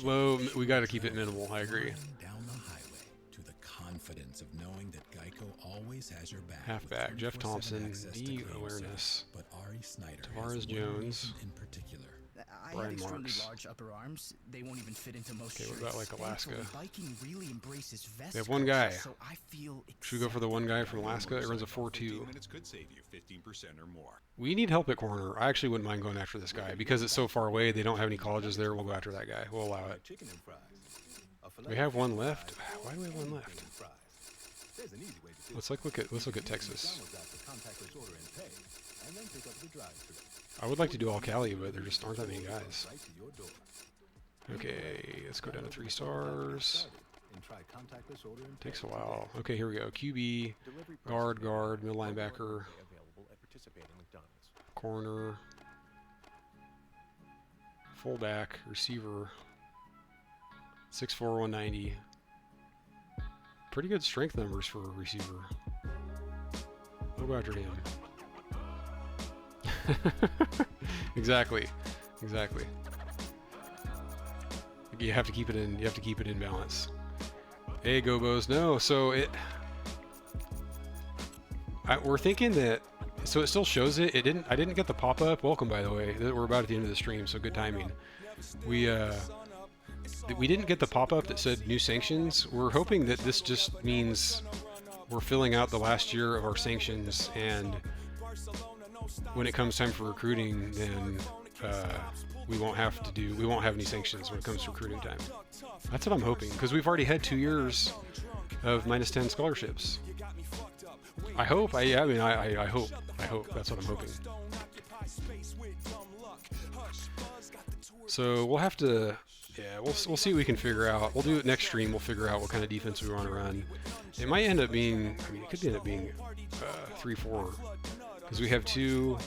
Low, we got to keep it minimal. I agree. Down the highway to the confidence of knowing that Geico always has your back. Halfback, Jeff 24/7 Thompson, access to D claim awareness. service. But Ari Snyder Tavares has Jones. in particular. I Brian have extremely Marks. large upper arms. They won't even fit into most Okay, what shirts. about like Alaska? Thankfully, biking really embraces vest We have one culture, guy. so I feel Should we go for the one guy from Alaska? It runs a 4.2. Minutes could save you 15% or more. We need help at corner. I actually wouldn't mind going after this guy because it's so far away. They don't have any colleges there. We'll go after that guy. We'll allow it. Chicken and fries. We have one left. Why do we have one left? Chicken and fries. There's an easy way to do Let's look at Texas. McDonald's app for contactless order and pay, and then pick up the drive-thru. I would like to do all Cali, but there just aren't that many guys. Right to your door. Okay, let's go down to 3 stars. And try contactless order and Takes a while. Okay, here we go. QB, guard, middle linebacker, Available at participating McDonald's. corner, fullback, receiver, 6'4", 190. Pretty good strength numbers for a receiver. We'll go after him. Exactly. You have to keep it in. You have to keep it in balance. Hey, Gobos. No, so we're thinking that. So it still shows it. It didn't. I didn't get the pop up. Welcome, by the way. We're about at the end of the stream, so good timing. We didn't get the pop up that said new sanctions. We're hoping that this just means we're filling out the last year of our sanctions, and when it comes time for recruiting, then we won't have any sanctions when it comes to recruiting time. That's what I'm hoping, because we've already had 2 years of -10 scholarships. I hope. I hope. That's what I'm hoping. So we'll have to. Yeah, we'll see what we can figure out. We'll do it next stream. We'll figure out what kind of defense we want to run. It might end up being. I mean, it could end up being 3-4. Because we have 2.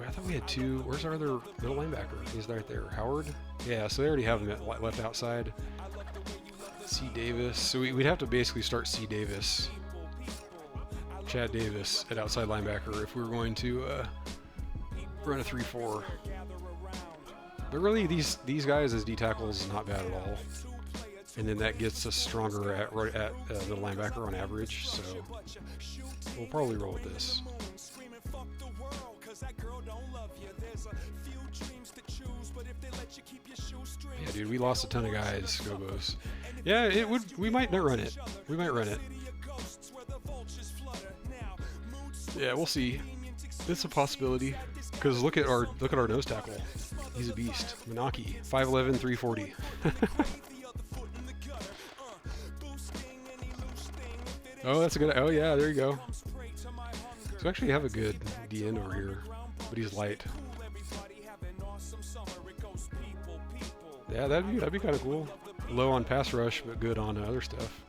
I thought we had 2. Where's our other middle linebacker? He's right there. Howard? Yeah, so they already have him at left outside. C. Davis. So we'd have to basically start C. Davis. Chad Davis at outside linebacker if we were going to run a 3-4. But really, these guys as D tackles is not bad at all. And then that gets us stronger at middle linebacker on average. So we'll probably roll with this. Yeah, dude, we lost a ton of guys, Gobos. Yeah, it would. We might not run it. We might run it. Yeah, we'll see. It's a possibility. Because look at our nose tackle. He's a beast. Manaki, 5'11", 340. Oh, that's a good. Oh yeah, there you go. So we actually have a good DN over here, but he's light. Yeah, that'd be kind of cool. Low on pass rush, but good on other stuff.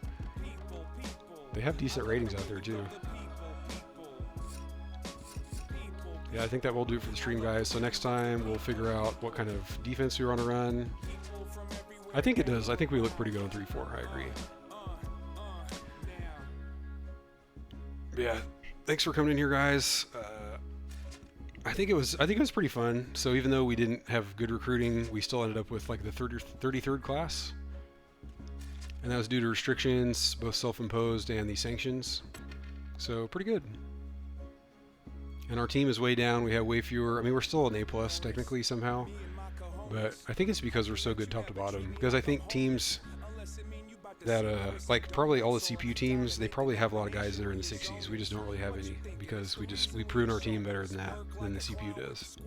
They have decent ratings out there too. Yeah, I think that will do it for the stream, guys. So next time we'll figure out what kind of defense we want to run. I think it does. I think we look pretty good on 3-4. I agree. Yeah, thanks for coming in here, guys. I think it was pretty fun. So even though we didn't have good recruiting, we still ended up with like the 33rd class, and that was due to restrictions, both self-imposed and the sanctions. So pretty good. And our team is way down. We have way fewer. I mean, we're still an A+ technically somehow, but I think it's because we're so good top to bottom. Because I think teams that like probably all the CPU teams, they probably have a lot of guys that are in the 60s. We just don't really have any because we prune our team better than the CPU does.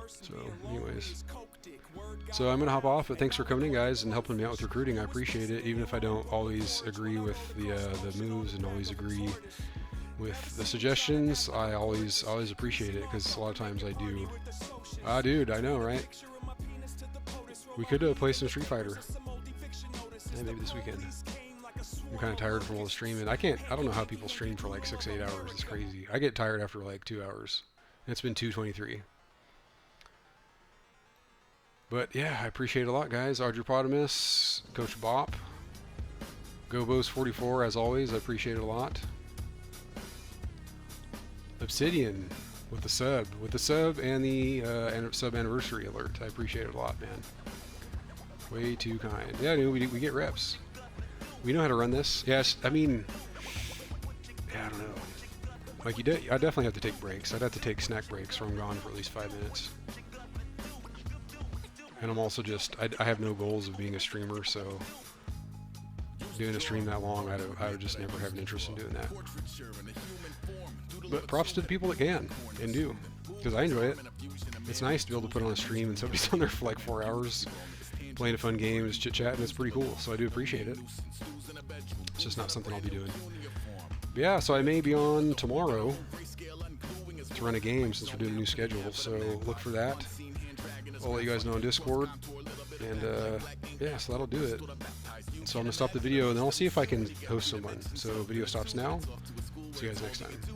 So anyways, so I'm gonna hop off, but thanks for coming in, guys, and helping me out with recruiting. I appreciate it, even if I don't always agree with the moves and always agree with the suggestions. I always appreciate it, because a lot of times I do. Ah, dude, I know, right? We could play some Street Fighter. Yeah, maybe this weekend. I'm kind of tired from all the streaming. I don't know how people stream for like 6-8 hours. It's crazy. I get tired after like 2 hours. And it's been 2:23. But yeah, I appreciate it a lot, guys. Ardropotamus, Coach Bop, Gobos44, as always. I appreciate it a lot. Obsidian with the sub and the sub anniversary alert. I appreciate it a lot, man. Way too kind. Yeah, dude, we get reps. We know how to run this. Yes, I mean, yeah, I don't know. Like I definitely have to take breaks. I'd have to take snack breaks where I'm gone for at least 5 minutes. And I'm also just, I have no goals of being a streamer, so doing a stream that long, I would just never have an interest in doing that. But props to the people that can and do, because I enjoy it. It's nice to be able to put on a stream and somebody's on there for like 4 hours playing a fun game, just chit-chatting. It's pretty cool, so I do appreciate it. It's just not something I'll be doing. But yeah, so I may be on tomorrow to run a game since we're doing a new schedule, so look for that. I'll let you guys know on Discord, and yeah, so that'll do it. So I'm going to stop the video, and then I'll see if I can host someone. So video stops now. See you guys next time.